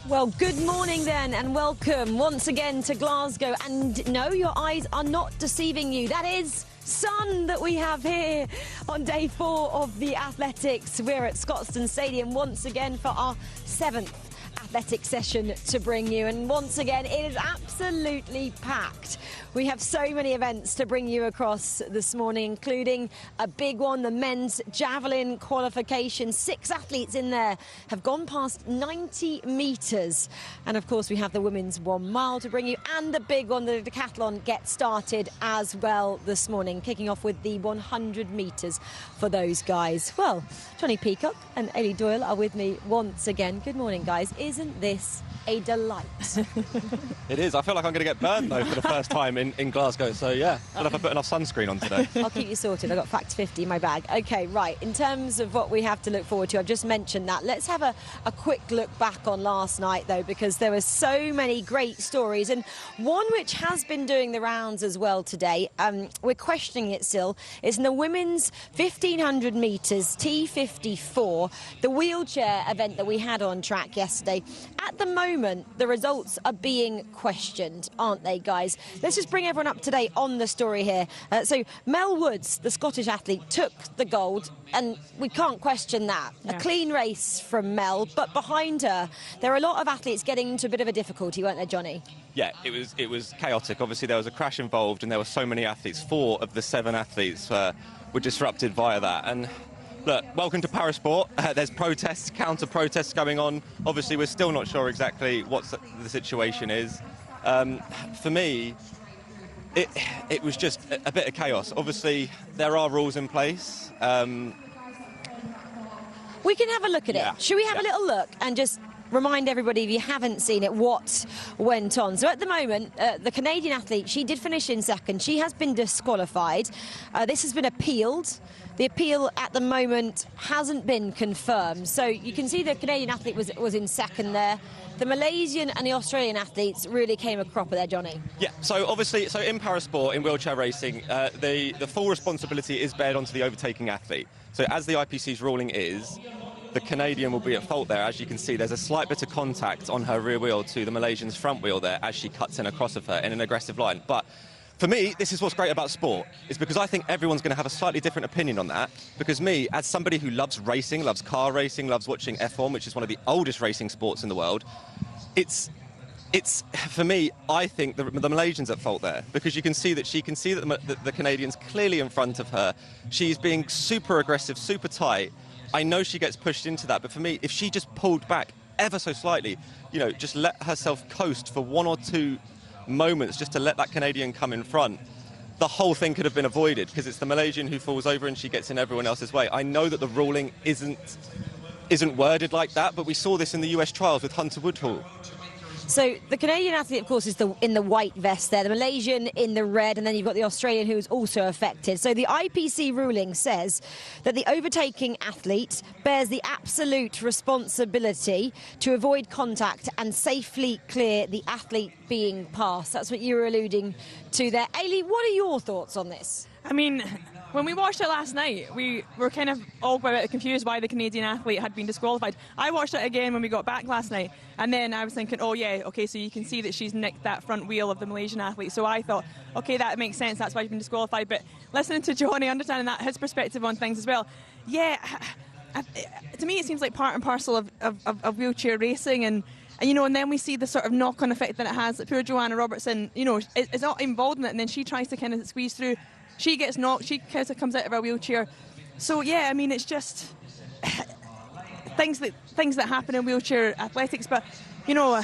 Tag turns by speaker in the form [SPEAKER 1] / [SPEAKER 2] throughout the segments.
[SPEAKER 1] Well, good morning then, and welcome once again to Glasgow. And no, your eyes are not deceiving you. That is sun that we have here on day 4 of the athletics. We're at Scotstoun Stadium once again for our 7th athletic session to bring you, and once again it is absolutely packed. We have so many events to bring you across this morning, including a big one, the men's javelin qualification. 6 athletes in there have gone past 90 metres, and of course we have the women's 1 mile to bring you, and the big one, the decathlon, gets started as well this morning, kicking off with the 100 metres for those guys. Well, Johnny Peacock and Ailey Doyle are with me once again. Good morning, guys. Isn't this a delight?
[SPEAKER 2] It is. I feel like I'm going to get burned though for the first time in Glasgow, so yeah, I don't know if I put enough sunscreen on today.
[SPEAKER 1] I'll keep you sorted. I've got Fact 50 in my bag. Okay, right, in terms of what we have to look forward to, I've just mentioned that. Let's have a quick look back on last night though, because there were so many great stories, and one which has been doing the rounds as well today, we're questioning it still, is in the women's 1500 metres T54, the wheelchair event that we had on track yesterday. At the moment, the results are being questioned, aren't they, guys? Let's just bring everyone up to date on the story here. So Mel Woods, the Scottish athlete, took the gold, and we can't question that. Yeah. A clean race from Mel, but behind her, there are a lot of athletes getting into a bit of a difficulty, weren't there, Johnny?
[SPEAKER 2] Yeah, it was chaotic. Obviously, there was a crash involved, and there were so many athletes. 4 of the 7 athletes were disrupted via that. And look, welcome to Parasport. There's protests, counter-protests going on. Obviously, we're still not sure exactly what the situation is. For me, it was just a bit of chaos. Obviously, there are rules in place.
[SPEAKER 1] We can have a look at it. Should we have a little look and just remind everybody, if you haven't seen it, what went on? So at the moment, the Canadian athlete, she did finish in second. She has been disqualified. This has been appealed. The appeal at the moment hasn't been confirmed. So you can see the Canadian athlete was in second there. The Malaysian and the Australian athletes really came a cropper there, Johnny. Yeah,
[SPEAKER 2] so obviously, in Parasport, in wheelchair racing, the full responsibility is bared onto the overtaking athlete. So as the IPC's ruling is, the Canadian will be at fault there. As you can see, there's a slight bit of contact on her rear wheel to the Malaysian's front wheel there as she cuts in across of her in an aggressive line. But for me, this is what's great about sport, is because I think everyone's going to have a slightly different opinion on that. Because me, as somebody who loves racing, loves car racing, loves watching F1, which is one of the oldest racing sports in the world, it's for me, I think the Malaysian's at fault there, because you can see that the Canadian's clearly in front of her. She's being super aggressive, super tight. I know she gets pushed into that, but for me, if she just pulled back ever so slightly, you know, just let herself coast for 1 or 2 moments just to let that Canadian come in front, the whole thing could have been avoided, because it's the Malaysian who falls over and she gets in everyone else's way. I know that the ruling isn't worded like that, but we saw this in the US trials with Hunter Woodhall.
[SPEAKER 1] So the Canadian athlete, of course, is in the white vest there, the Malaysian in the red, and then you've got the Australian who's also affected. So the IPC ruling says that the overtaking athlete bears the absolute responsibility to avoid contact and safely clear the athlete being passed. That's what you were alluding to there. Ailey, what are your thoughts on this?
[SPEAKER 3] I mean, when we watched it last night, we were kind of all quite a bit confused why the Canadian athlete had been disqualified. I watched it again when we got back last night, and then I was thinking, oh yeah, okay, so you can see that she's nicked that front wheel of the Malaysian athlete. So I thought, okay, that makes sense, that's why she's been disqualified. But listening to Johnny, understanding that, his perspective on things as well, yeah, to me it seems like part and parcel of wheelchair racing, and you know, and then we see the sort of knock-on effect that it has. Like poor Joanna Robertson, you know, is not involved in it, and then she tries to kind of squeeze through. She gets knocked, she kind of comes out of her wheelchair. So yeah, I mean, it's just things that happen in wheelchair athletics. But you know,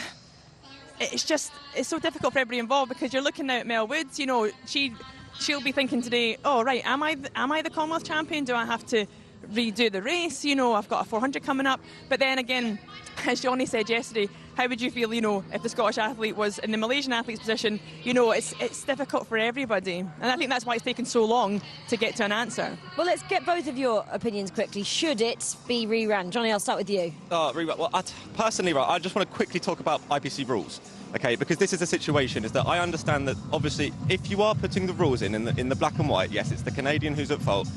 [SPEAKER 3] it's so difficult for everybody involved, because you're looking now at Mel Woods. You know, she'll be thinking today, oh right, am I the Commonwealth champion? Do I have to redo the race? You know, I've got a 400 coming up. But then again, as Johnny said yesterday, how would you feel, you know, if the Scottish athlete was in the Malaysian athlete's position? You know, it's difficult for everybody. And I think that's why it's taken so long to get to an answer.
[SPEAKER 1] Well, let's get both of your opinions quickly. Should it be rerun? Johnny, I'll start with you.
[SPEAKER 2] Rerun. Well, personally, right, I just want to quickly talk about IPC rules. Okay, because this is a situation, is that I understand that obviously if you are putting the rules in the black and white, yes, it's the Canadian who's at fault.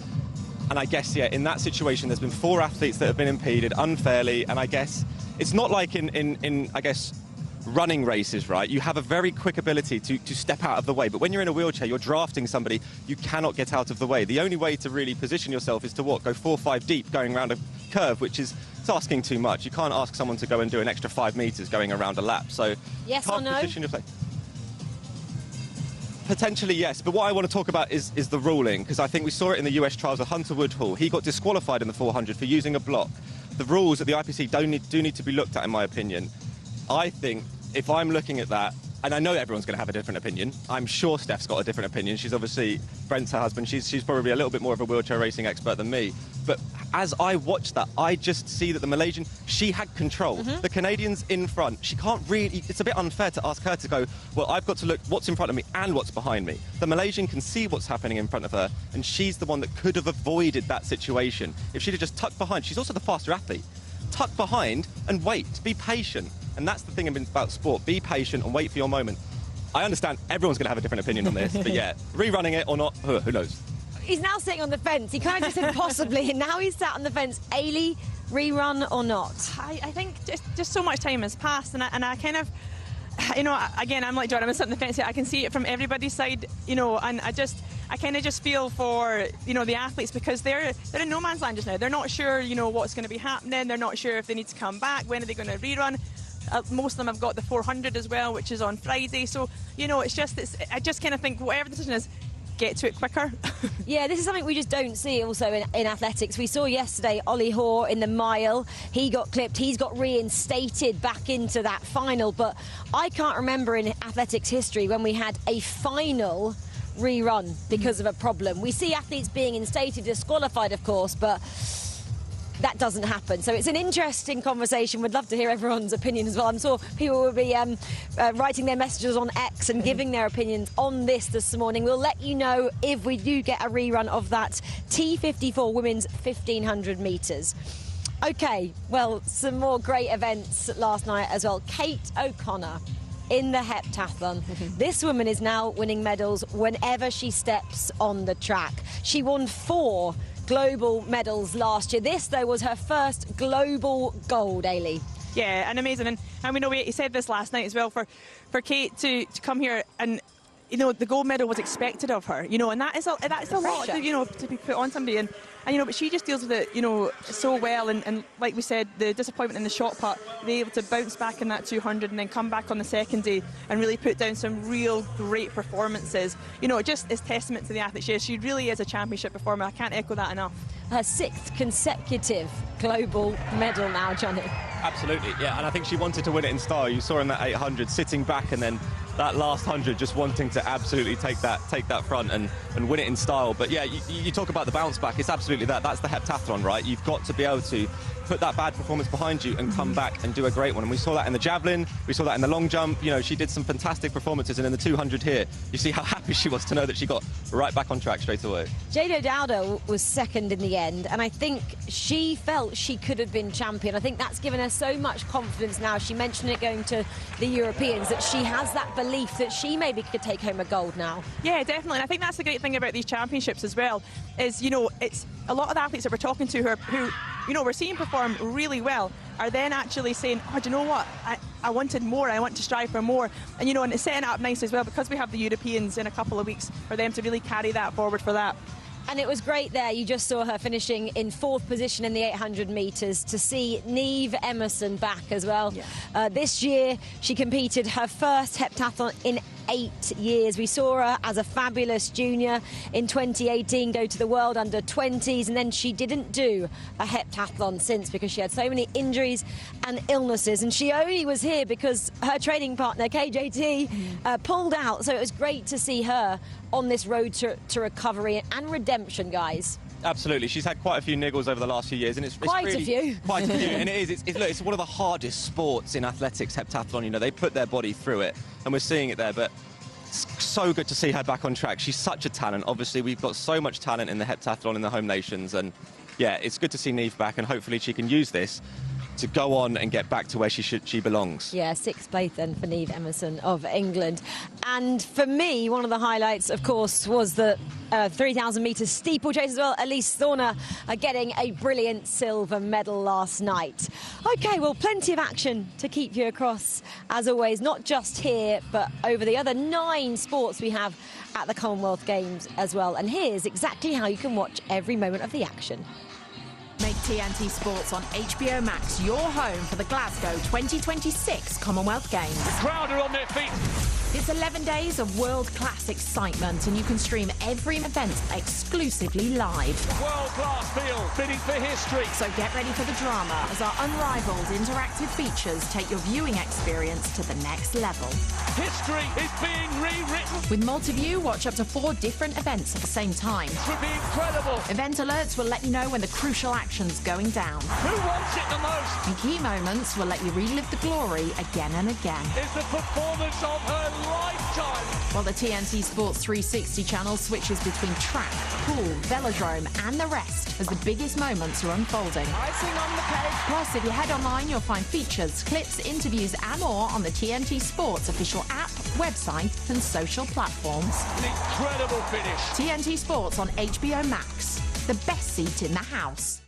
[SPEAKER 2] And I guess, yeah, in that situation, there's been 4 athletes that have been impeded unfairly. And I guess it's not like in I guess, running races, right? You have a very quick ability to step out of the way. But when you're in a wheelchair, you're drafting somebody, you cannot get out of the way. The only way to really position yourself is to what? Go 4 or 5 deep going around a curve, which is it's asking too much. You can't ask someone to go and do an extra 5 meters going around a lap. So
[SPEAKER 1] yes or no?
[SPEAKER 2] Position your play. Potentially, yes. But what I want to talk about is the ruling, because I think we saw it in the US trials with Hunter Woodhall. He got disqualified in the 400 for using a block. The rules at the IPC do need to be looked at, in my opinion. I think if I'm looking at that, and I know everyone's going to have a different opinion. I'm sure Steph's got a different opinion. She's obviously, Brent's her husband, she's probably a little bit more of a wheelchair racing expert than me. But as I watch that, I just see that the Malaysian, she had control. The Canadian's in front. She can't really, it's a bit unfair to ask her to go, well, I've got to look what's in front of me and what's behind me. The Malaysian can see what's happening in front of her, and she's the one that could have avoided that situation. If she'd have just tucked behind, she's also the faster athlete. Tuck behind and wait, be patient. And that's the thing about sport, be patient and wait for your moment. I understand everyone's going to have a different opinion on this, but yeah, rerunning it or not, who knows?
[SPEAKER 1] He's now sitting on the fence. He kind of just said possibly, and now he's sat on the fence. Ailey, rerun or not?
[SPEAKER 3] I think just so much time has passed, and I kind of, you know, again, I'm like John, I'm sitting on the fence here. I can see it from everybody's side, you know, and I kind of just feel for, you know, the athletes, because they're in no man's land just now. They're not sure, you know, what's going to be happening. They're not sure if they need to come back. When are they going to rerun? Most of them have got the 400 as well, which is on Friday. So, you know, I just kind of think whatever the decision is, get to it quicker.
[SPEAKER 1] Yeah, this is something we just don't see also in athletics. We saw yesterday Ollie Hoare in the mile. He got clipped. He's got reinstated back into that final. But I can't remember in athletics history when we had a final rerun because of a problem. We see athletes being instated, disqualified, of course, but that doesn't happen. So it's an interesting conversation. We'd love to hear everyone's opinion as well. I'm sure people will be writing their messages on X and giving their opinions on this morning. We'll let you know if we do get a rerun of that T54 women's 1500 metres. OK, well, some more great events last night as well. Kate O'Connor in the heptathlon. This woman is now winning medals whenever she steps on the track. She won 4 global medals last year. This, though, was her first global gold, Ailey.
[SPEAKER 3] Yeah, and amazing. And we know he said this last night as well, for Kate to come here and, you know, the gold medal was expected of her, you know, and that's a lot, you know, to be put on somebody. And you know, but she just deals with it, you know, so well. And like we said, the disappointment in the shot put, being able to bounce back in that 200 and then come back on the second day and really put down some real great performances. You know, it just is testament to the athlete she is. She really is a championship performer. I can't echo that enough.
[SPEAKER 1] Her 6th consecutive global medal now, Johnny.
[SPEAKER 2] Absolutely, yeah, and I think she wanted to win it in style. You saw in that 800 sitting back, and then that last 100 just wanting to absolutely take that front and win it in style. But yeah, you talk about the bounce back, it's absolutely that. That's the heptathlon, right? You've got to be able to put that bad performance behind you and come back and do a great one. And we saw that in the javelin, we saw that in the long jump. You know, she did some fantastic performances, and in the 200 here, you see how happy she was to know that she got right back on track straight away.
[SPEAKER 1] Jade O'Dowda was second in the end, and I think she felt she could have been champion. I think that's given her so much confidence now. She mentioned it going to the Europeans, that she has that belief that she maybe could take home a gold now.
[SPEAKER 3] Yeah, definitely. And I think that's the great thing about these championships as well, is, you know, it's a lot of the athletes that we're talking to who you know, we're seeing perform really well, are then actually saying, oh, do you know what, I wanted more, I want to strive for more. And, you know, and it's setting it up nice as well, because we have the Europeans in a couple of weeks, for them to really carry that forward for that.
[SPEAKER 1] And it was great there. You just saw her finishing in 4th position in the 800 metres, to see Niamh Emerson back as well. Yeah. This year, she competed her first heptathlon in 8 years. We saw her as a fabulous junior in 2018 go to the World Under-20s, and then she didn't do a heptathlon since because she had so many injuries and illnesses, and she only was here because her training partner KJT pulled out. So it was great to see her on this road to recovery and redemption, guys.
[SPEAKER 2] Absolutely, she's had quite a few niggles over the last few years, and it's
[SPEAKER 1] quite
[SPEAKER 2] really,
[SPEAKER 1] a few.
[SPEAKER 2] Quite a few, and it is. Look, it's one of the hardest sports in athletics, heptathlon. You know, they put their body through it, and we're seeing it there. But it's so good to see her back on track. She's such a talent. Obviously, we've got so much talent in the heptathlon in the home nations, and yeah, it's good to see Niamh back, and hopefully she can use this to go on and get back to where she belongs.
[SPEAKER 1] Yeah, 6th place then for Niamh Emerson of England. And for me, one of the highlights, of course, was the 3,000 metres steeplechase as well. Elise Thorner getting a brilliant silver medal last night. OK, well, plenty of action to keep you across, as always, not just here, but over the other 9 sports we have at the Commonwealth Games as well. And here's exactly how you can watch every moment of the action.
[SPEAKER 4] Make TNT Sports on HBO Max your home for the Glasgow 2026 Commonwealth Games.
[SPEAKER 5] The crowd are on their feet.
[SPEAKER 4] It's 11 days of world-class excitement, and you can stream every event exclusively live.
[SPEAKER 5] World-class field, bidding for history.
[SPEAKER 4] So get ready for the drama as our unrivaled interactive features take your viewing experience to the next level.
[SPEAKER 5] History is being rewritten.
[SPEAKER 4] With Multiview, watch up to 4 different events at the same time.
[SPEAKER 5] It would be incredible.
[SPEAKER 4] Event alerts will let you know when the crucial action's going down.
[SPEAKER 5] Who wants it the most?
[SPEAKER 4] And key moments will let you relive the glory again and again.
[SPEAKER 5] It's the performance of her lifetime.
[SPEAKER 4] While the TNT Sports 360 channel switches between track, pool, velodrome and the rest as the biggest moments are unfolding.
[SPEAKER 5] Icing on the cake.
[SPEAKER 4] Plus, if you head online, you'll find features, clips, interviews and more on the TNT Sports official app, website and social platforms.
[SPEAKER 5] An incredible finish.
[SPEAKER 4] TNT Sports on HBO Max. The best seat in the house.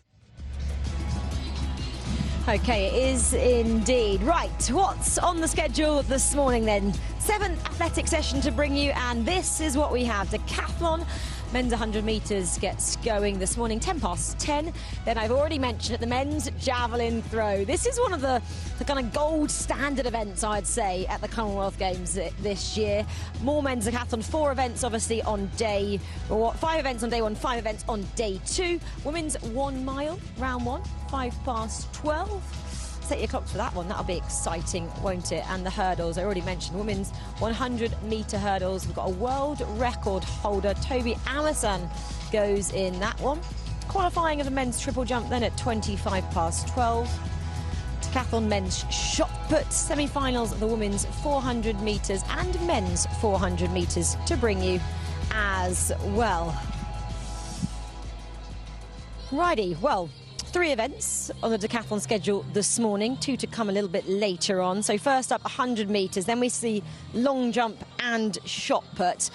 [SPEAKER 1] OK, it is indeed. Right, what's on the schedule this morning then? 7th athletic session to bring you, and this is what we have. Decathlon, men's 100 metres gets going this morning, 10:10. Then I've already mentioned it, the men's javelin throw. This is one of the kind of gold standard events, I'd say, at the Commonwealth Games this year. More men's decathlon, 4 events obviously on day, or 5 events on day 1, 5 events on day 2. Women's 1 mile, round 1, 12:05. Set your clocks for that one. That'll be exciting, won't it? And the hurdles, I already mentioned, women's 100-metre hurdles. We've got a world record holder. Toby Amerson goes in that one. Qualifying of the men's triple jump then at 12:25. Decathlon men's shot put. Semi-finals of the women's 400 metres and men's 400 metres to bring you as well. Righty, well, 3 events on the decathlon schedule this morning, 2 to come a little bit later on. So first up, 100 metres, then we see long jump and shot put.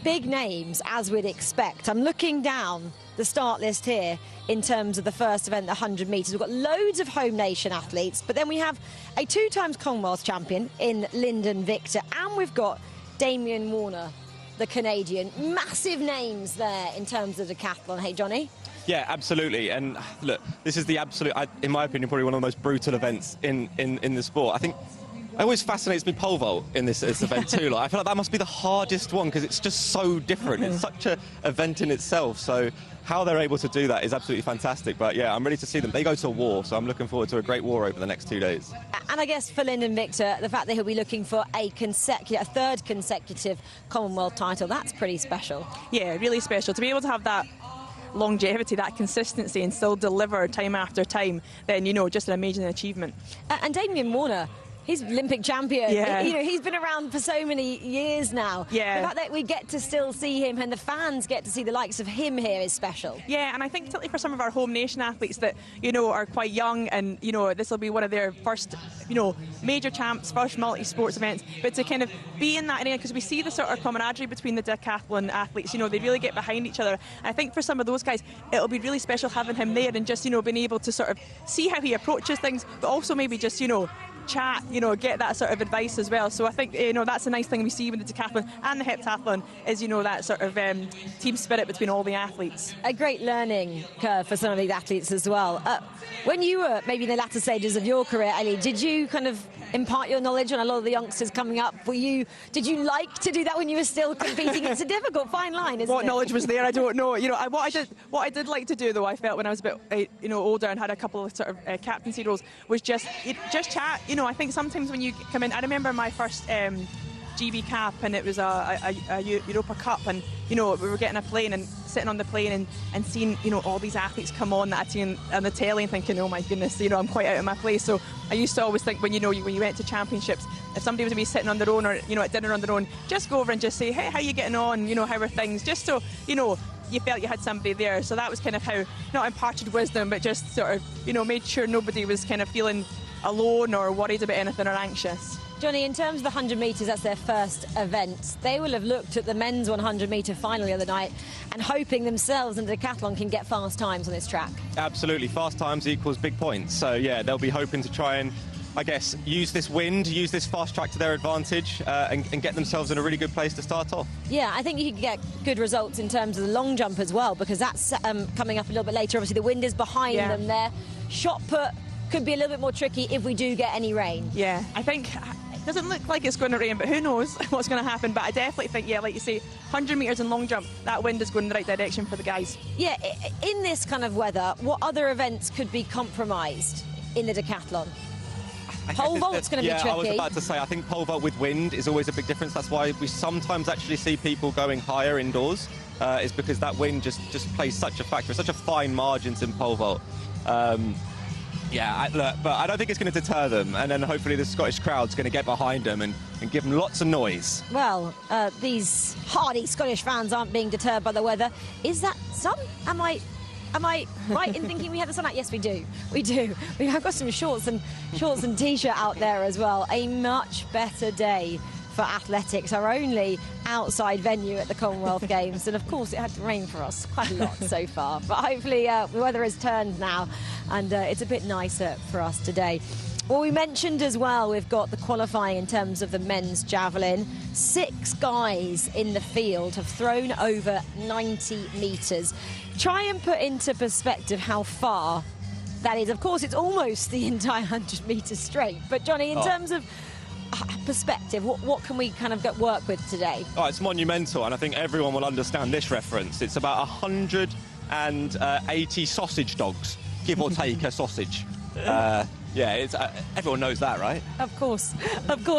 [SPEAKER 1] Big names, as we'd expect. I'm looking down the start list here in terms of the first event, the 100 metres. We've got loads of home nation athletes, but then we have a 2-time Commonwealth champion in Lyndon Victor, and we've got Damien Warner, the Canadian. Massive names there in terms of decathlon. Hey, Johnny?
[SPEAKER 2] Yeah, absolutely. And look, this is the absolute, in my opinion, probably one of the most brutal events in the sport. I think it always fascinates me pole vault in this event too. Like, I feel like that must be the hardest one because it's just so different. It's such an event in itself. So how they're able to do that is absolutely fantastic. But yeah, I'm ready to see them. They go to war, so I'm looking forward to a great war over the next 2 days.
[SPEAKER 1] And I guess for Lyndon Victor, the fact that he'll be looking for a 3rd consecutive Commonwealth title, that's pretty special.
[SPEAKER 3] Yeah, really special. To be able to have that longevity, that consistency and still deliver time after time, then, you know, just an amazing achievement.
[SPEAKER 1] And Damien Warner, he's Olympic champion.
[SPEAKER 3] Yeah.
[SPEAKER 1] You know, he's been around for so many years now.
[SPEAKER 3] Yeah.
[SPEAKER 1] The fact that we get to still see him and the fans get to see the likes of him here is special.
[SPEAKER 3] Yeah, and I think particularly for some of our home nation athletes that, you know, are quite young and, you know, this will be one of their first, you know, major champs, first multi-sports events, but to kind of be in that arena, because we see the sort of camaraderie between the decathlon athletes, you know, they really get behind each other. And I think for some of those guys, it'll be really special having him there and just, you know, being able to sort of see how he approaches things, but also maybe just, you know, chat, you know, get that sort of advice as well. So I think, you know, that's a nice thing we see with the decathlon and the heptathlon is, you know, that sort of team spirit between all the athletes.
[SPEAKER 1] A great learning curve for some of these athletes as well. When you were maybe in the latter stages of your career, Ellie, did you kind of impart your knowledge on a lot of the youngsters coming up? Did you like to do that when you were still competing? It's a difficult fine line, isn't it?
[SPEAKER 3] What knowledge was there, I don't know. You know, what I did like to do though, I felt when I was a bit, you know, older and had a couple of sort of captaincy roles, was just chat. You know, I think sometimes when you come in, I remember my first GB cap, and it was a Europa Cup, and you know, we were getting a plane and sitting on the plane and seeing, you know, all these athletes come on that I'd seen on the telly and thinking, oh my goodness, you know, I'm quite out of my place. So I used to always think when you went to championships, if somebody was to be sitting on their own or, you know, at dinner on their own, just go over and just say, hey, how are you getting on? You know, how are things? Just so, you know, you felt you had somebody there. So that was kind of how, not imparted wisdom, but just sort of, you know, made sure nobody was kind of feeling alone or worried about anything or anxious.
[SPEAKER 1] Johnny, in terms of the 100 metres, that's their first event. They will have looked at the men's 100-metre final the other night and hoping themselves and the decathlon can get fast times on this track.
[SPEAKER 2] Absolutely, fast times equals big points. So yeah, they'll be hoping to try and, I guess, use this wind, use this fast track to their advantage and get themselves in a really good place to start off.
[SPEAKER 1] Yeah, I think you can get good results in terms of the long jump as well, because that's coming up a little bit later. Obviously, the wind is behind them there. Shot put could be a little bit more tricky if we do get any rain.
[SPEAKER 3] Yeah, I think it doesn't look like it's going to rain, but who knows what's going to happen. But I definitely think, yeah, like you say, 100 metres and long jump, that wind is going in the right direction for the guys.
[SPEAKER 1] Yeah, in this kind of weather, what other events could be compromised in the decathlon? Pole vault's going to be tricky.
[SPEAKER 2] Yeah, I was about to say, I think pole vault with wind is always a big difference. That's why we sometimes actually see people going higher indoors, is because that wind just plays such a factor. Such a fine margins in pole vault. Yeah, but I don't think it's going to deter them, and then hopefully the Scottish crowd's going to get behind them and give them lots of noise.
[SPEAKER 1] Well, these hardy Scottish fans aren't being deterred by the weather. Is that sun? Am I right in thinking we have the sun out? Yes, we do. We do. We have got some shorts and t-shirt out there as well. A much better day for athletics, our only outside venue at the Commonwealth Games, and of course it had to rain for us quite a lot so far, but hopefully the weather has turned now and it's a bit nicer for us today. Well, we mentioned as well, we've got the qualifying in terms of the men's javelin. 6 guys in the field have thrown over 90 metres. Try and put into perspective how far that is. Of course, it's almost the entire 100 metres straight, but Johnny, in terms of perspective, what can we kind of work with today?
[SPEAKER 2] Oh, it's monumental, and I think everyone will understand this reference. It's about 180 sausage dogs, give or take a sausage. Yeah, it's, everyone knows that, right?
[SPEAKER 1] Of course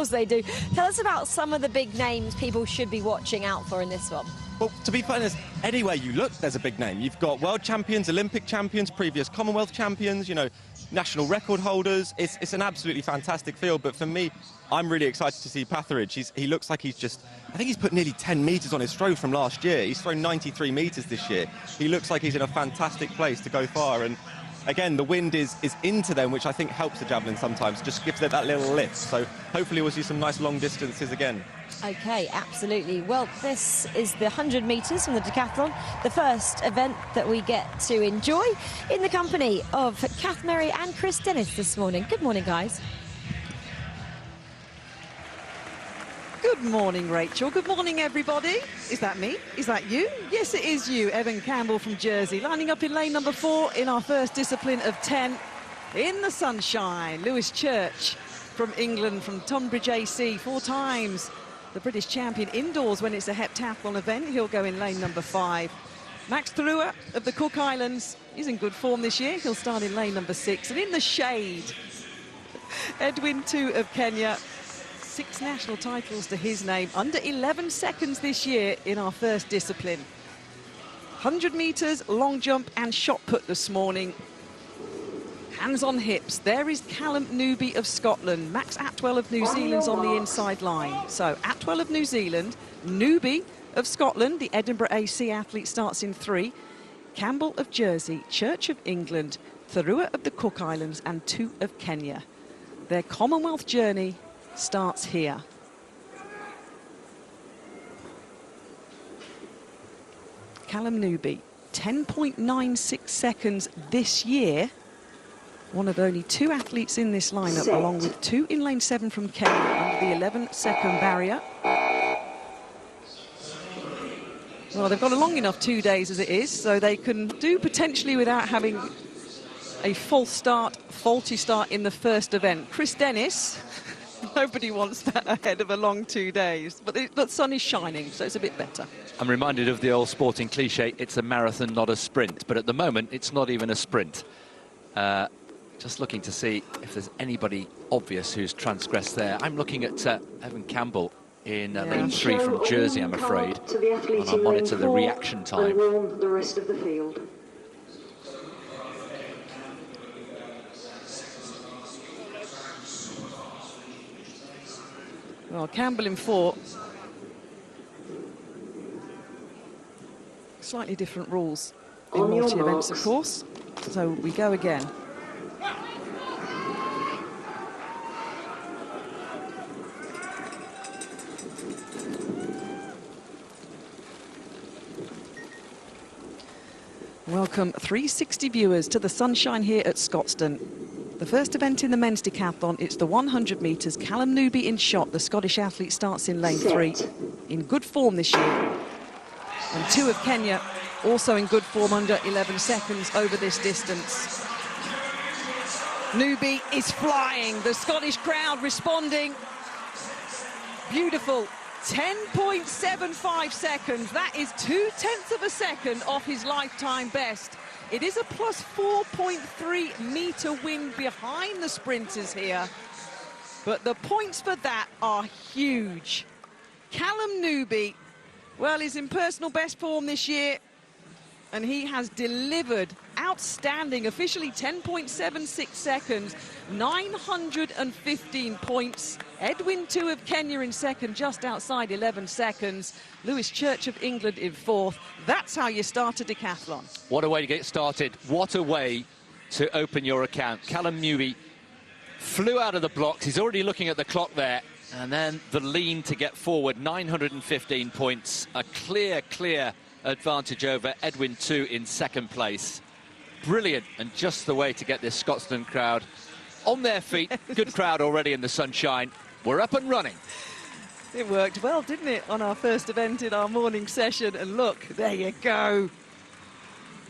[SPEAKER 1] they do. Tell us about some of the big names people should be watching out for in this one.
[SPEAKER 2] Well, to be honest, anywhere you look, there's a big name. You've got world champions, Olympic champions, previous Commonwealth champions, you know, national record holders. It's an absolutely fantastic field, but for me, I'm really excited to see Patheridge. He looks like I think he's put nearly 10 metres on his throw from last year. He's thrown 93 metres this year. He looks like he's in a fantastic place to go far, and again, the wind is into them, which I think helps the javelin sometimes, just gives it that little lift. So hopefully we'll see some nice long distances again.
[SPEAKER 1] OK, absolutely. Well, this is the 100 metres from the decathlon, the first event that we get to enjoy in the company of Kath Merry and Chris Dennis this morning. Good morning, guys.
[SPEAKER 6] Good morning, Rachel. Good morning, everybody. Is that me? Is that you? Yes, it is you, Evan Campbell from Jersey, lining up in lane number 4 in our first discipline of 10 in the sunshine. Lewis Church from England, from Tonbridge AC, 4 times the British champion indoors when it's a heptathlon event. He'll go in lane number 5. Max Tharua of the Cook Islands, he's in good form this year. He'll start in lane number 6. And in the shade, Edwin Tu of Kenya, 6 national titles to his name, under 11 seconds this year in our first discipline. 100 metres, long jump and shot put this morning. Hands on hips. There is Callum Newby of Scotland. Max Atwell of New Zealand's on the inside line. So Atwell of New Zealand, Newby of Scotland, the Edinburgh AC athlete, starts in 3. Campbell of Jersey, Church of England, Tharua of the Cook Islands and Tu of Kenya. Their Commonwealth journey starts here. Callum Newby, 10.96 seconds this year. One of only 2 athletes in this lineup, along with 2 in lane 7 from Kenya under the 11-second barrier. Well, they've got a long enough 2 days as it is, so they can do potentially without having a false start, faulty start in the first event. Chris Dennis, nobody wants that ahead of a long 2 days, but the sun is shining, so it's a bit better.
[SPEAKER 7] I'm reminded of the old sporting cliche, it's a marathon, not a sprint, but at the moment, it's not even a sprint. Just looking to see if there's anybody obvious who's transgressed there. I'm looking at Evan Campbell in lane 3 from Jersey, I'm afraid. And I'll monitor the reaction time.
[SPEAKER 8] The rest of the field.
[SPEAKER 6] Well, Campbell in 4. Slightly different rules in multi-events, of course. So we go again. Welcome 360 viewers to the sunshine here at Scotstoun. The first event in the men's decathlon, it's the 100 metres. Callum Newby in shot. The Scottish athlete starts in lane 3. In good form this year. And 2 of Kenya also in good form, under 11 seconds over this distance. Newby is flying. The Scottish crowd responding. Beautiful. 10.75 seconds. That is 0.2 of a second off his lifetime best. It is a plus 4.3 metre win behind the sprinters here. But the points for that are huge. Callum Newby, well, he's in personal best form this year. And he has delivered outstanding, officially 10.76 seconds, 915 points. Edwin 2 of Kenya in second, just outside 11 seconds. Lewis Church of England in 4th. That's how you start a decathlon.
[SPEAKER 7] What a way to get started. What a way to open your account. Callum Newby flew out of the blocks. He's already looking at the clock there. And then the lean to get forward, 915 points. A clear advantage over Edwin 2 in second place. Brilliant, and just the way to get this Scotstoun crowd on their feet. Good crowd already in the sunshine. We're up and running.
[SPEAKER 6] It worked well, didn't it, on our first event in our morning session? And look, there you go.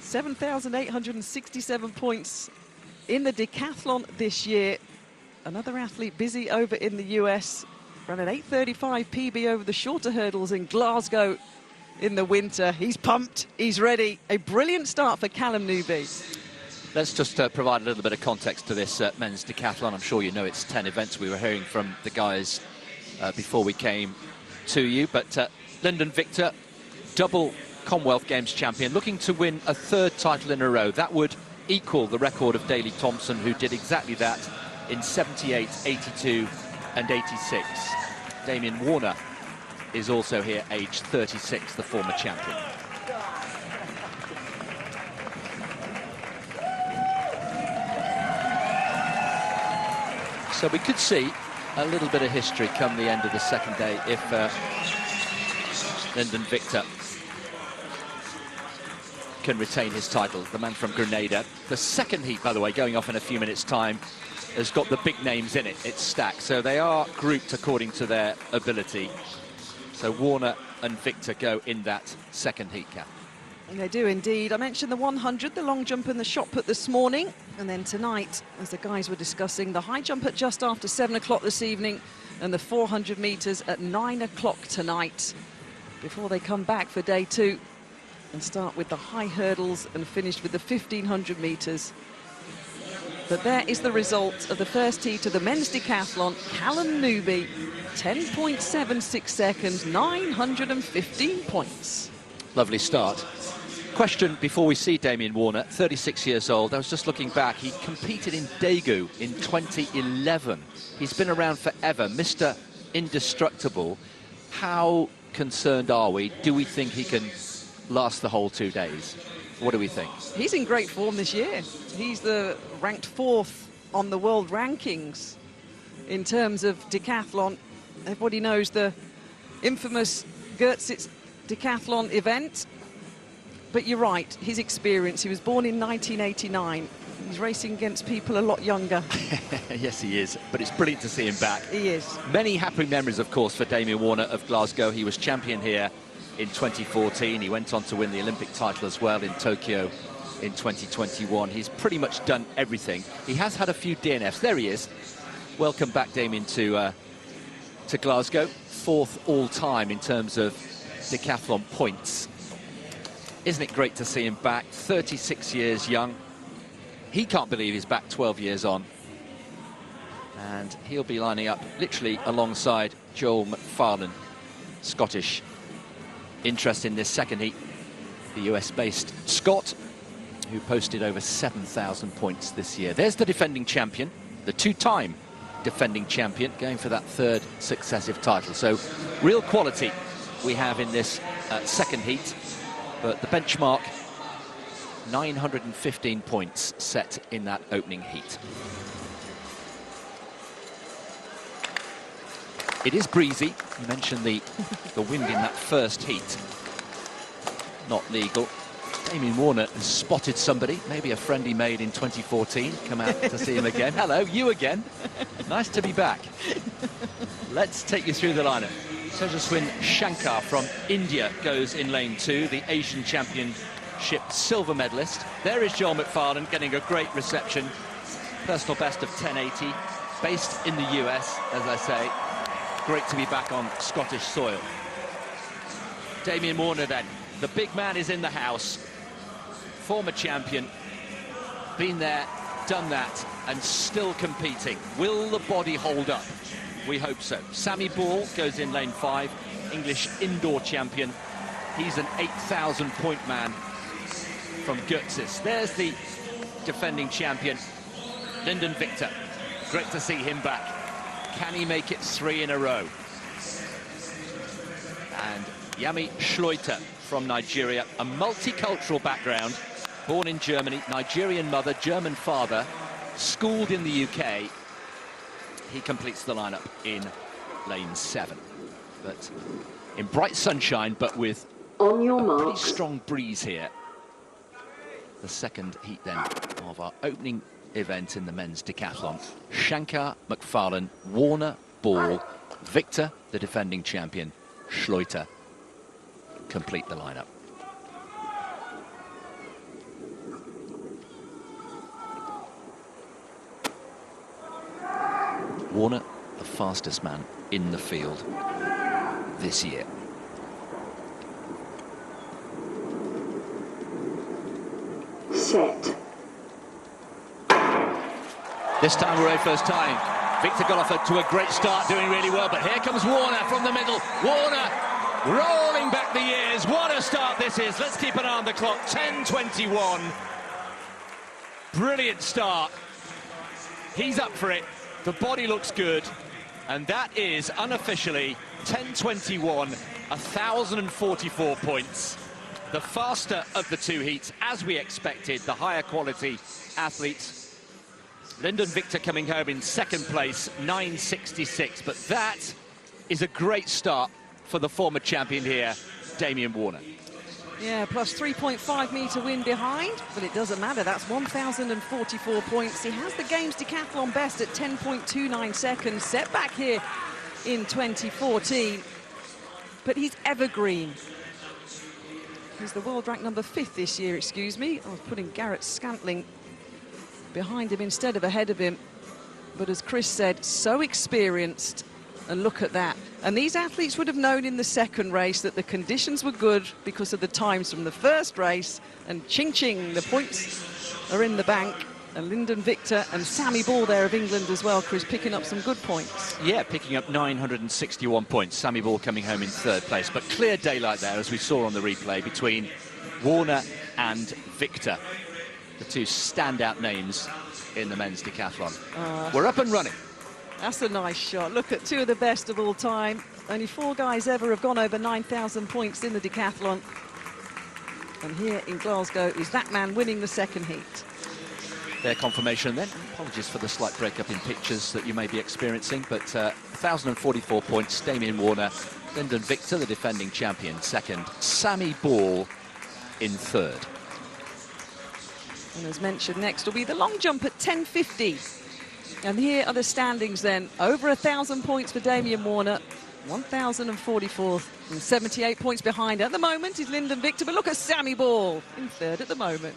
[SPEAKER 6] 7,867 points in the decathlon this year. Another athlete busy over in the US. Ran an 8:35 PB over the shorter hurdles in Glasgow in the winter. He's pumped, he's ready. A brilliant start for Callum Newby.
[SPEAKER 7] Let's just provide a little bit of context to this men's decathlon. I'm sure you know it's 10 events. We were hearing from the guys before we came to you. But Lyndon Victor, double Commonwealth Games champion, looking to win a 3rd title in a row. That would equal the record of Daley Thompson, who did exactly that in 78, 82 and 86. Damien Warner is also here, aged 36, the former champion. So we could see a little bit of history come the end of the second day if Lyndon Victor can retain his title, the man from Grenada. The second heat, by the way, going off in a few minutes' time, has got the big names in it. It's stacked, so they are grouped according to their ability. So Warner and Victor go in that second heat, Cap.
[SPEAKER 6] And they do indeed. I mentioned the 100, the long jump and the shot put this morning. And then tonight, as the guys were discussing, the high jump at just after 7 o'clock this evening and the 400 metres at 9 o'clock tonight, before they come back for day 2 and start with the high hurdles and finish with the 1,500 metres. But there is the result of the first heat of the men's decathlon. Callum Newby, 10.76 seconds, 915 points.
[SPEAKER 7] Lovely start. Question before we see Damien Warner, 36 years old. I was just looking back. He competed in Daegu in 2011. He's been around forever, Mr. Indestructible. How concerned are we? Do we think he can last the whole 2 days? What do we think?
[SPEAKER 6] He's in great form this year. He's the ranked 4th on the world rankings in terms of decathlon. Everybody knows the infamous Gertsitz decathlon event. But you're right, his experience. He was born in 1989. He's racing against people a lot younger.
[SPEAKER 7] Yes, he is. But it's brilliant to see him back.
[SPEAKER 6] He is.
[SPEAKER 7] Many happy memories, of course, for Damien Warner of Glasgow. He was champion here in 2014. He went on to win the Olympic title as well in Tokyo in 2021. He's pretty much done everything. He has had a few DNFs. There he is. Welcome back, Damien, to Glasgow. 4th all-time in terms of decathlon points. Isn't it great to see him back? 36 years young. He can't believe he's back 12 years on. And he'll be lining up literally alongside Joel McFarlane, Scottish. Interest in this second heat, the US-based Scot, who posted over 7,000 points this year. There's the defending champion, the 2-time defending champion, going for that 3rd successive title. So real quality we have in this second heat. But the benchmark, 915 points set in that opening heat. It is breezy. You mentioned the wind in that first heat. Not legal. Damien Warner has spotted somebody, maybe a friend he made in 2014. Come out to see him again. Hello, you again. Nice to be back. Let's take you through the lineup. Tejaswin Shankar from India goes in lane 2, the Asian Championship silver medalist. There is Joel McFarlane getting a great reception. Personal best of 1080, based in the US, as I say. Great to be back on Scottish soil. Damien Warner then. The big man is in the house. Former champion. Been there, done that, and still competing. Will the body hold up? We hope so. Sammy Ball goes in lane 5. English indoor champion. He's an 8,000 point man from Götzis. There's the defending champion, Lyndon Victor. Great to see him back. Can he make it 3 in a row? And Yami Schleuter from Nigeria, a multicultural background, born in Germany, Nigerian mother, German father, schooled in the UK. He completes the lineup in lane 7. But in bright sunshine, but with
[SPEAKER 8] On your
[SPEAKER 7] a pretty
[SPEAKER 8] marks.
[SPEAKER 7] strong breeze here. The second heat then of our opening event in the men's decathlon. Shankar, McFarlane, Warner, Ball, Victor, the defending champion, Schleuter, complete the lineup. Warner, the fastest man in the field this year.
[SPEAKER 8] Set.
[SPEAKER 7] This time we're ready first time. Victor got off to a great start, doing really well, but here comes Warner from the middle. Warner rolling back the years. What a start this is. Let's keep an eye on the clock. 10:21. Brilliant start. He's up for it. The body looks good. And that is unofficially 10:21, 1,044 points. The faster of the two heats, as we expected, the higher quality athletes. Lyndon Victor coming home in second place, 9:66. But that is a great start for the former champion here, Damien Warner.
[SPEAKER 6] Yeah, plus 3.5 metre wind behind, but it doesn't matter. That's 1,044 points. He has the game's decathlon best at 10.29 seconds, set back here in 2014. But he's evergreen. He's the world ranked number 5th this year, excuse me. I was putting Garrett Scantling behind him instead of ahead of him. But as Chris said, so experienced. And look at that. And these athletes would have known in the second race that the conditions were good because of the times from the first race. And ching-ching, the points are in the bank. And Lyndon Victor and Sammy Ball there of England as well, Chris, picking up some good points.
[SPEAKER 7] Yeah, picking up 961 points. Sammy Ball coming home in third place. But clear daylight there, as we saw on the replay, between Warner and Victor. The two standout names in the men's decathlon. We're up and running.
[SPEAKER 6] That's a nice shot. Look at two of the best of all time. Only 4 guys ever have gone over 9,000 points in the decathlon. And here in Glasgow is that man winning the second heat.
[SPEAKER 7] Their confirmation then. Apologies for the slight breakup in pictures that you may be experiencing, but 1,044 points, Damien Warner. Lyndon Victor, the defending champion, second. Sammy Ball in third.
[SPEAKER 6] And as mentioned, next will be the long jump at 10:50. And here are the standings then. Over 1,000 points for Damien Warner, 1,044 and 78 points behind. At the moment is Lyndon Victor, but look at Sammy Ball in third at the moment.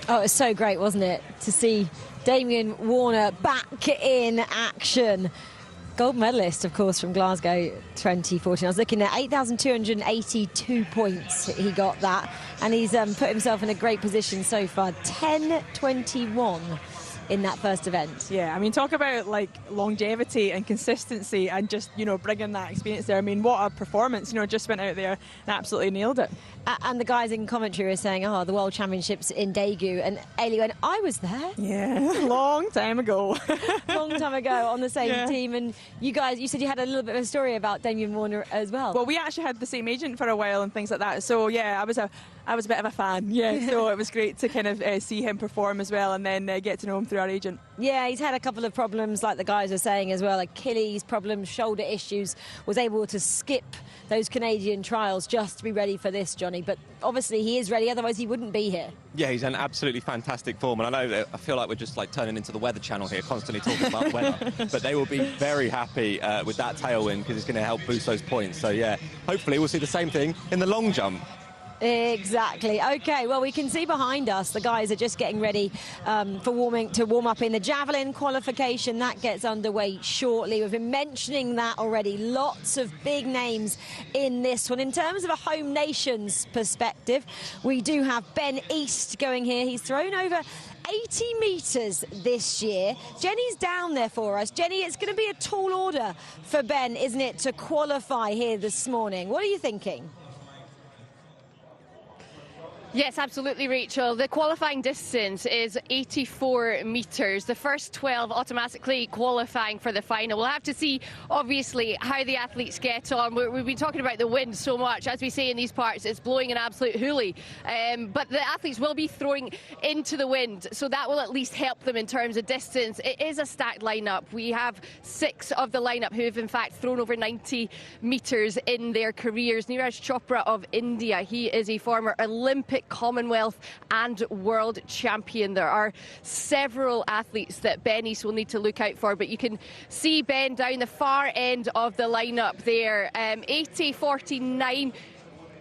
[SPEAKER 1] Oh, it was so great, wasn't it, to see Damien Warner back in action. Gold medalist, of course, from Glasgow 2014. I was looking at 8,282 points. He got that, and he's put himself in a great position so far. 10:21 in that first event.
[SPEAKER 3] Yeah, I mean, talk about like longevity and consistency and just, you know, bringing that experience there. I mean, what a performance, you know, just went out there and absolutely nailed it.
[SPEAKER 1] And the guys in commentary were saying, oh, the World Championships in Daegu. And Ailey went, I was there.
[SPEAKER 3] Yeah, long time ago.
[SPEAKER 1] Long time ago on the same team. And you guys, you said you had a little bit of a story about Damien Warner as well.
[SPEAKER 3] Well, we actually had the same agent for a while and things like that. So, yeah, I was a bit of a fan, so it was great to kind of see him perform as well and then get to know him through our agent.
[SPEAKER 1] Yeah, he's had a couple of problems, like the guys were saying as well, Achilles problems, shoulder issues, was able to skip those Canadian trials just to be ready for this, Johnny. But obviously he is ready, otherwise he wouldn't be here.
[SPEAKER 2] Yeah, he's in absolutely fantastic form, and I feel like we're just like turning into the Weather Channel here, constantly talking about the weather. But they will be very happy with that tailwind because it's going to help boost those points. So yeah, hopefully we'll see the same thing in the long jump.
[SPEAKER 1] Exactly. Okay, well, we can see behind us the guys are just getting ready to warm up in the javelin qualification. That gets underway shortly. We've been mentioning that already. Lots of big names in this one. In terms of a home nations perspective, we do have Ben East going here. He's thrown over 80 metres this year. Jenny's down there for us. Jenny, it's going to be a tall order for Ben, isn't it, to qualify here this morning? What are you thinking?
[SPEAKER 9] Yes, absolutely, Rachel. The qualifying distance is 84 metres. The first 12 automatically qualifying for the final. We'll have to see, obviously, how the athletes get on. We've been talking about the wind so much. As we say in these parts, it's blowing an absolute hoolie. But the athletes will be throwing into the wind, so that will at least help them in terms of distance. It is a stacked lineup. We have 6 of the lineup who have, in fact, thrown over 90 metres in their careers. Neeraj Chopra of India, he is a former Olympic, Commonwealth and world champion. There are several athletes that Ben East will need to look out for, but you can see Ben down the far end of the lineup there. 80.49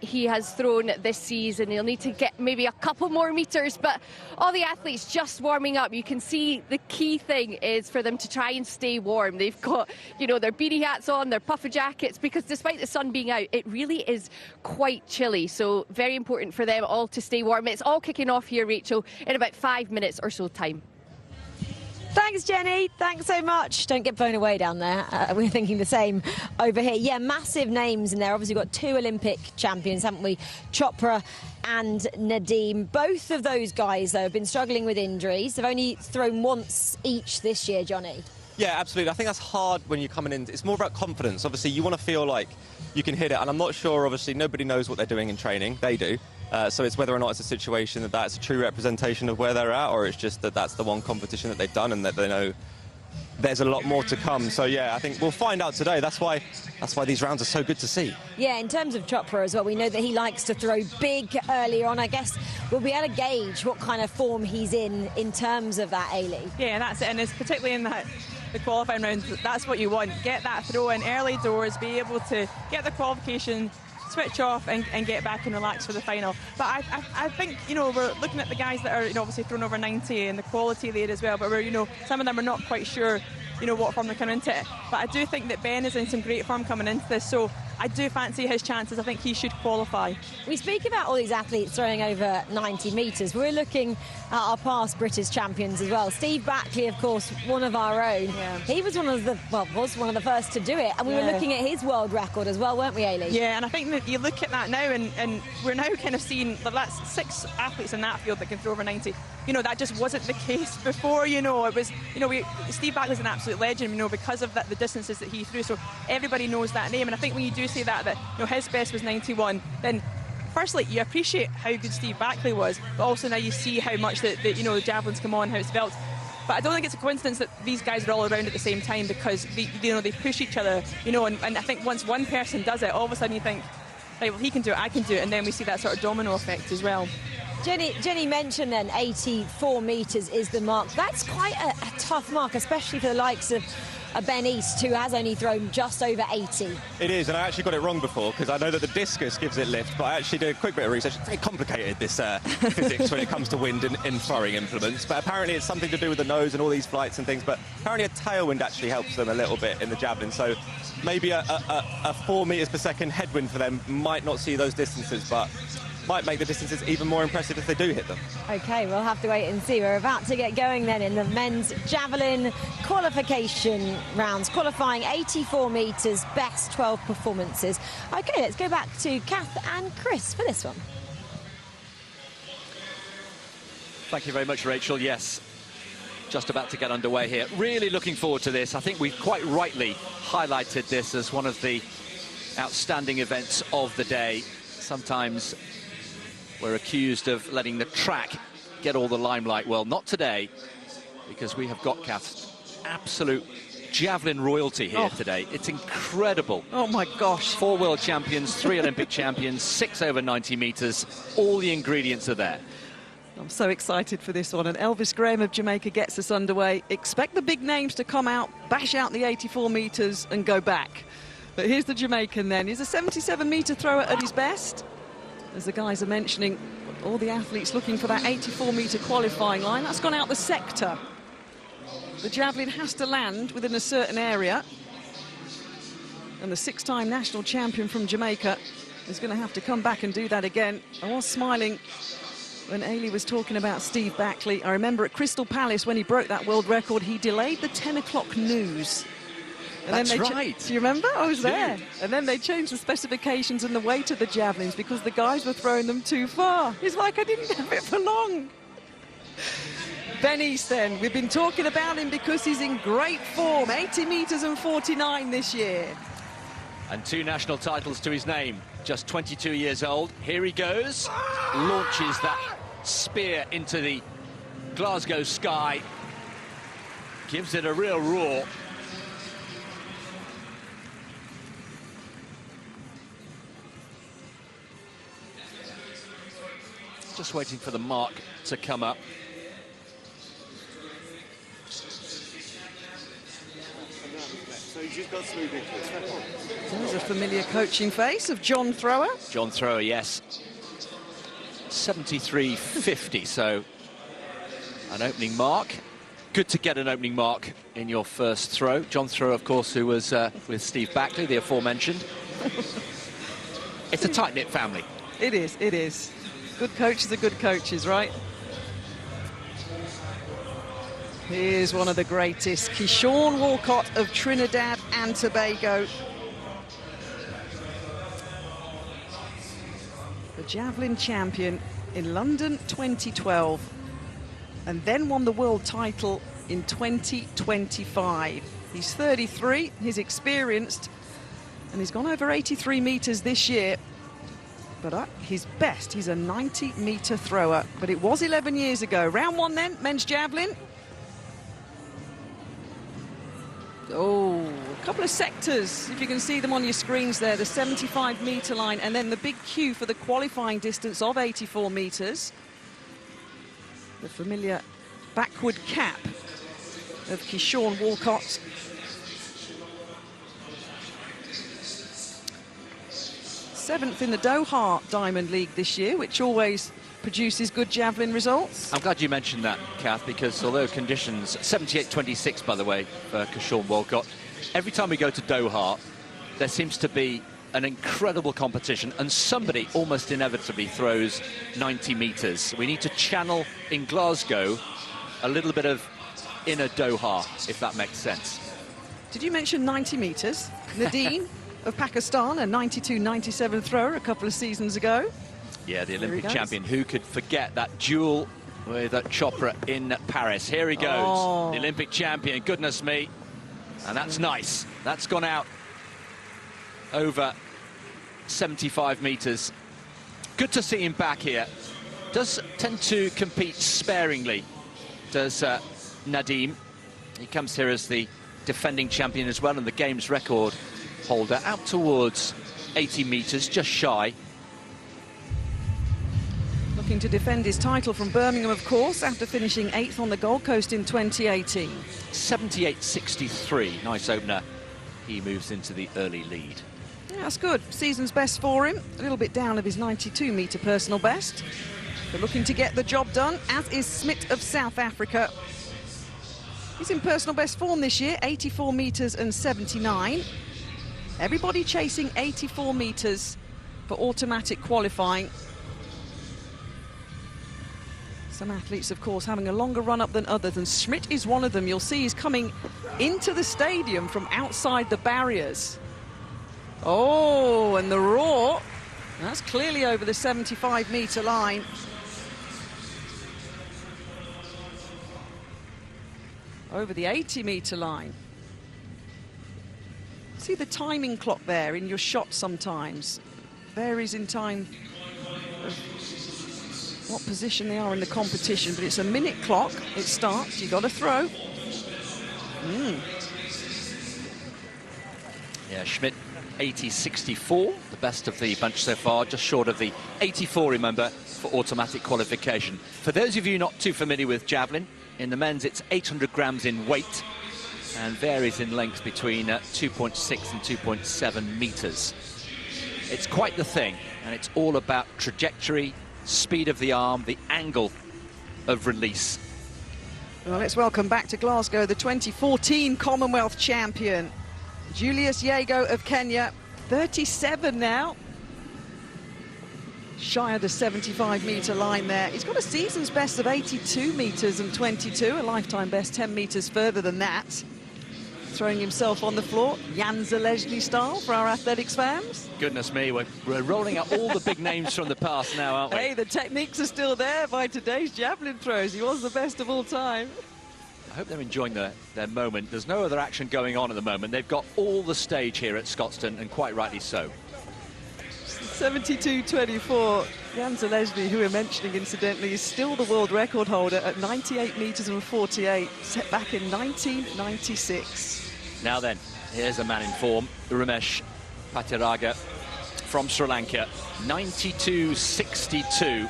[SPEAKER 9] he has thrown this season. He'll need to get maybe a couple more metres, but all the athletes just warming up. You can see the key thing is for them to try and stay warm. They've got, you know, their beanie hats on, their puffer jackets, because despite the sun being out, it really is quite chilly. So very important for them all to stay warm. It's all kicking off here, Rachel, in about 5 minutes or so time.
[SPEAKER 1] Thanks, Jenny. Thanks so much. Don't get blown away down there. We're thinking the same over here. Yeah, massive names in there. Obviously, we've got 2 Olympic champions, haven't we? Chopra and Nadeem. Both of those guys, though, have been struggling with injuries. They've only thrown once each this year, Johnny.
[SPEAKER 2] Yeah, absolutely. I think that's hard when you're coming in. It's more about confidence. Obviously, you want to feel like you can hit it. And I'm not sure, obviously, nobody knows what they're doing in training. They do. So it's whether or not it's a situation that that's a true representation of where they're at, or it's just that that's the one competition that they've done and that they know there's a lot more to come. So, yeah, I think we'll find out today. That's why these rounds are so good to see.
[SPEAKER 1] Yeah, in terms of Chopra as well, we know that he likes to throw big early on. I guess we'll be able to gauge what kind of form he's in terms of that, Ailey.
[SPEAKER 3] Yeah, that's it. And it's particularly in the qualifying round, that's what you want. Get that throw in early doors, be able to get the qualification, switch off and get back and relax for the final. But I think, you know, we're looking at the guys that are, you know, obviously thrown over 90 and the quality there as well, but we're, you know, some of them are not quite sure, you know, what form they're coming into it. But I do think that Ben is in some great form coming into this, so I do fancy his chances. I think he should qualify.
[SPEAKER 1] We speak about all these athletes throwing over 90 metres. We're looking at our past British champions as well. Steve Backley, of course, one of our own. Yeah. He was one of the first to do it, and we were looking at his world record as well, weren't we, Ailey? Yeah,
[SPEAKER 3] and I think that you look at that now, and we're now kind of seeing that's 6 athletes in that field that can throw over 90. You know, that just wasn't the case before. You know, it was, you know, Steve Backley's an absolute legend, you know, because of the distances that he threw. So everybody knows that name, and I think when you do say that you know, his best was 91, then firstly you appreciate how good Steve Backley was, but also now you see how much that you know, the javelins come on, how it's developed. But I don't think it's a coincidence that these guys are all around at the same time, because they push each other, you know, and I think once one person does it, all of a sudden you think, right, well, he can do it, I can do it, and then we see that sort of domino effect as well.
[SPEAKER 1] Jenny mentioned then 84 metres is the mark. That's quite a tough mark, especially for the likes of Ben East, who has only thrown just over 80. It
[SPEAKER 2] is, and I actually got it wrong before, because I know that the discus gives it lift, but I actually did a quick bit of research. It's very complicated, this physics, when it comes to wind in throwing implements, but apparently it's something to do with the nose and all these flights and things, but apparently a tailwind actually helps them a little bit in the javelin, so maybe a 4 metres per second headwind for them might not see those distances, but might make the distances even more impressive if they do hit them.
[SPEAKER 1] OK, we'll have to wait and see. We're about to get going then in the men's javelin qualification rounds, qualifying 84 metres, best 12 performances. OK, let's go back to Kath and Chris for this one.
[SPEAKER 7] Thank you very much, Rachel. Yes, just about to get underway here. Really looking forward to this. I think we've quite rightly highlighted this as one of the outstanding events of the day. Sometimes we're accused of letting the track get all the limelight. Well, not today, because we have got, Kath, absolute javelin royalty here today. It's incredible.
[SPEAKER 6] Oh, my gosh.
[SPEAKER 7] 4 world champions, 3 Olympic champions, 6 over 90 metres. All the ingredients are there.
[SPEAKER 6] I'm so excited for this one. And Elvis Graham of Jamaica gets us underway. Expect the big names to come out, bash out the 84 metres and go back. But here's the Jamaican then. He's a 77-metre thrower at his best. As the guys are mentioning, all the athletes looking for that 84-metre qualifying line. That's gone out the sector. The javelin has to land within a certain area. And the 6-time national champion from Jamaica is going to have to come back and do that again. I was smiling when Ailey was talking about Steve Backley. I remember at Crystal Palace when he broke that world record, he delayed the 10 o'clock news. And
[SPEAKER 7] That's
[SPEAKER 6] then
[SPEAKER 7] right.
[SPEAKER 6] Do you remember? I was there. And then they changed the specifications and the weight of the javelins because the guys were throwing them too far. It's like I didn't have it for long. Ben East then. We've been talking about him because he's in great form. 80 metres and 49 this year.
[SPEAKER 7] And 2 national titles to his name. Just 22 years old. Here he goes. Launches that spear into the Glasgow sky. Gives it a real roar. Just waiting for the mark to come up.
[SPEAKER 6] There's a familiar coaching face of John Thrower.
[SPEAKER 7] John Thrower, yes. 73.50, so an opening mark. Good to get an opening mark in your first throw. John Thrower, of course, who was with Steve Backley, the aforementioned. It's a tight-knit family.
[SPEAKER 6] It is, it is. Good coaches are good coaches, right? Here's one of the greatest, Keyshawn Walcott of Trinidad and Tobago. The javelin champion in London 2012 and then won the world title in 2025. He's 33, he's experienced, and he's gone over 83 metres this year. But at his best, he's a 90-metre thrower. But it was 11 years ago. Round 1 then, men's javelin. Oh, a couple of sectors, if you can see them on your screens there, the 75-metre line, and then the big cue for the qualifying distance of 84 metres. The familiar backward cap of Keyshawn Walcott. Seventh in the Doha Diamond League this year, which always produces good javelin results.
[SPEAKER 7] I'm glad you mentioned that, Kath, because although conditions, 78.26, by the way, for Keyshawn Walcott, every time we go to Doha, there seems to be an incredible competition, and somebody almost inevitably throws 90 metres. We need to channel in Glasgow a little bit of inner Doha, if that makes sense.
[SPEAKER 6] Did you mention 90 metres? Nadine of Pakistan, a 92-97 thrower a couple of seasons ago.
[SPEAKER 7] Yeah, the Olympic champion. Who could forget that duel with Chopra in Paris? Here he goes, the Olympic champion, goodness me. And that's nice. That's gone out over 75 metres. Good to see him back here. Does tend to compete sparingly, does Nadim. He comes here as the defending champion as well, and the game's record holder, out towards 80 metres, just shy.
[SPEAKER 6] Looking to defend his title from Birmingham, of course, after finishing 8th on the Gold Coast in 2018.
[SPEAKER 7] 78.63, nice opener. He moves into the early lead.
[SPEAKER 6] Yeah, that's good. Season's best for him. A little bit down of his 92-metre personal best. But looking to get the job done, as is Smith of South Africa. He's in personal best form this year, 84 metres and 79. Everybody chasing 84 metres for automatic qualifying. Some athletes, of course, having a longer run-up than others, and Schmidt is one of them. You'll see he's coming into the stadium from outside the barriers. Oh, and the roar. That's clearly over the 75-metre line. Over the 80-metre line. See the timing clock there in your shot sometimes. Varies in time of what position they are in the competition, but it's a minute clock. It starts, you got to throw.
[SPEAKER 7] Yeah, Schmidt 80-64, the best of the bunch so far, just short of the 84, remember, for automatic qualification. For those of you not too familiar with javelin, in the men's it's 800 grams in weight and varies in length between 2.6 and 2.7 meters. It's quite the thing, and it's all about trajectory, speed of the arm, the angle of release.
[SPEAKER 6] Well, let's welcome back to Glasgow the 2014 Commonwealth champion, Julius Yego of Kenya, 37 now. Shy of the 75-metre line there. He's got a season's best of 82 metres and 22, a lifetime best 10 metres further than that. Throwing himself on the floor, Jan Zalesny style for our athletics fans.
[SPEAKER 7] Goodness me, we're rolling out all the big names from the past now, aren't we?
[SPEAKER 6] Hey, the techniques are still there by today's javelin throws. He was the best of all time.
[SPEAKER 7] I hope they're enjoying their moment. There's no other action going on at the moment. They've got all the stage here at Scotstoun, and quite rightly so.
[SPEAKER 6] 72-24. Jan Zalesny, who we're mentioning incidentally, is still the world record holder at 98 metres and 48, set back in 1996.
[SPEAKER 7] Now then, here's a man in form, Ramesh Patiraga from Sri Lanka, 92-62.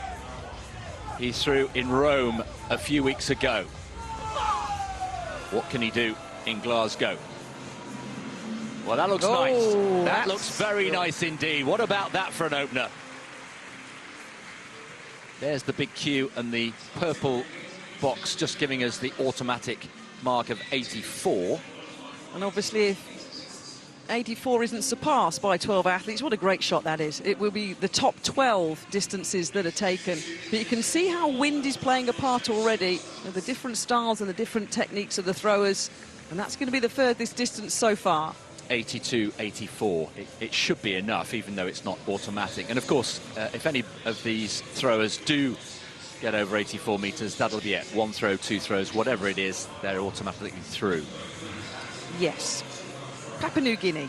[SPEAKER 7] He threw in Rome a few weeks ago. What can he do in Glasgow? Well, that looks nice. That looks very nice indeed. What about that for an opener? There's the big Q and the purple box just giving us the automatic mark of 84.
[SPEAKER 6] And obviously, if 84 isn't surpassed by 12 athletes, what a great shot that is. It will be the top 12 distances that are taken. But you can see how wind is playing a part already, the different styles and the different techniques of the throwers. And that's going to be the furthest distance so far.
[SPEAKER 7] 82-84. It should be enough, even though it's not automatic. And of course, if any of these throwers do get over 84 metres, that'll be it. One throw, two throws, whatever it is, they're automatically through.
[SPEAKER 6] Yes. Papua New Guinea.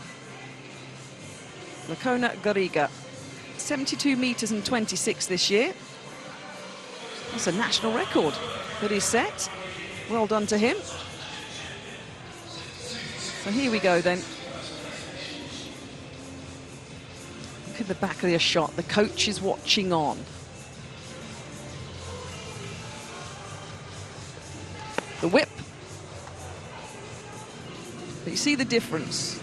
[SPEAKER 6] Lakona Gariga. 72 metres and 26 this year. That's a national record that he's set. Well done to him. So here we go then. Look at the back of the shot. The coach is watching on. The whip. But you see the difference.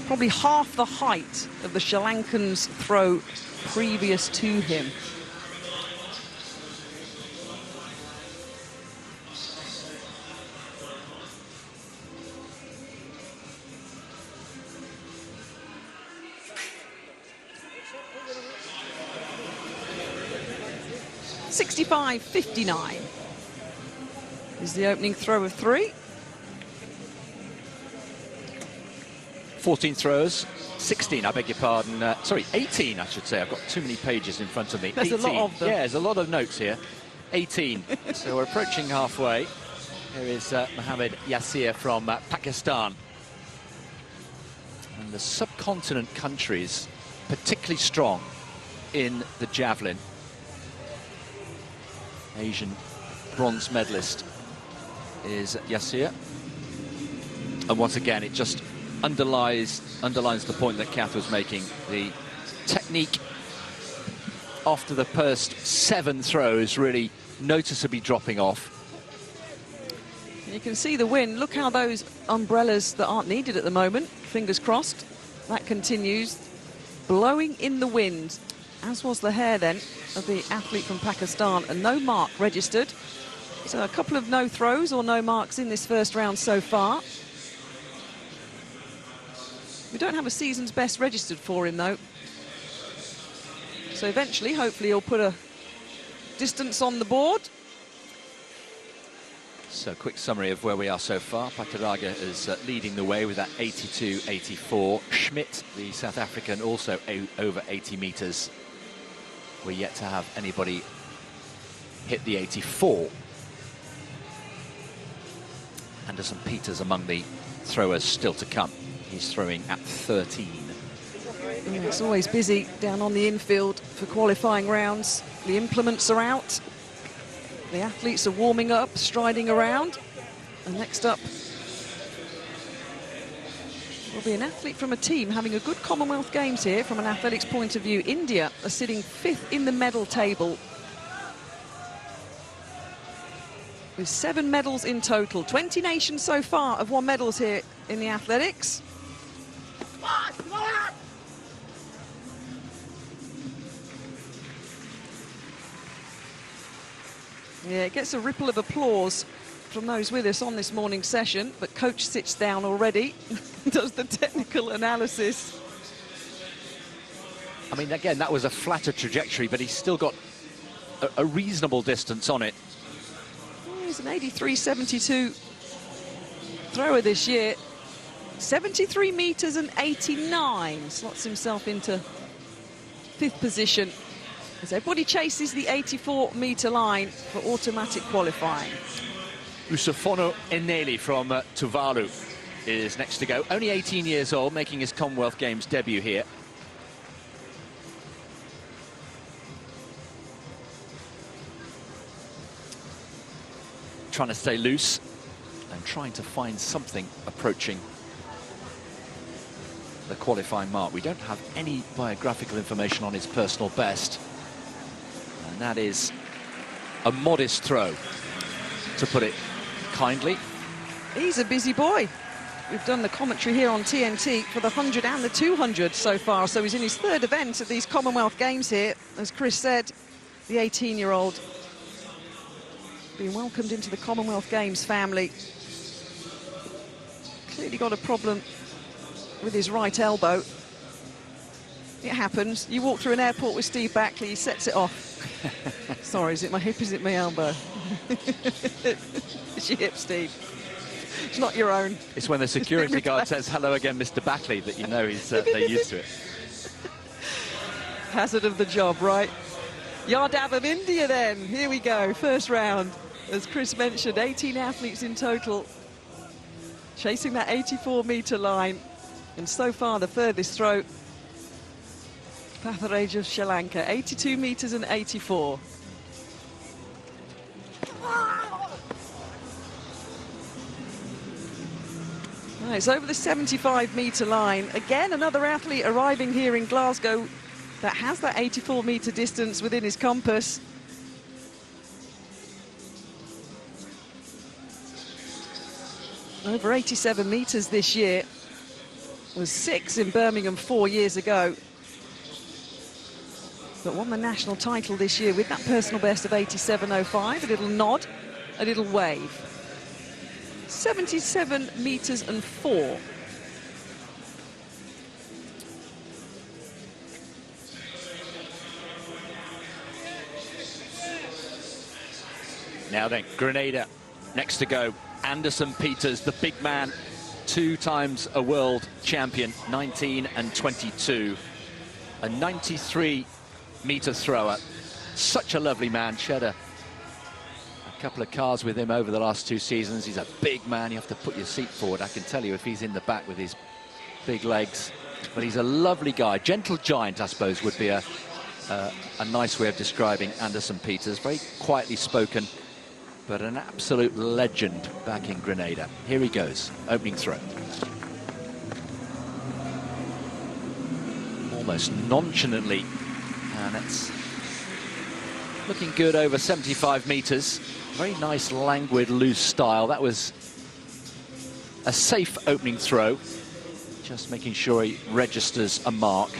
[SPEAKER 6] Probably half the height of the Sri Lankan's throw previous to him. .65.59 is the opening throw of three.
[SPEAKER 7] 14 throws, 16, I beg your pardon, sorry, 18, I should say. I've got too many pages in front of me.
[SPEAKER 6] There's
[SPEAKER 7] 18.
[SPEAKER 6] a lot of them.
[SPEAKER 7] Yeah, there's a lot of notes here. 18. So we're approaching halfway. Here is Mohammed Yasir from Pakistan. And the subcontinent countries, particularly strong in the javelin. Asian bronze medalist is Yasir. And once again, it just underlines the point that Kath was making. The technique after the first 7 throws really noticeably dropping off.
[SPEAKER 6] You can see the wind. Look how those umbrellas that aren't needed at the moment, fingers crossed, that continues blowing in the wind, as was the hair then of the athlete from Pakistan, and no mark registered. So a couple of no throws or no marks in this first round so far. We don't have a season's best registered for him though. So eventually, hopefully, he'll put a distance on the board.
[SPEAKER 7] So quick summary of where we are so far. Pataraga is leading the way with that 82.84. Schmidt, the South African, also over 80 metres. We're yet to have anybody hit the 84. Anderson Peters among the throwers still to come. He's throwing at 13.
[SPEAKER 6] Yeah, it's always busy down on the infield for qualifying rounds. The implements are out. The athletes are warming up, striding around. And next up will be an athlete from a team having a good Commonwealth Games here from an athletics point of view. India are sitting 5th in the medal table with 7 medals in total. 20 nations so far have won medals here in the athletics. Yeah, it gets a ripple of applause from those with us on this morning's session, but coach sits down already, does the technical analysis.
[SPEAKER 7] I mean, again, that was a flatter trajectory, but he's still got a reasonable distance on it.
[SPEAKER 6] He's an 83.72 thrower this year. 73 metres and 89. Slots himself into 5th position as everybody chases the 84-metre line for automatic qualifying.
[SPEAKER 7] Usofono Eneli from Tuvalu is next to go. Only 18 years old, making his Commonwealth Games debut here. Trying to stay loose and trying to find something approaching the qualifying mark. We don't have any biographical information on his personal best, and that is a modest throw, to put it kindly.
[SPEAKER 6] He's a busy boy. We've done the commentary here on TNT for the 100 and the 200 so far, so he's in his 3rd event at these Commonwealth Games here. As Chris said, the 18-year-old being welcomed into the Commonwealth Games family. Clearly got a problem with his right elbow. It happens. You walk through an airport with Steve Backley, he sets it off. Sorry, is it my hip, is it my elbow? It's your hip, Steve. It's not your own.
[SPEAKER 7] It's when the security guard says, "Hello again, Mr. Backley," that you know he's they're used to it.
[SPEAKER 6] Hazard of the job, right? Yardab of India then. Here we go, first round. As Chris mentioned, 18 athletes in total chasing that 84-metre line. And so far, the furthest throw, Patharaj of Sri Lanka, 82 metres and 84. Right, it's over the 75-metre line. Again, another athlete arriving here in Glasgow that has that 84-metre distance within his compass. Over 87 metres this year. Was 6 in Birmingham 4 years ago. But won the national title this year with that personal best of 87.05. A little nod, a little wave. 77 metres and 4.
[SPEAKER 7] Now then, Grenada next to go. Anderson Peters, the big man, 2 times a world champion, 19 and 22. A 93-metre thrower. Such a lovely man. Shared a couple of cars with him over the last 2 seasons. He's a big man. You have to put your seat forward. I can tell you if he's in the back with his big legs. But he's a lovely guy. Gentle giant, I suppose, would be a nice way of describing Anderson Peters. Very quietly spoken, but an absolute legend back in Grenada. Here he goes, opening throw. Almost nonchalantly, and it's looking good over 75 metres. Very nice, languid, loose style. That was a safe opening throw, just making sure he registers a mark.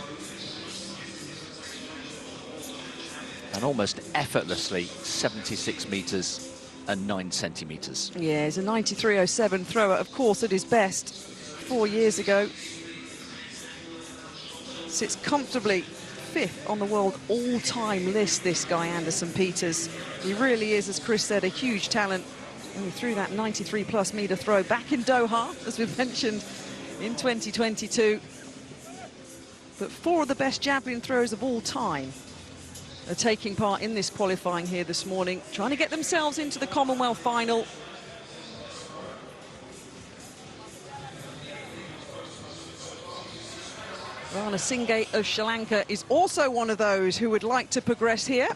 [SPEAKER 7] And almost effortlessly, 76 metres and 9 centimetres.
[SPEAKER 6] Yeah, he's a 93.07 thrower, of course, at his best 4 years ago. Sits comfortably 5th on the world all-time list, this guy, Anderson Peters. He really is, as Chris said, a huge talent. And he threw that 93-plus metre throw back in Doha, as we've mentioned, in 2022. But 4 of the best javelin throwers of all time are taking part in this qualifying here this morning, trying to get themselves into the Commonwealth final. Rana Singh of Sri Lanka is also one of those who would like to progress here.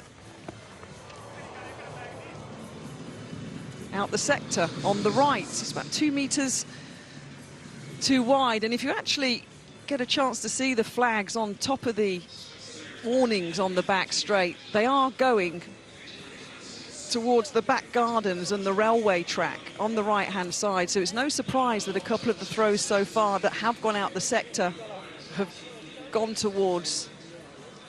[SPEAKER 6] Out the sector on the right, it's about 2 metres too wide. And if you actually get a chance to see the flags on top of the warnings on the back straight, they are going towards the back gardens and the railway track on the right-hand side. So it's no surprise that a couple of the throws so far that have gone out the sector have gone towards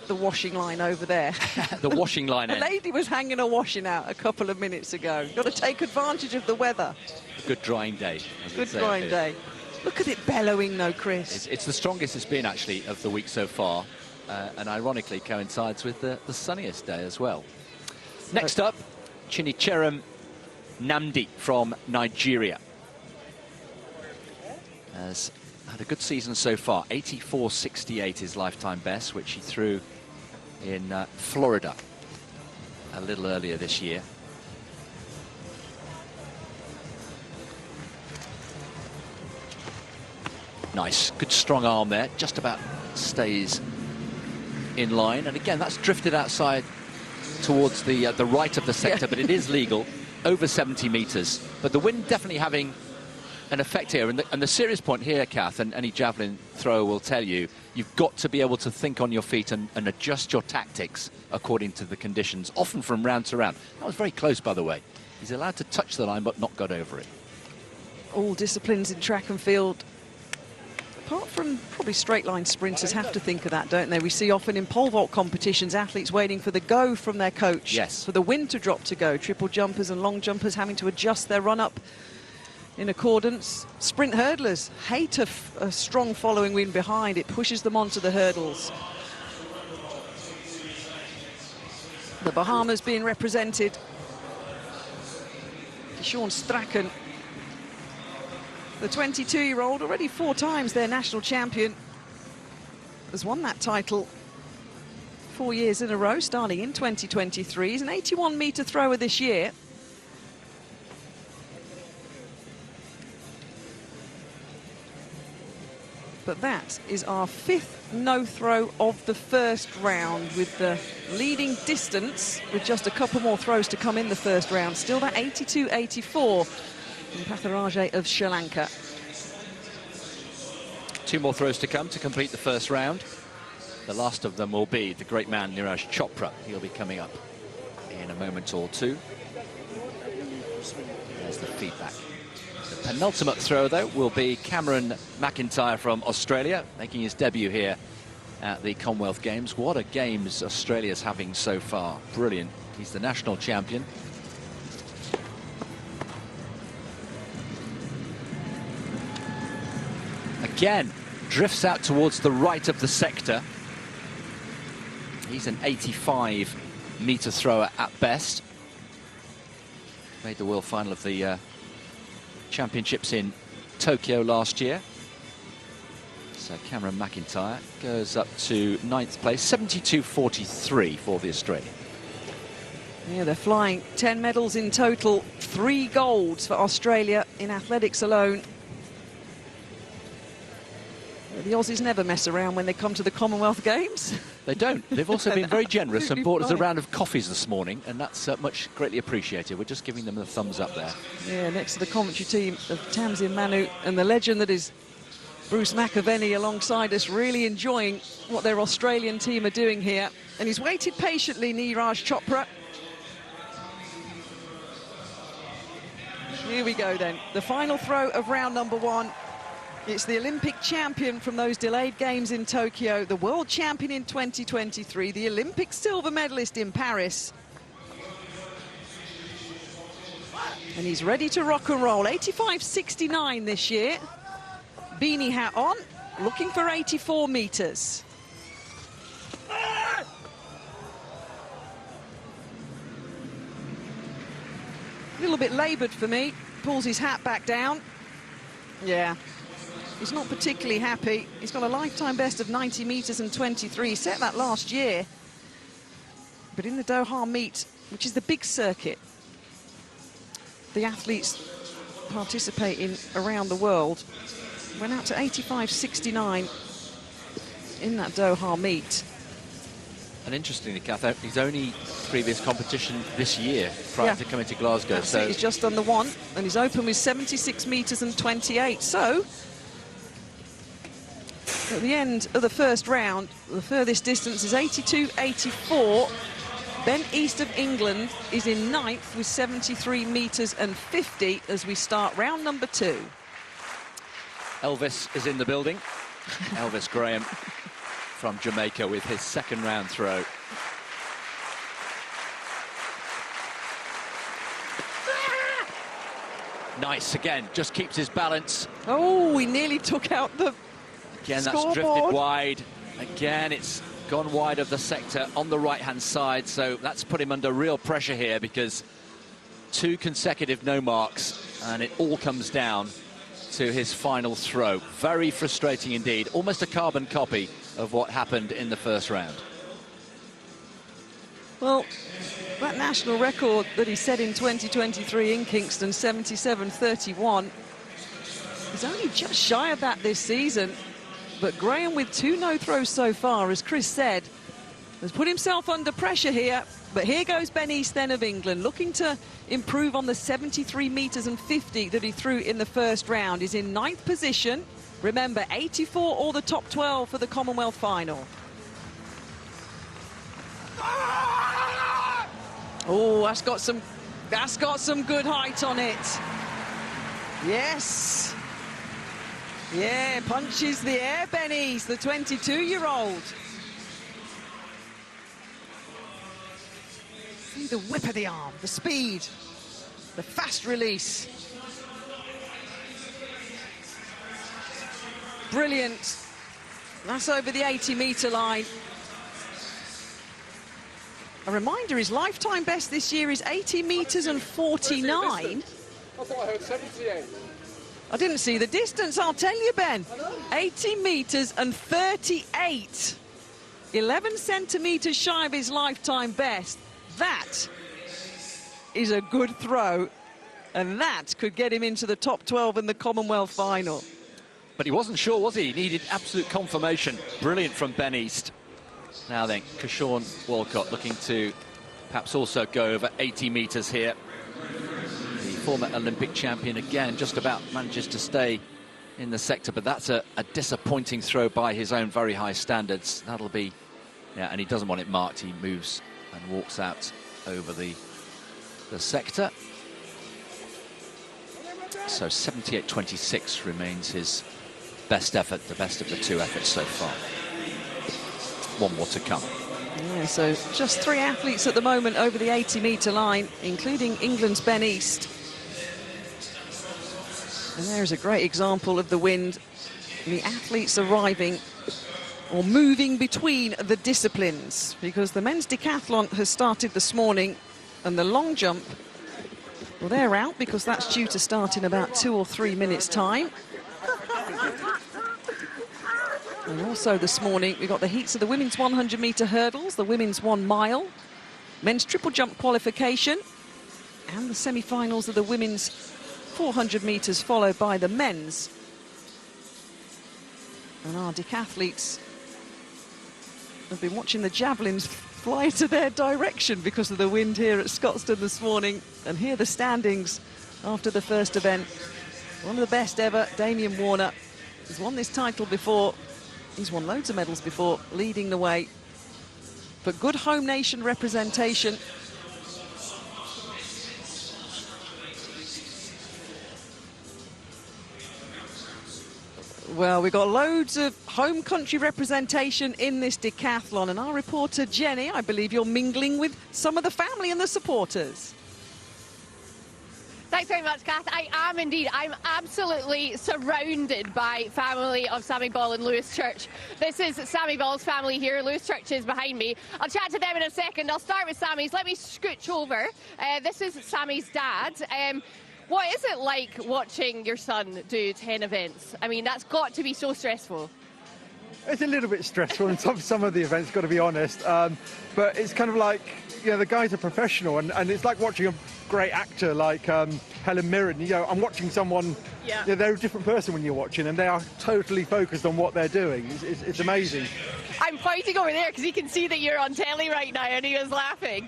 [SPEAKER 6] the washing line over there.
[SPEAKER 7] The washing line
[SPEAKER 6] A
[SPEAKER 7] end.
[SPEAKER 6] lady was hanging a washing out a couple of minutes ago. Got to take advantage of the weather.
[SPEAKER 7] A good drying day.
[SPEAKER 6] Good drying day. Look at it bellowing though, Chris.
[SPEAKER 7] It's the strongest it's been, actually, of the week so far. And ironically coincides with the sunniest day as well. Next up, Chinicheram Namdi from Nigeria. Has had a good season so far. 84.68 his lifetime best, which he threw in Florida a little earlier this year. Nice, good strong arm there, just about stays in line. And again, that's drifted outside towards the right of the sector, but it is legal, over 70 metres. But the wind definitely having an effect here. And the serious point here, Kath, and any javelin thrower will tell you, you've got to be able to think on your feet and adjust your tactics according to the conditions, often from round to round. That was very close, by the way. He's allowed to touch the line, but not got over it.
[SPEAKER 6] All disciplines in track and field, apart from probably straight line sprinters, have to think of that, don't they? We see often in pole vault competitions athletes waiting for the go from their coach.
[SPEAKER 7] Yes.
[SPEAKER 6] For the wind to drop to go. Triple jumpers and long jumpers having to adjust their run up in accordance. Sprint hurdlers hate a strong following wind behind. It pushes them onto the hurdles. The Bahamas being represented. Sean Strachan, the 22-year-old, already 4 times their national champion, has won that title 4 years in a row, starting in 2023. He's an 81-metre thrower this year. But that is our 5th no-throw of the first round, with the leading distance, with just a couple more throws to come in the first round. Still that 82.84 from Patharajah of Sri Lanka.
[SPEAKER 7] 2 more throws to come to complete the first round. The last of them will be the great man Neeraj Chopra. He'll be coming up in a moment or two. There's the feedback. The penultimate throw, though, will be Cameron McIntyre from Australia, making his debut here at the Commonwealth Games. What a games Australia's having so far. Brilliant. He's the national champion. Again, drifts out towards the right of the sector. He's an 85-metre thrower at best. Made the world final of the championships in Tokyo last year. So Cameron McIntyre goes up to 9th place, 72.43 for the Australian.
[SPEAKER 6] Yeah, they're flying 10 medals in total, 3 golds for Australia in athletics alone. The Aussies never mess around when they come to the Commonwealth Games.
[SPEAKER 7] They don't. They've also been very generous and bought us a round of coffees this morning, and that's much greatly appreciated. We're just giving them the thumbs up there.
[SPEAKER 6] Yeah, next to the commentary team of Tamsin Manu and the legend that is Bruce McAvenny alongside us, really enjoying what their Australian team are doing here. And he's waited patiently, Neeraj Chopra. Here we go then, the final throw of round number 1. It's the Olympic champion from those delayed games in Tokyo, the world champion in 2023, the Olympic silver medalist in Paris. And he's ready to rock and roll. 85.69 this year. Beanie hat on, looking for 84 metres. A little bit laboured for me. Pulls his hat back down. Yeah. He's not particularly happy. He's got a lifetime best of 90 metres and 23. He set that last year. But in the Doha meet, which is the big circuit, the athletes participating around the world went out to 85.69 in that Doha meet.
[SPEAKER 7] And interestingly, Kath, his only previous competition this year prior to coming to Glasgow.
[SPEAKER 6] That's it, he's just done the one, and he's open with 76 metres and 28. So, at the end of the first round, the furthest distance is 82.84. Ben East of England is in ninth with 73 metres and 50 as we start round number 2.
[SPEAKER 7] Elvis is in the building. Elvis Graham from Jamaica with his second round throw. Nice again, just keeps his balance.
[SPEAKER 6] Oh, he nearly took out the
[SPEAKER 7] Again,
[SPEAKER 6] scoreboard.
[SPEAKER 7] That's drifted wide. Again, it's gone wide of the sector on the right-hand side, so that's put him under real pressure here because 2 consecutive no marks, and it all comes down to his final throw. Very frustrating indeed, almost a carbon copy of what happened in the first round.
[SPEAKER 6] Well, that national record that he set in 2023 in Kingston, 77.31, he's only just shy of that this season. But Graham, with 2 no throws so far, as Chris said, has put himself under pressure here. But here goes Ben East then of England, looking to improve on the 73 metres and 50 that he threw in the first round. He's in 9th position. Remember, 84 or the top 12 for the Commonwealth final. Oh, that's got some good height on it. Yes. Yeah, punches the air, Ben East, the 22-year-old. See the whip of the arm, the speed, the fast release. Brilliant. That's over the 80-metre line. A reminder, his lifetime best this year is 80 metres and 49.
[SPEAKER 5] I thought I heard 78.
[SPEAKER 6] I didn't see the distance, I'll tell you, Ben. 80 metres and 38. 11 centimetres shy of his lifetime best. That is a good throw, and that could get him into the top 12 in the Commonwealth final.
[SPEAKER 7] But he wasn't sure, was he? He needed absolute confirmation. Brilliant from Ben East. Now then, Kershawn Walcott looking to perhaps also go over 80 metres here. The former Olympic champion again just about manages to stay in the sector, but that's a disappointing throw by his own very high standards. That'll be, yeah, and he doesn't want it marked. He moves and walks out over the sector. So 78.26 remains his best effort, the best of the 2 efforts so far. One more to come.
[SPEAKER 6] Yeah, so just 3 athletes at the moment over the 80-metre line, including England's Ben East. And there's a great example of the wind. The athletes arriving or moving between the disciplines, because the men's decathlon has started this morning, and the long jump, well, they're out because that's due to start in about 2 or 3 minutes' time. And also this morning, we've got the heats of the women's 100-metre hurdles, the women's 1 mile, men's triple jump qualification, and the semi-finals of the women's 400 metres, followed by the men's. And our decathletes have been watching the javelins fly to their direction because of the wind here at Scotstoun this morning. And here are the standings after the first event. One of the best ever, Damien Warner, has won this title before. He's won loads of medals before, leading the way. But good home nation representation. Well, we've got loads of home country representation in this decathlon, and our reporter Jenny, I believe you're mingling with some of the family and the supporters.
[SPEAKER 9] Thanks very much, Kath. I am indeed. I'm absolutely surrounded by family of Sammy Ball and Lewis Church. This is Sammy Ball's family here. Lewis Church is behind me. I'll chat to them in a second. I'll start with Sammy's. Let me scooch over. This is Sammy's dad. What is it like watching your son do 10 events? I mean, that's got to be so stressful.
[SPEAKER 5] It's a little bit stressful in some of the events, got to be honest. But it's kind of like, the guy's a professional, and it's like watching a great actor like Helen Mirren. I'm watching someone, they're a different person when you're watching, and they are totally focused on what they're doing. It's amazing.
[SPEAKER 9] I'm pointing over there because he can see that you're on telly right now, and he was laughing.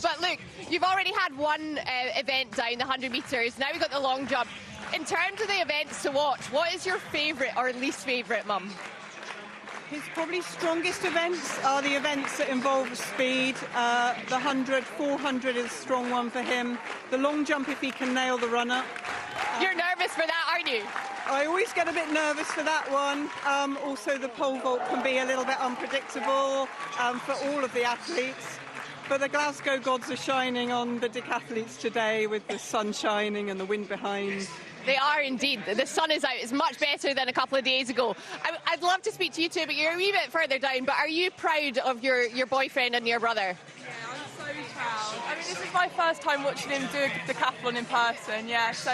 [SPEAKER 9] But look, you've already had one event down the 100 metres. Now we've got the long jump. In terms of the events to watch, what is your favourite or least favourite, Mum?
[SPEAKER 10] His probably strongest events are the events that involve speed. The 100, 400 is a strong one for him. The long jump, if he can nail the run-up.
[SPEAKER 9] You're nervous for that, aren't you?
[SPEAKER 10] I always get a bit nervous for that one. Also, the pole vault can be a little bit unpredictable for all of the athletes. But the Glasgow gods are shining on the decathletes today with the sun shining and the wind behind.
[SPEAKER 9] They are indeed. The sun is out. It's much better than a couple of days ago. I'd love to speak to you two, but you're a wee bit further down. But are you proud of your boyfriend and your brother?
[SPEAKER 3] Yeah, I'm so proud. I mean, this is my first time watching him do a decathlon in person, so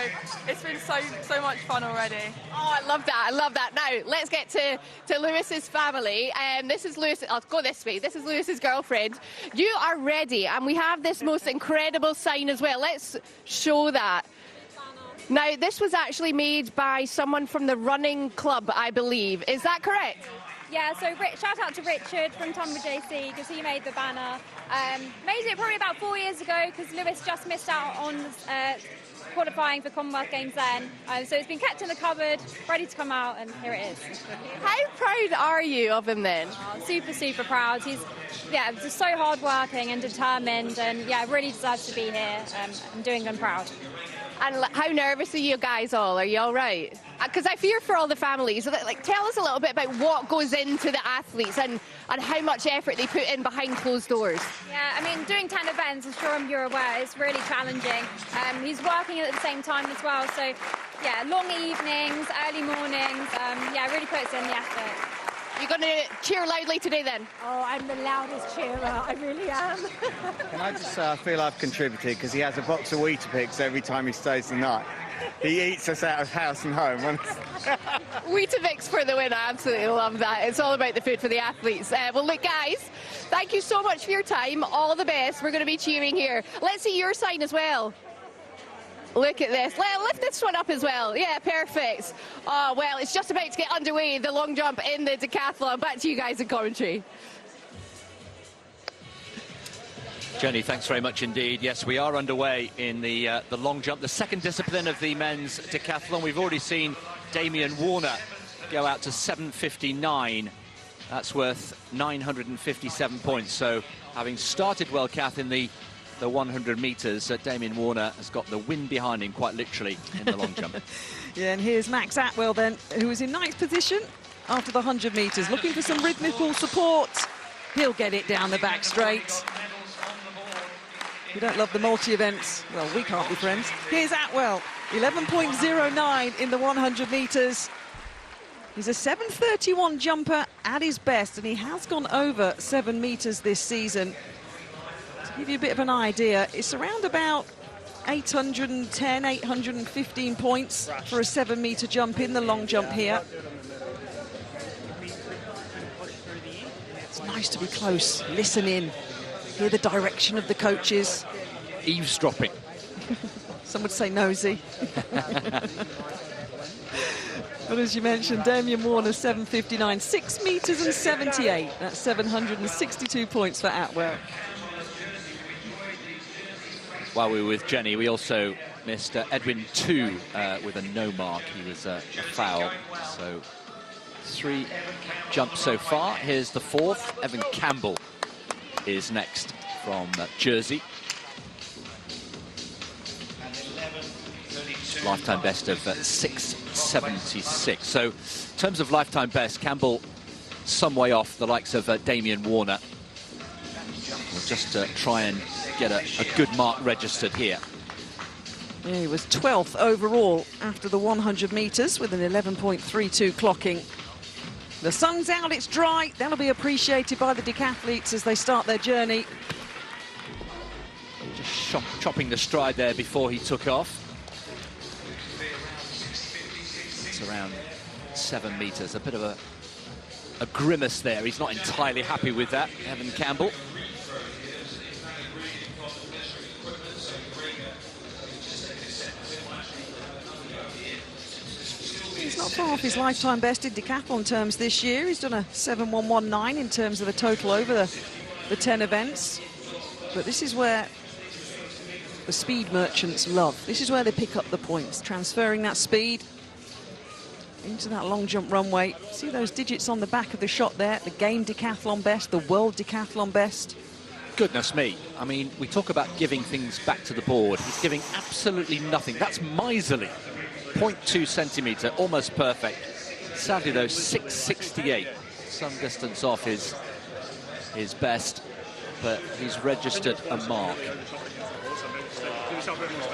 [SPEAKER 3] it's been so much fun already.
[SPEAKER 9] Oh, I love that. I love that. Now, let's get to Lewis's family. This is Lewis. I'll go this way. This is Lewis's girlfriend. You are ready, and we have this most incredible sign as well. Let's show that. Now, this was actually made by someone from the running club, I believe. Is that correct?
[SPEAKER 11] Yeah, so shout out to Richard from Tonbridge JC because he made the banner. Made it probably about 4 years ago because Lewis just missed out on qualifying for Commonwealth Games then. So it's been kept in the cupboard, ready to come out, and here it is.
[SPEAKER 9] How proud are you of him then?
[SPEAKER 11] Super, super proud. He's just so hardworking and determined, and really deserves to be here. I'm doing him proud.
[SPEAKER 9] And how nervous are you guys all? Are you all right? Because I fear for all the families. Tell us a little bit about what goes into the athletes and how much effort they put in behind closed doors.
[SPEAKER 11] Yeah, I mean, doing 10 events, I'm sure you're aware, it's really challenging. He's working at the same time as well, so long evenings, early mornings, really puts in the effort.
[SPEAKER 9] You're going to cheer loudly today then?
[SPEAKER 12] Oh, I'm the loudest cheerer, I really am.
[SPEAKER 13] Can I just say I feel I've contributed because he has a box of Weetabix every time he stays the night. He eats us out of house and home.
[SPEAKER 9] Weetabix for the win. I absolutely love that. It's all about the food for the athletes. Well, look, guys, thank you so much for your time. All the best. We're going to be cheering here. Let's see your sign as well. Look at this. Lift this one up as well. Yeah, perfect. Oh, well, it's just about to get underway, the long jump in the decathlon. Back to you guys in commentary.
[SPEAKER 7] Jenny, thanks very much indeed. Yes, we are underway in the long jump, the second discipline of the men's decathlon. We've already seen Damien Warner go out to 7:59. That's worth 957 points. So, having started well, Kath, in the 100 metres, Damien Warner has got the wind behind him, quite literally, in the long jump.
[SPEAKER 6] And here's Max Atwell then, who was in ninth position after the 100 metres, looking for some rhythmical support. He'll get it down the back straight. You don't love the multi-events? Well, we can't be friends. Here's Atwell, 11.09 in the 100 metres. He's a 7:31 jumper at his best, and he has gone over 7 metres this season. To give you a bit of an idea, it's around about 810, 815 points for a 7-metre jump in the long jump here. It's nice to be close, listen in, hear the direction of the coaches.
[SPEAKER 7] Eavesdropping.
[SPEAKER 6] Some would say nosy. But as you mentioned, Damien Warner, 7:59, 6 metres and 78. That's 762 points for Atwell.
[SPEAKER 7] While we were with Jenny, we also missed Edwin 2 with a no mark. He was a foul. So 3 jumps so far. Here's the 4th. Evan Campbell is next from Jersey. Lifetime best of 6:76. So in terms of lifetime best, Campbell some way off the likes of Damien Warner. We'll just try and get a good mark registered here.
[SPEAKER 6] He was 12th overall after the 100 metres with an 11.32 clocking. The sun's out, it's dry. That'll be appreciated by the decathletes as they start their journey.
[SPEAKER 7] Just chopping the stride there before he took off. It's around 7 metres, a bit of a grimace there. He's not entirely happy with that, Evan Campbell.
[SPEAKER 6] He's not far off his lifetime best in decathlon terms this year. He's done a 7:119 in terms of the total over the 10 events. But this is where the speed merchants love. This is where they pick up the points, transferring that speed into that long jump runway. See those digits on the back of the shot there? The game decathlon best, the world decathlon best.
[SPEAKER 7] Goodness me. I mean, we talk about giving things back to the board. He's giving absolutely nothing. That's miserly. 0.2 centimetre, almost perfect. Sadly, though, 6.68. Some distance off his best, but he's registered a mark.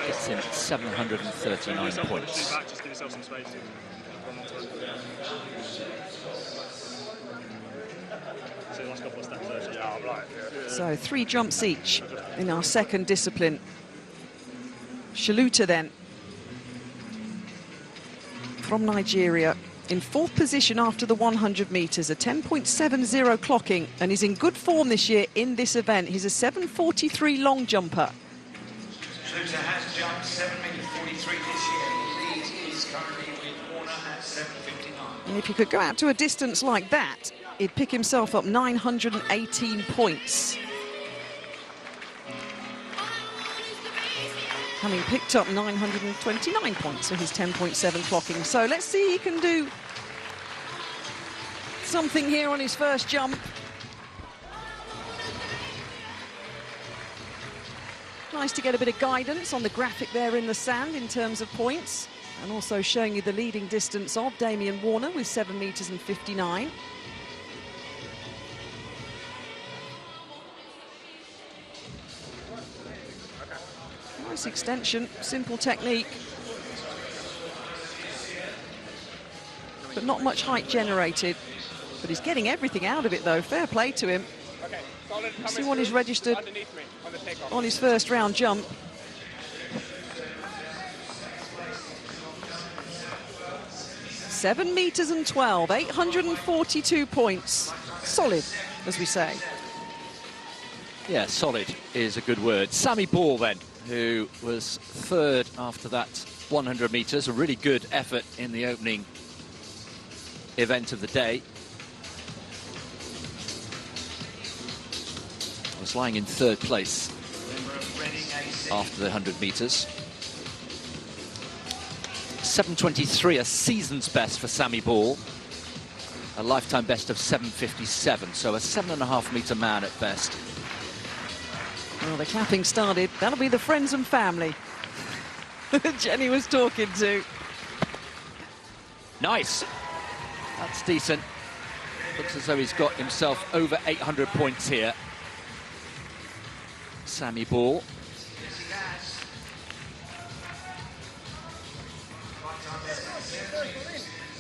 [SPEAKER 7] It's in 739 points.
[SPEAKER 6] So 3 jumps each in our second discipline. Shaluta then, from Nigeria, in 4th position after the 100 metres, a 10.70 clocking, and he's in good form this year in this event. He's a 7.43 long jumper.
[SPEAKER 14] Shaluta has jumped 7:43 this year. He leads is currently with Warner at 7:59.
[SPEAKER 6] And if he could go out to a distance like that, he'd pick himself up 918 points. Having picked up 929 points for his 10.7 clocking. So let's see he can do something here on his first jump. Nice to get a bit of guidance on the graphic there in the sand in terms of points, and also showing you the leading distance of Damien Warner with 7 metres and 59. Nice extension, simple technique, but not much height generated. But he's getting everything out of it, though. Fair play to him. See what he's registered on his first round jump. Seven metres and 12, 842 points. Solid, as we say.
[SPEAKER 7] Yeah, solid is a good word. Sammy Ball, then, who was 3rd after that 100 metres. A really good effort in the opening event of the day. Was lying in 3rd place after the 100 metres. 7:23, a season's best for Sammy Ball. A lifetime best of 7:57, so a 7.5 metre man at best.
[SPEAKER 6] Well, the clapping started. That'll be the friends and family Jenny was talking to.
[SPEAKER 7] Nice. That's decent. Looks as though he's got himself over 800 points here. Sammy Ball.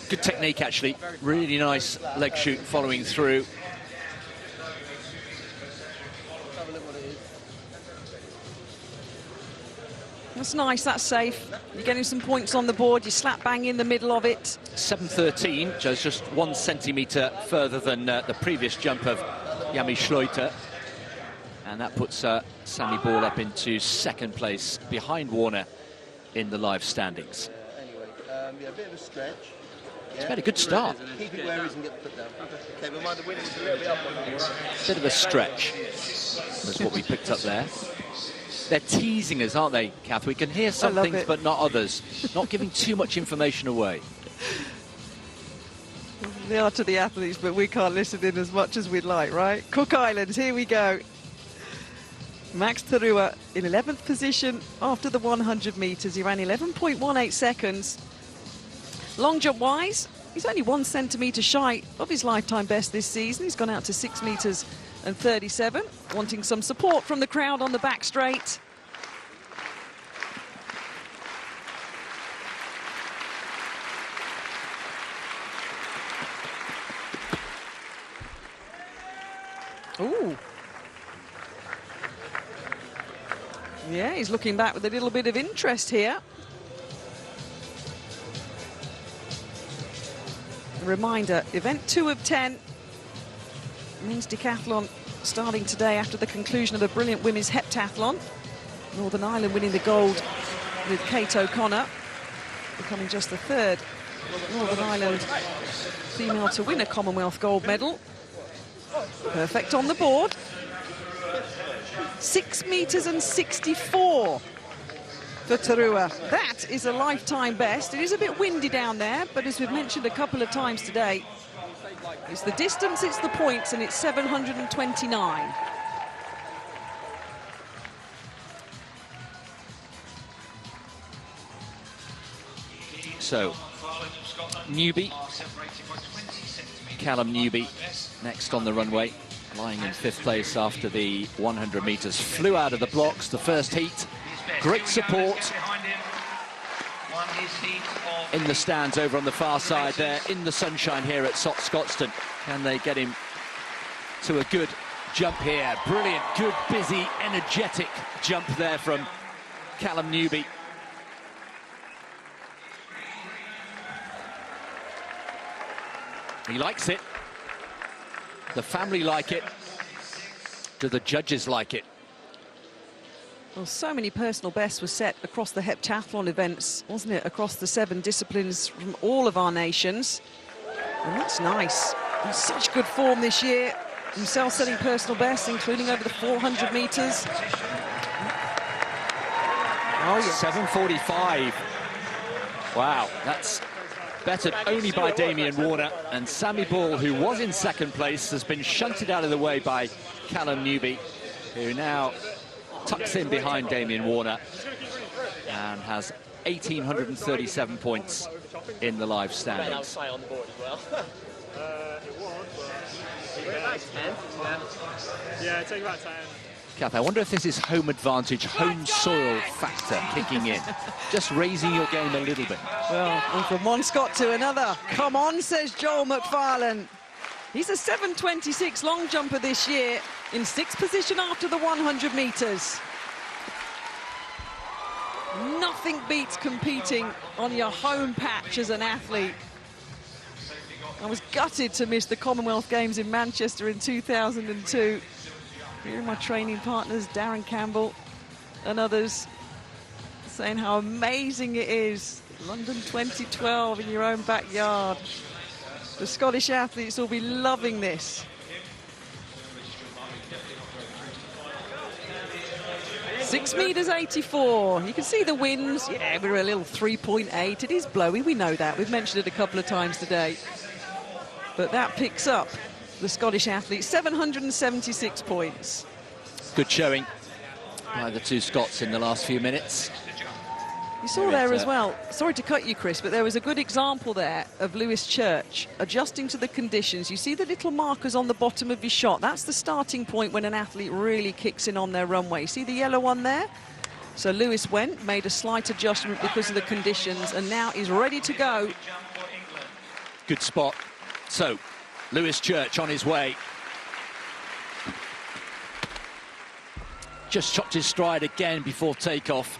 [SPEAKER 7] Good technique, actually. Really nice leg shoot following through.
[SPEAKER 6] That's nice, that's safe. You're getting some points on the board, you slap bang in the middle of it.
[SPEAKER 7] 7:13, just 1 centimetre further than the previous jump of Yami Schleuter. And that puts Sammy Ball up into 2nd place behind Warner in the live standings.
[SPEAKER 15] Yeah, a bit of a stretch.
[SPEAKER 7] It's been a good start.
[SPEAKER 15] Keep it where it is and get the foot down. Okay, but mind the wind is a little bit up on you.
[SPEAKER 7] Bit of a stretch. That's what we picked up there. They're teasing us, aren't they, Kath? We can hear some things, but not others. Not giving too much information away.
[SPEAKER 6] They are to the athletes, but we can't listen in as much as we'd like, right? Cook Islands, here we go. Max Tarua in 11th position after the 100 metres. He ran 11.18 seconds. Long jump wise, he's only 1 centimetre shy of his lifetime best this season. He's gone out to 6 metres and 37, wanting some support from the crowd on the back straight. Ooh. Yeah, he's looking back with a little bit of interest here. A reminder, event 2 of 10. Men's decathlon starting today after the conclusion of a brilliant women's heptathlon. Northern Ireland winning the gold with Kate O'Connor, becoming just the 3rd Northern Ireland female to win a Commonwealth gold medal. Perfect on the board. 6 meters and 64 for Tarua. That is a lifetime best. It is a bit windy down there, but as we've mentioned a couple of times today, it's the distance, it's the points, and it's 729.
[SPEAKER 7] So, Newby, Callum Newby, next on the runway, lying in 5th place after the 100 metres. Flew out of the blocks the first heat. Great support in the stands over on the far side there, in the sunshine here at Scotstoun. Can they get him to a good jump here? Brilliant, good, busy, energetic jump there from Callum Newby. He likes it. The family like it. Do the judges like it?
[SPEAKER 6] Well, so many personal bests were set across the heptathlon events, wasn't it? Across the 7 disciplines from all of our nations. And that's nice. In such good form this year. Himself setting personal bests, including over the 400 metres.
[SPEAKER 7] Oh, yeah. 7:45. Wow, that's bettered only by Damien Warner, and Sammy Ball, who was in 2nd place, has been shunted out of the way by Callum Newby, who now tucks in behind Damien Warner and has 1,837 points in the live standings.
[SPEAKER 16] Yeah, take about 10.
[SPEAKER 7] Kath, I wonder if this is home advantage, home soil factor kicking in, just raising your game a little bit.
[SPEAKER 6] Well, and from one Scot to another. Come on, says Joel McFarlane. He's a 7.26 long jumper this year, in 6th position after the 100 metres. Nothing beats competing on your home patch as an athlete. I was gutted to miss the Commonwealth Games in Manchester in 2002. Here are my training partners, Darren Campbell and others, saying how amazing it is. London 2012 in your own backyard. The Scottish athletes will be loving this. 6 meters 84. You can see the winds. Yeah, we're a little 3.8. It is blowy, we know that. We've mentioned it a couple of times today. But that picks up the Scottish athletes, 776 points.
[SPEAKER 7] Good showing by the 2 Scots in the last few minutes.
[SPEAKER 6] You saw there as well, sorry to cut you, Chris, but there was a good example there of Lewis Church adjusting to the conditions. You see the little markers on the bottom of his shot. That's the starting point when an athlete really kicks in on their runway. See the yellow one there? So Lewis went, made a slight adjustment because of the conditions, and now he's ready to go.
[SPEAKER 7] Good spot. So, Lewis Church on his way. Just chopped his stride again before takeoff.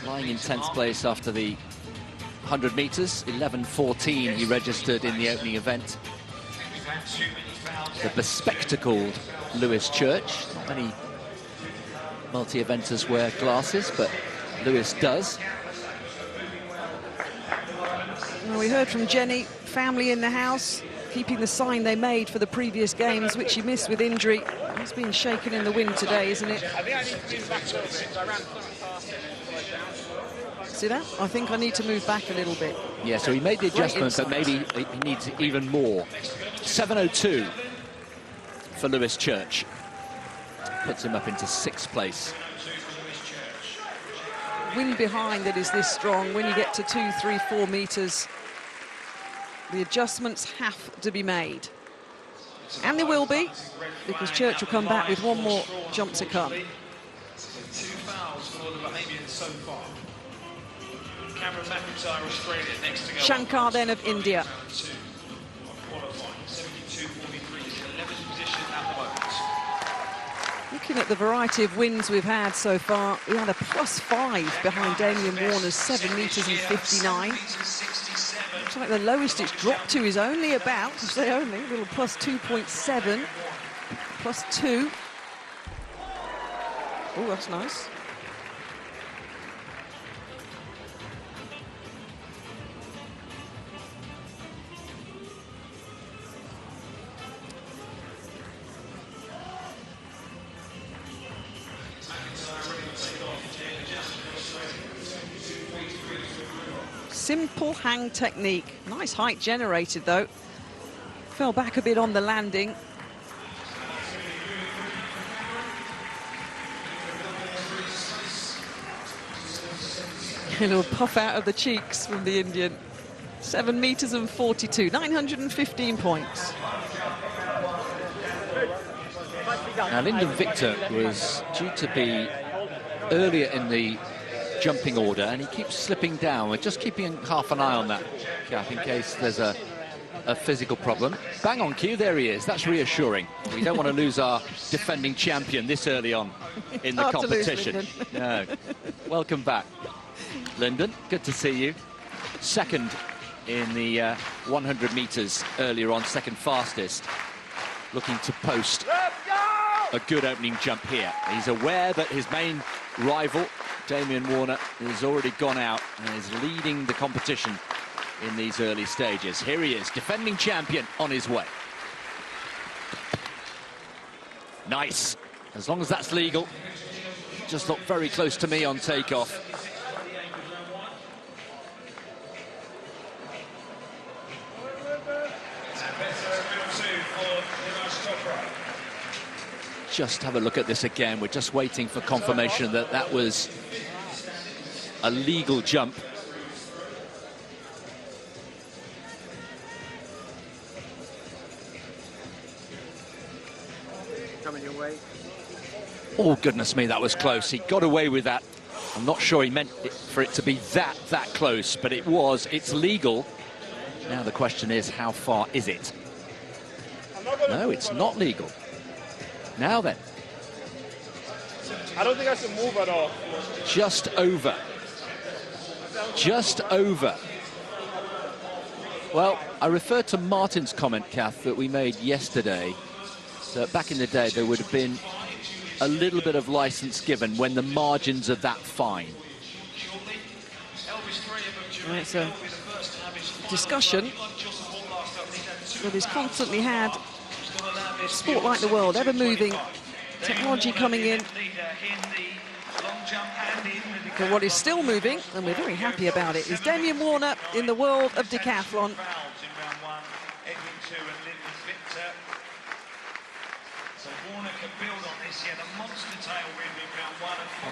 [SPEAKER 7] Lying in 10th place after the 100 metres. 11:14 he registered in the opening event. The bespectacled Lewis Church. Not many multi-eventers wear glasses, but Lewis does.
[SPEAKER 6] Well, we heard from Jenny, family in the house, keeping the sign they made for the previous games, which she missed with injury. It's been shaken in the wind today, isn't it? See that? I think I need to move back a little bit.
[SPEAKER 7] Yeah, so he made the adjustment, but maybe he needs even more. 7:02 for Lewis Church. Puts him up into 6th place.
[SPEAKER 6] Wind behind that is this strong. When you get to 2, 3, 4 metres, the adjustments have to be made. And there will be, because Church will come back with one more jump to come.
[SPEAKER 14] 2 fouls for the Bahamians so far. Cameron McIntyre, Australia, next to go.
[SPEAKER 6] Shankar then of India.
[SPEAKER 14] 72-43 is 11th
[SPEAKER 6] Looking at the variety of wins we've had so far, we had a +5 behind Damien Warner's 7 metres and 59. Looks like the lowest it's dropped to is only about, I say only, a little +2.7, +2. Oh, that's nice. Simple hang technique. Nice height generated, though. Fell back a bit on the landing. A little puff out of the cheeks from the Indian. 7 metres and 42, 915 points.
[SPEAKER 7] Now, Lyndon Victor was due to be earlier in the jumping order, and he keeps slipping down. We're just keeping half an eye on that, Kath, in case there's a physical problem. Bang on cue, there he is. That's reassuring. We don't want to lose our defending champion this early on in the competition. No. Welcome back, Lyndon. Good to see you. Second in the 100 metres earlier on, second fastest. Looking to post a good opening jump here. He's aware that his main rival, Damien Warner, has already gone out and is leading the competition in these early stages. Here he is, defending champion, on his way. Nice, as long as that's legal. Just looked very close to me on takeoff. Just have a look at this again. We're just waiting for confirmation that that was a legal jump.
[SPEAKER 15] Coming your way.
[SPEAKER 7] Oh, goodness me, that was close. He got away with that. I'm not sure he meant for it to be that close, but it was. It's legal. Now the question is, how far is it? No, it's not legal. Now then.
[SPEAKER 16] I don't think I should move at all.
[SPEAKER 7] Just over. Just over. Well, I refer to Martin's comment, Kath, that we made yesterday, that back in the day there would have been a little bit of license given when the margins are that fine.
[SPEAKER 6] Well, it's a discussion that is constantly had. Sport like the world, ever moving, technology coming in. But what is still moving, and we're very happy about it, is Damien Warner in the world of decathlon.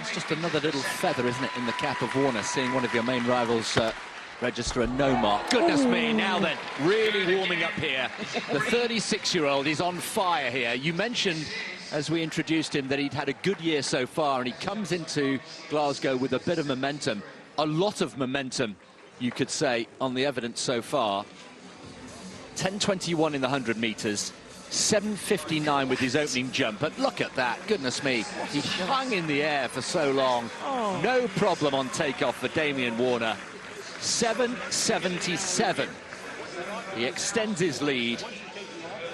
[SPEAKER 7] It's just another little feather, isn't it, in the cap of Warner, seeing one of your main rivals register a no mark. Goodness me, now then, really warming up here. The 36-year-old is on fire here. You mentioned, as we introduced him, that he'd had a good year so far, and he comes into Glasgow with a bit of momentum, a lot of momentum, you could say, on the evidence so far. 10:21 in the 100 metres, 7:59 with his opening jump, but look at that, goodness me. He hung in the air for so long. No problem on takeoff for Damien Warner. 7:77. He extends his lead,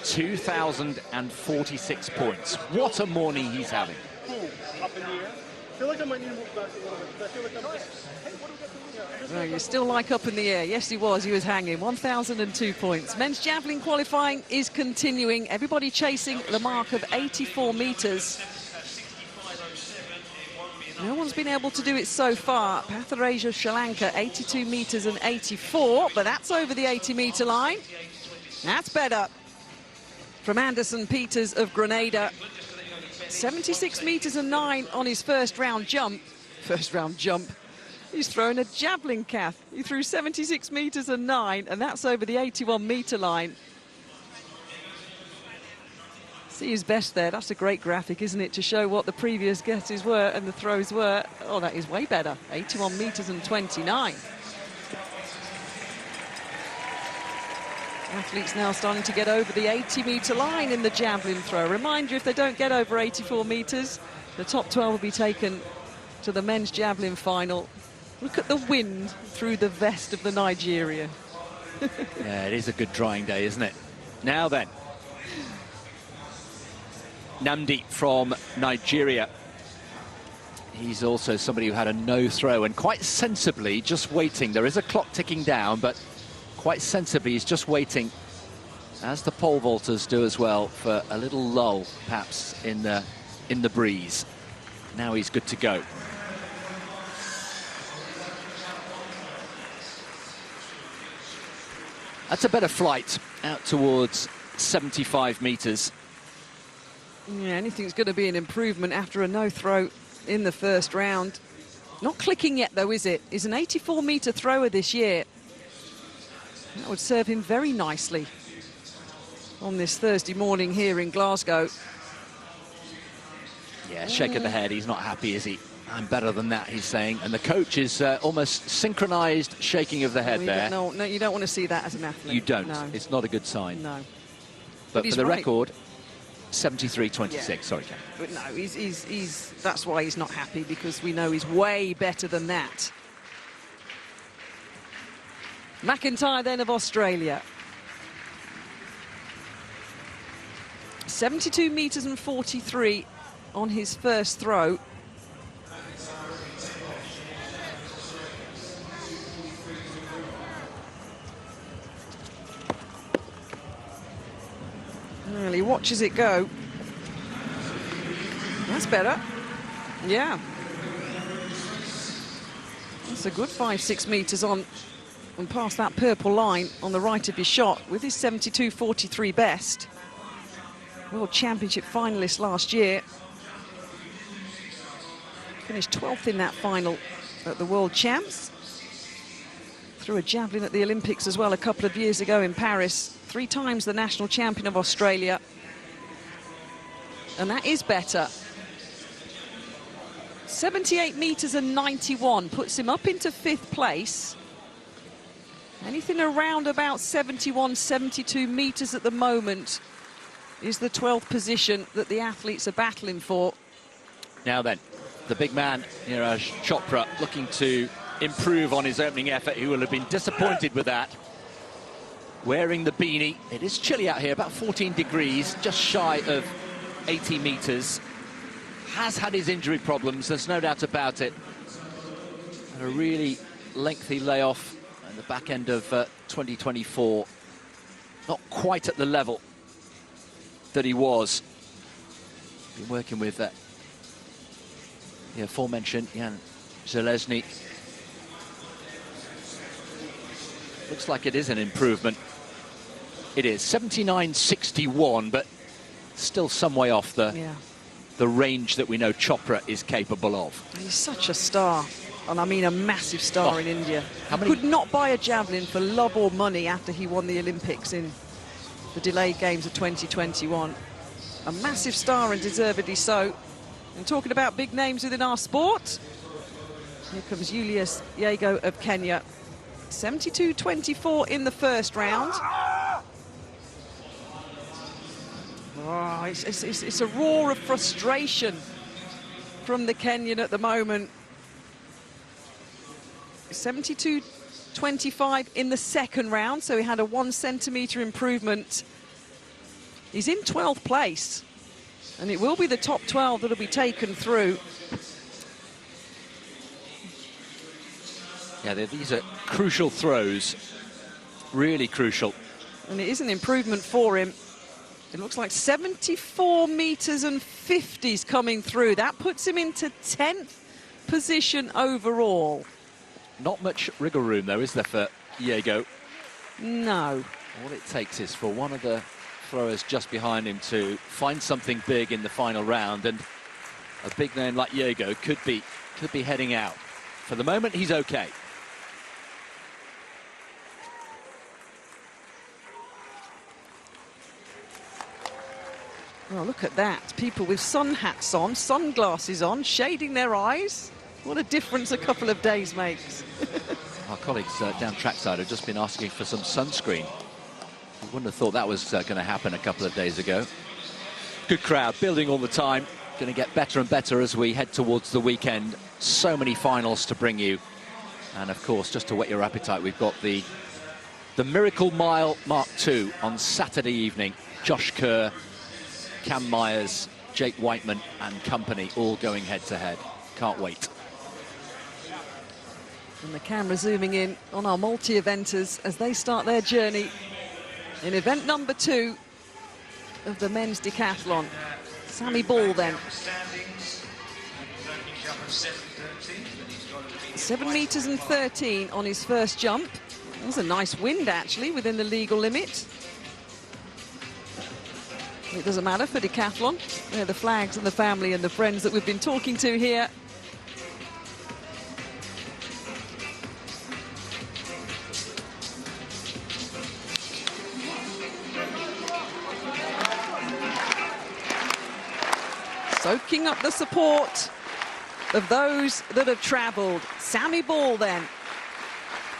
[SPEAKER 7] 2,046 points. What a morning he's having.
[SPEAKER 6] Well, you still like up in the air. Yes, he was hanging. 1,002 points. Men's javelin qualifying is continuing. Everybody chasing the mark of 84 metres. No one's been able to do it so far. Patharaja Sri Lanka, 82 metres and 84, but that's over the 80-metre line. That's better. From Anderson Peters of Grenada, 76 metres and 9 on his first round jump. He's thrown a javelin, Kath. He threw 76 metres and 9, and that's over the 81-metre line. See his best there. That's a great graphic, isn't it, to show what the previous guesses were and the throws were. Oh, that is way better. 81 metres and 29. Athletes now starting to get over the 80-metre line in the javelin throw. Remind you, if they don't get over 84 metres, the top 12 will be taken to the men's javelin final. Look at the wind through the vest of the Nigeria.
[SPEAKER 7] Yeah, it is a good drying day, isn't it? Now then, Namdi from Nigeria. He's also somebody who had a no throw, and quite sensibly just waiting. There is a clock ticking down, but quite sensibly he's just waiting, as the pole vaulters do as well, for a little lull perhaps in the breeze. Now he's good to go. That's a better flight out towards 75 metres.
[SPEAKER 6] Yeah, anything's going to be an improvement after a no throw in the first round. Not clicking yet though, is it? He's an 84-metre thrower this year. That would serve him very nicely on this Thursday morning here in Glasgow.
[SPEAKER 7] Yeah, shake of the head. He's not happy, is he? I'm better than that, he's saying. And the coach is almost synchronised shaking of the head there.
[SPEAKER 6] No, you don't want to see that as an athlete.
[SPEAKER 7] You don't.
[SPEAKER 6] No.
[SPEAKER 7] It's not a good sign.
[SPEAKER 6] No.
[SPEAKER 7] But for the
[SPEAKER 6] right.
[SPEAKER 7] record, 73-26.
[SPEAKER 6] Yeah.
[SPEAKER 7] Sorry, Ken.
[SPEAKER 6] But no, that's why he's not happy, because we know he's way better than that. McIntyre then of Australia. 72 metres and 43 on his first throw. Well, he watches it go. That's better. Yeah. That's a good 5-6 metres on and past that purple line on the right of his shot with his 72.43 best. World Championship finalist last year. Finished 12th in that final at the World Champs. Threw a javelin at the Olympics as well a couple of years ago in Paris. 3 times the national champion of Australia. And that is better. 78 metres and 91 puts him up into 5th place. Anything around about 71, 72 metres at the moment is the 12th position that the athletes are battling for.
[SPEAKER 7] Now then, the big man, Neeraj Chopra, looking to improve on his opening effort. He will have been disappointed with that. Wearing the beanie. It is chilly out here, about 14 degrees, just shy of 80 metres. Has had his injury problems, there's no doubt about it. And a really lengthy layoff at the back end of 2024. Not quite at the level that he was. Been working with the aforementioned Jan Zelezny. Looks like it is an improvement. It is 79.61, but still some way off the range that we know Chopra is capable of.
[SPEAKER 6] He's such a star, and I mean a massive star in India. Could not buy a javelin for love or money after he won the Olympics in the delayed games of 2021. A massive star, and deservedly so. And talking about big names within our sport, here comes Julius Yego of Kenya. 72.24 in the first round. Oh, it's a roar of frustration from the Kenyan at the moment. 72.25 in the second round, so he had a 1 centimetre improvement. He's in 12th place, and it will be the top 12 that'll be taken through.
[SPEAKER 7] Yeah, these are crucial throws, really crucial.
[SPEAKER 6] And it is an improvement for him. It looks like 74 metres and 50s coming through. That puts him into 10th position overall.
[SPEAKER 7] Not much wriggle room, though, is there, for Yego?
[SPEAKER 6] No.
[SPEAKER 7] All it takes is for one of the throwers just behind him to find something big in the final round, and a big name like Yego could be heading out. For the moment, he's okay.
[SPEAKER 6] Oh, look at that. People with sun hats on, sunglasses on, shading their eyes. What a difference a couple of days makes.
[SPEAKER 7] Our colleagues down trackside have just been asking for some sunscreen. You wouldn't have thought that was going to happen a couple of days ago. Good crowd, building all the time. Going to get better and better as we head towards the weekend. So many finals to bring you. And of course, just to whet your appetite, we've got the Miracle Mile Mark II on Saturday evening. Josh Kerr, Cam Myers, Jake Whiteman and company all going head-to-head. Can't wait.
[SPEAKER 6] And the camera zooming in on our multi-eventers as they start their journey in event number 2 of the men's decathlon. Sammy Ball then. 7 metres and 13 on his first jump. That was a nice wind actually within the legal limit. It doesn't matter for decathlon. They're the flags and the family and the friends that we've been talking to here. Soaking up the support of those that have travelled. Sammy Ball then.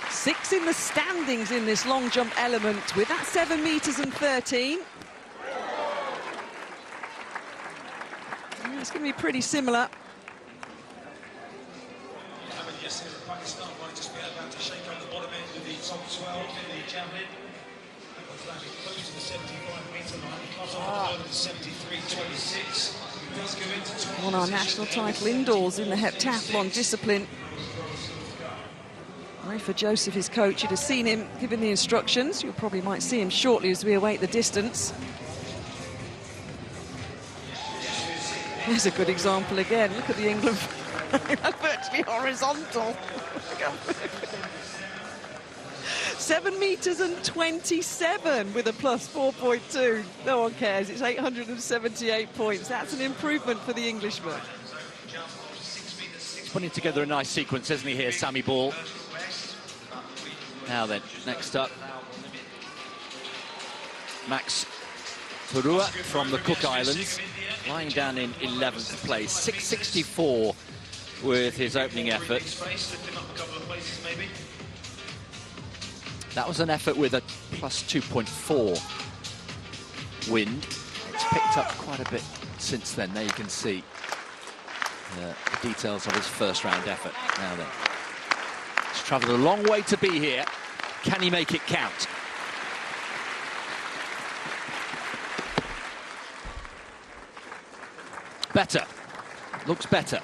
[SPEAKER 6] 6 in the standings in this long jump element with that 7 metres and 13. Yeah, it's going to be pretty similar.
[SPEAKER 14] Pakistan might just be about to shake up the bottom end of the top 12 in the javelin. Close to the 75-metre line, comes off the 73.26.
[SPEAKER 6] Won our national title indoors in the heptathlon discipline. Rafa Joseph, his coach, you'd have seen him giving the instructions. You probably might see him shortly as we await the distance. There's a good example again. Look at the England virtually horizontal. 7 metres and 27 with a plus 4.2. No one cares. It's 878 points. That's an improvement for the Englishman.
[SPEAKER 7] He's putting together a nice sequence, isn't he, here, Sammy Ball? Now then, next up, Max Turua from the Cook Islands, lying down in 11th place, 6.64 with his opening effort. That was an effort with a plus 2.4 wind. It's picked up quite a bit since then. There you can see the details of his first round effort. Now then, he's travelled a long way to be here. Can he make it count? Better. Looks better.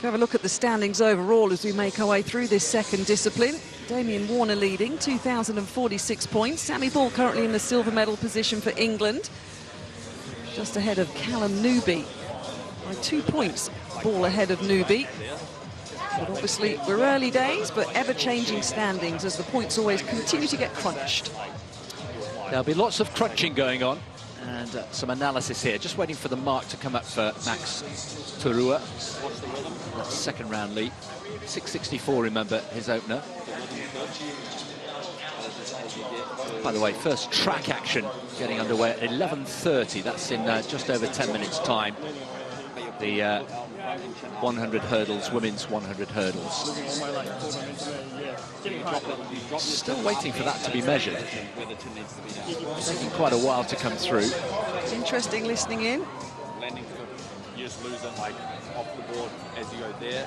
[SPEAKER 6] Have a look at the standings overall as we make our way through this second discipline. Damien Warner leading, 2,046 points. Sammy Ball currently in the silver medal position for England. Just ahead of Callum Newby. By 2 points, Ball ahead of Newby. But obviously, we're early days, but ever-changing standings as the points always continue to get crunched.
[SPEAKER 7] There'll be lots of crunching going on and some analysis here. Just waiting for the mark to come up for Max Turua. That's second round lead. 6.64, remember, his opener. By the way, first track action getting underway at 11:30. That's in just over 10 minutes' time. The 100 hurdles, women's 100 hurdles. Still waiting for that to be measured. Taking quite a while to come through.
[SPEAKER 6] It's interesting listening in.
[SPEAKER 17] Landing foot, you just lose it like off the board as you go there.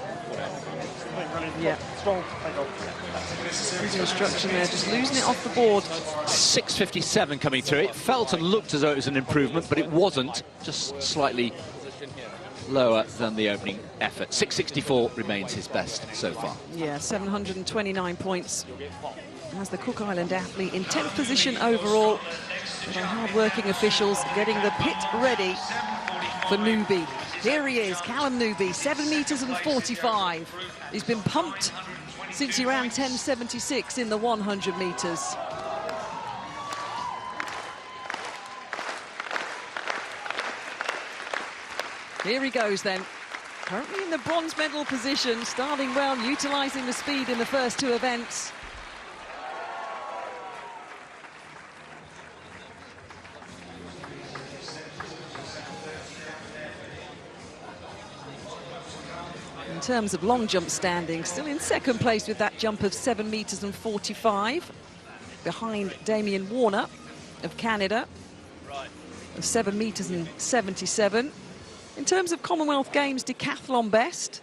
[SPEAKER 6] Yeah.
[SPEAKER 16] Strong take off.
[SPEAKER 6] There's the instruction there, just losing it off the board.
[SPEAKER 7] 6.57 coming through. It felt and looked as though it was an improvement, but it wasn't. Just slightly lower than the opening effort. 6.64 remains his best so far.
[SPEAKER 6] Yeah, 729 points. As the Cook Island athlete in 10th position overall, with our hard-working officials getting the pit ready for Newby. Here he is, Callum Newby, 7 metres and 45. He's been pumped since he ran 10.76 in the 100 metres. Here he goes then. Currently in the bronze medal position, starting well, utilising the speed in the first two events. terms of long jump standing, still in second place with that jump of 7 metres and 45, behind Damien Warner of Canada, of 7 metres and 77. In terms of Commonwealth Games decathlon best,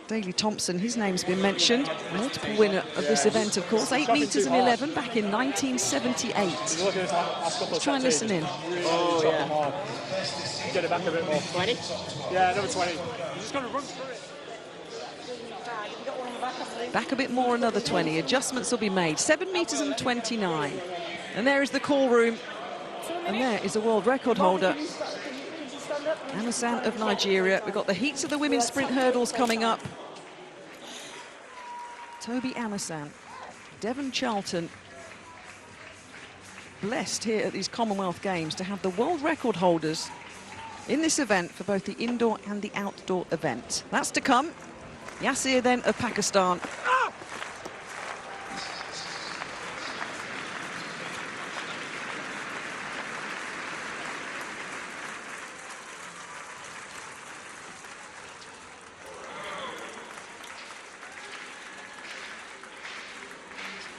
[SPEAKER 6] Daley Thompson, his name's been mentioned, multiple winner of this event, of course, 8 metres and 11 back in 1978. Let's try and listen in.
[SPEAKER 16] Oh, yeah. Get it back a bit more. 20? Yeah, another 20. You just got to run through it.
[SPEAKER 6] Back a bit more, another 20. Adjustments will be made. 7 metres and 29. And there is the call room. And there is a world record holder, Amasan of Nigeria. We've got the heats of the women's sprint hurdles coming up. Toby Amasan, Devon Charlton, blessed here at these Commonwealth Games to have the world record holders in this event for both the indoor and the outdoor event. That's to come. Yasir then of Pakistan.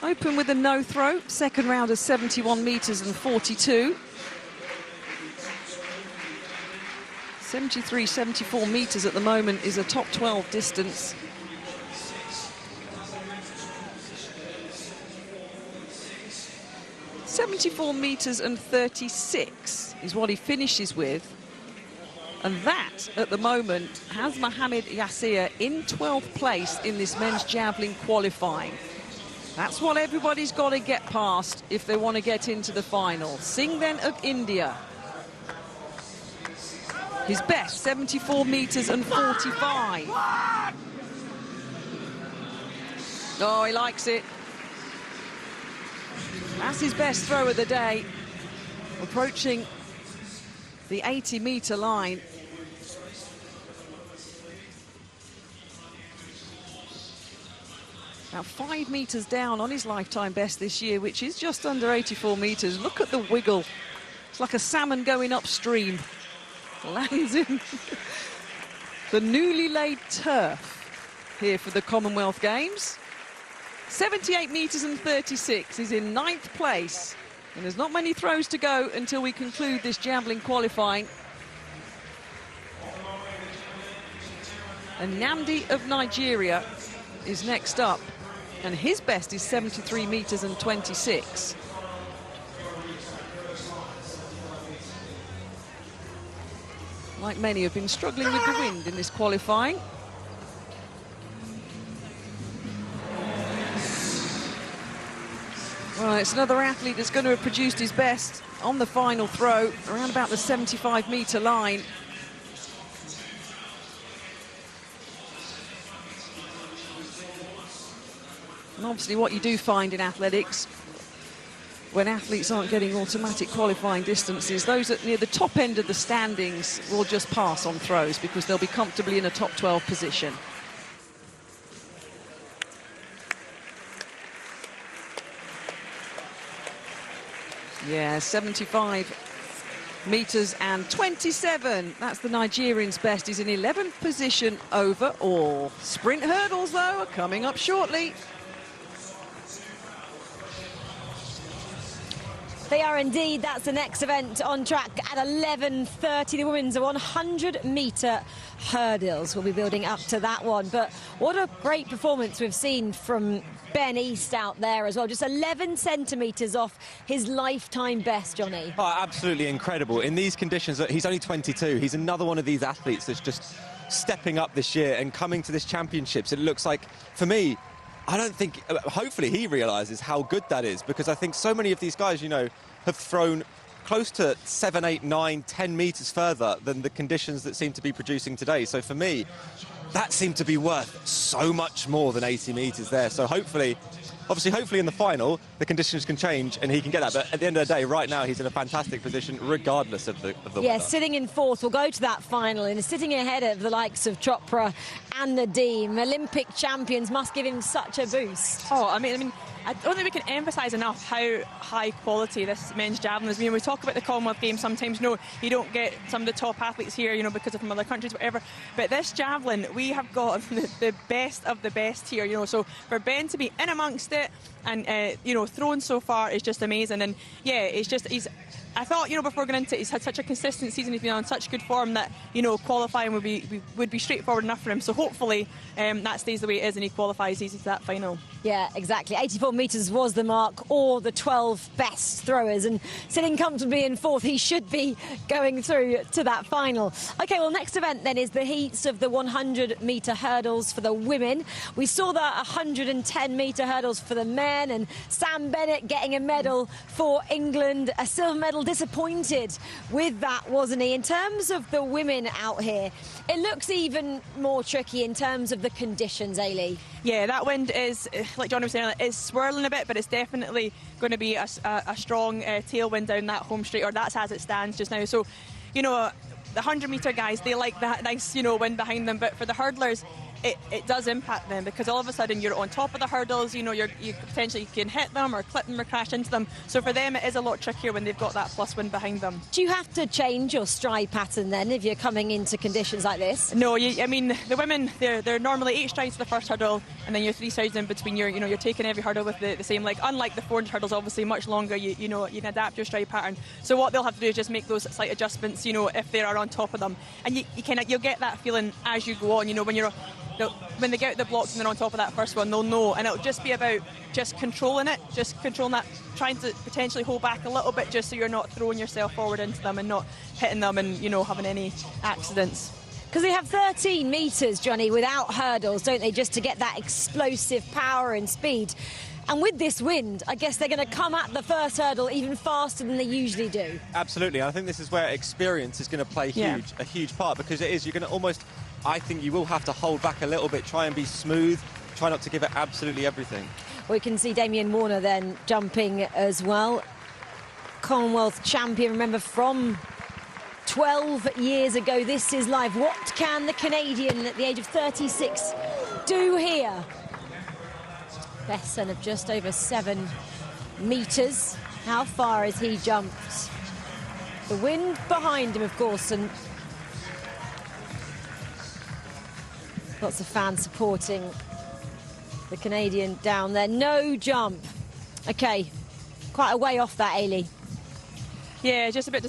[SPEAKER 6] Open with a no throw. Second round is 71 metres and 42. 73, 74 metres at the moment is a top 12 distance. .74 metres and 36 is what he finishes with. And that, at the moment, has Mohamed Yasir in 12th place in this men's javelin qualifying. That's what everybody's got to get past if they want to get into the final. Singh then of India. His best, 74 metres and 45. Oh, he likes it. That's his best throw of the day. Approaching the 80-metre line. Now 5 metres down on his lifetime best this year, which is just under 84 metres. Look at the wiggle. It's like a salmon going upstream. Lands in the newly laid turf here for the Commonwealth Games. 78 metres and 36. He's in 9th place. And there's not many throws to go until we conclude this javelin qualifying. And Namdi of Nigeria is next up. And his best is 73 metres and 26. Like many, have been struggling with the wind in this qualifying. Well, it's another athlete that's going to have produced his best on the final throw, around about the 75-metre line. And obviously what you do find in athletics, when athletes aren't getting automatic qualifying distances, those at near the top end of the standings will just pass on throws because they'll be comfortably in a top 12 position. Yeah, 75 metres and 27. That's the Nigerian's best. He's in 11th position overall. Sprint hurdles, though, are coming up shortly.
[SPEAKER 1] They are indeed. That's the next event on track at 11:30. The women's 100-metre hurdles. We'll be building up to that one. But what a great performance we've seen from Ben East out there as well. Just 11 centimetres off his lifetime best, Johnny.
[SPEAKER 2] Oh, absolutely incredible. In these conditions, he's only 22. He's another one of these athletes that's just stepping up this year and coming to this championships. It looks like, for me, I don't think, hopefully he realises how good that is, because I think so many of these guys, you know, have thrown close to 7, 8, 9, 10 metres further than the conditions that seem to be producing today. So for me, that seemed to be worth so much more than 80 metres there. So hopefully Obviously, hopefully in the final, the conditions can change and he can get that. But at the end of the day, right now, he's in a fantastic position, regardless of the
[SPEAKER 1] Yeah,
[SPEAKER 2] weather.
[SPEAKER 1] sitting in fourth, we'll go to that final, and sitting ahead of the likes of Chopra and Nadeem. Olympic champions must give him such a boost.
[SPEAKER 3] Oh, I mean, I don't think we can emphasise enough how high quality this men's javelin is. I mean, we talk about the Commonwealth Games sometimes. No, you don't get some of the top athletes here, you know, because of from other countries, whatever. But this javelin, we have got the best of the best here, you know. So for Ben to be in amongst it and, you know, thrown so far is just amazing. And yeah, it's just, I thought, you know, before going into it, he's had such a consistent season, he's been on such good form that, you know, qualifying would be straightforward enough for him. So hopefully that stays the way it is and he qualifies easy to that final.
[SPEAKER 1] Yeah, exactly. 84 metres was the mark, or the 12 best throwers, and sitting comfortably in fourth, he should be going through to that final. OK, well, next event then is the heats of the 100-metre hurdles for the women. We saw the 110-metre hurdles for the men, and Sam Bennett getting a medal for England, a silver medal. Disappointed with that, wasn't he? In terms of the women out here, it looks even more tricky in terms of the conditions, Ailey.
[SPEAKER 3] Yeah, that wind is, like John was saying, is swirling a bit, but it's definitely going to be a strong tailwind down that home straight, or that's as it stands just now. So, you know, the 100-metre guys, they like that nice, you know, wind behind them, but for the hurdlers, it does impact them, because all of a sudden you're on top of the hurdles, you know, you potentially can hit them or clip them or crash into them. So for them, it is a lot trickier when they've got that plus wind behind them.
[SPEAKER 1] Do you have to change your stride pattern then if you're coming into conditions like this?
[SPEAKER 3] No, I mean, the women, they're normally 8 strides to the first hurdle, and then your 3 strides in between. You're taking every hurdle with the same leg. Unlike the 400 hurdles, obviously much longer, you know, you can adapt your stride pattern. So what they'll have to do is just make those slight adjustments, you know, if they are on top of them. And you'll get that feeling as you go on, you know, when they get out the blocks and they're on top of that first one, they'll know, and it'll just be about just controlling it, just controlling that, trying to potentially hold back a little bit, just so you're not throwing yourself forward into them and not hitting them and, you know, having any accidents.
[SPEAKER 1] Because they have 13 metres, Johnny, without hurdles, don't they, just to get that explosive power and speed. And with this wind, I guess they're going to come at the first hurdle even faster than they usually do.
[SPEAKER 2] Absolutely. I think this is where experience is going to play a huge part, because it is, you're going to almost, I think you will have to hold back a little bit, try and be smooth, try not to give it absolutely everything.
[SPEAKER 1] We can see Damien Warner then jumping as well. Commonwealth champion, remember, from 12 years ago. This is live. What can the Canadian at the age of 36 do here? Best son of just over 7 metres. How far has he jumped? The wind behind him, of course, and lots of fans supporting the Canadian down there. No jump. OK, quite a way off that, Ailey.
[SPEAKER 3] Yeah, just a bit,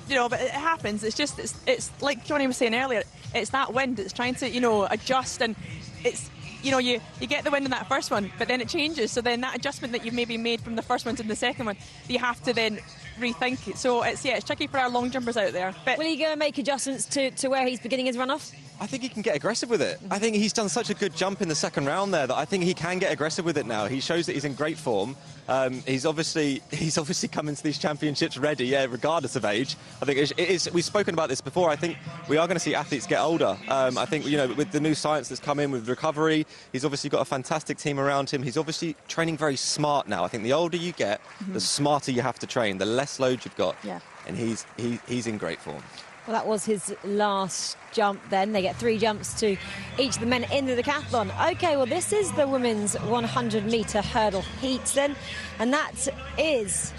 [SPEAKER 3] you know, but it happens. It's just, it's like Johnny was saying earlier, it's that wind. It's trying to, you know, adjust, and it's, you know, you get the wind in that first one, but then it changes. So then that adjustment that you've maybe made from the first one to the second one, you have to then rethink it. So it's tricky for our long jumpers out there. But
[SPEAKER 1] will he go and make adjustments to where he's beginning his run-off?
[SPEAKER 2] I think he can get aggressive with it. I think he's done such a good jump in the second round there that I think he can get aggressive with it now. He shows that he's in great form. He's obviously come into these championships ready, regardless of age. I think it is. We've spoken about this before. I think we are going to see athletes get older. I think, you know, with the new science that's come in with recovery, he's obviously got a fantastic team around him. He's obviously training very smart now. I think the older you get, the smarter you have to train, the less load you've got.
[SPEAKER 1] Yeah.
[SPEAKER 2] And he's in great form.
[SPEAKER 1] Well, that was his last jump then. They get 3 jumps to each of the men in the decathlon. OK, well, this is the women's 100-metre hurdle heats then. And that is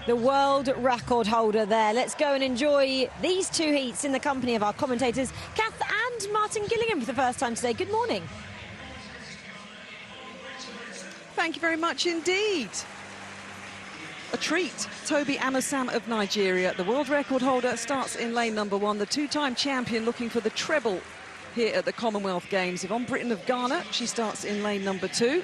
[SPEAKER 1] the world record holder there. Let's go and enjoy these 2 heats in the company of our commentators, Kath and Martin Gillingham, for the first time today. Good morning.
[SPEAKER 6] Thank you very much indeed. A treat. Toby Amasam of Nigeria, the world record holder, starts in lane number 1. The 2-time champion looking for the treble here at the Commonwealth Games. Yvonne Britton of Ghana, she starts in lane number 2.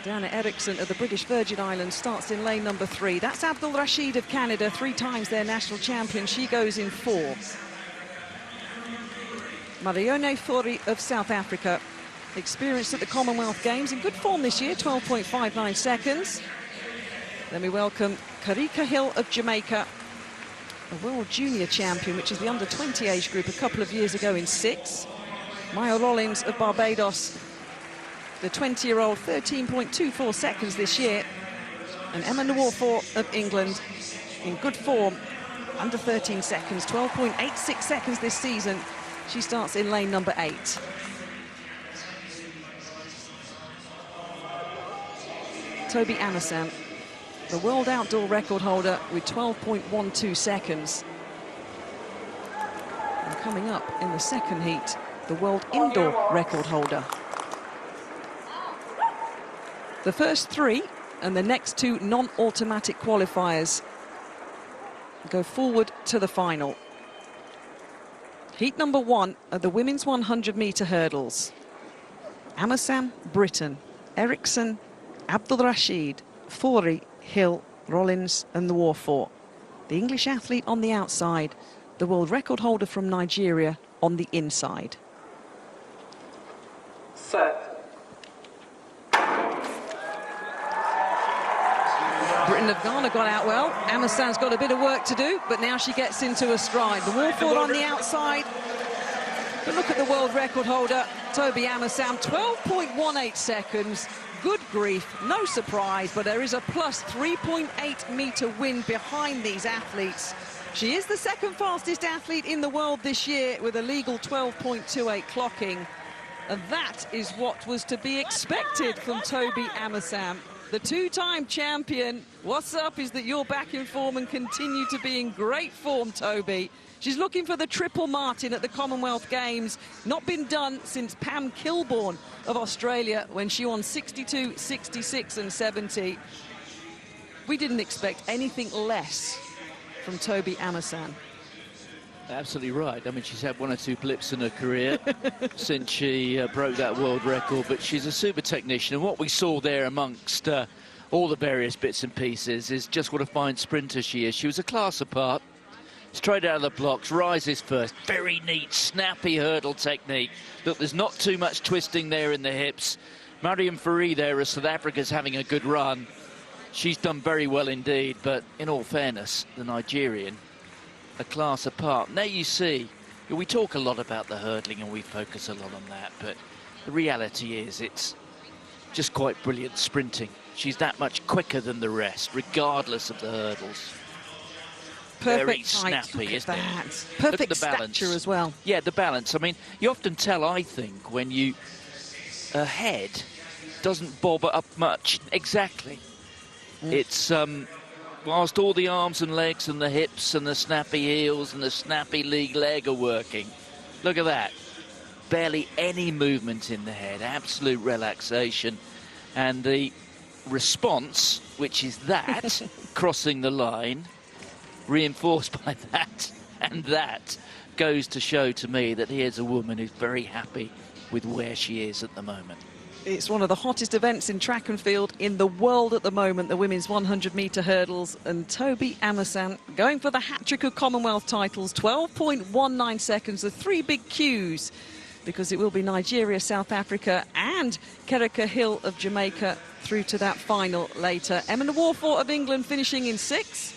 [SPEAKER 6] Diana Eriksson of the British Virgin Islands starts in lane number 3. That's Abdul Rashid of Canada, 3 times their national champion. She goes in 4. Marione Fori of South Africa, experienced at the Commonwealth Games, in good form this year, 12.59 seconds. Then we welcome Karika Hill of Jamaica, a world junior champion, which is the under-20 age group a couple of years ago in 6. Maya Rollins of Barbados, the 20-year-old, 13.24 seconds this year. And Emma Nwafor of England in good form, under 13 seconds, 12.86 seconds this season. She starts in lane number 8. Toby Amersan, the world outdoor record holder with 12.12 seconds. And coming up in the second heat, the world indoor record holder. The first 3 and the next 2 non-automatic qualifiers go forward to the final. Heat number 1 are the women's 100-metre hurdles. Amersan, Britton, Eriksson, Abdul Rashid, Fori, Hill, Rollins and Nwafor. The English athlete on the outside, the world record holder from Nigeria on the inside.
[SPEAKER 18] Set.
[SPEAKER 6] Britain of Ghana got out well. Amersan's got a bit of work to do, but now she gets into a stride. The Nwafor on the outside. But look at the world record holder, Toby Amersan, 12.18 seconds. Good grief, no surprise, but there is a plus 3.8-metre win behind these athletes. She is the second fastest athlete in the world this year with a legal 12.28 clocking. And that is what was to be expected from Toby Amersan. The 2-time champion. What's up is that you're back in form and continue to be in great form, Toby. She's looking for the triple Martin at the Commonwealth Games. Not been done since Pam Kilbourne of Australia when she won 62, 66 and 70. We didn't expect anything less from Toby Amersan.
[SPEAKER 19] Absolutely right. I mean, she's had 1 or 2 blips in her career since she broke that world record, but she's a super technician. And what we saw there amongst all the various bits and pieces is just what a fine sprinter she is. She was a class apart, straight out of the blocks, rises first, very neat, snappy hurdle technique. Look, there's not too much twisting there in the hips. Mariam Fari there as South Africa's having a good run. She's done very well indeed, but in all fairness, the Nigerian, a class apart. Now you see, we talk a lot about the hurdling and we focus a lot on that, but the reality is it's just quite brilliant sprinting. She's that much quicker than the rest, regardless of the hurdles.
[SPEAKER 6] Perfect
[SPEAKER 19] Very
[SPEAKER 6] height.
[SPEAKER 19] snappy, isn't it?
[SPEAKER 6] Perfect
[SPEAKER 19] Look at the balance.
[SPEAKER 6] stature as well.
[SPEAKER 19] Yeah, the balance. I mean, you often tell, I think, when a head doesn't bob up much. Exactly. It's whilst all the arms and legs and the hips and the snappy heels and the snappy league leg are working. Look at that. Barely any movement in the head, absolute relaxation. And the response, which is that, crossing the line, reinforced by that, and that goes to show to me that here's a woman who's very happy with where she is at the moment.
[SPEAKER 6] It's one of the hottest events in track and field in the world at the moment, the women's 100-metre hurdles. And Toby Amersan going for the hat-trick of Commonwealth titles, 12.19 seconds, the 3 big Qs, because it will be Nigeria, South Africa and Kerika Hill of Jamaica through to that final later. Emma Nwafor of England finishing in 6th.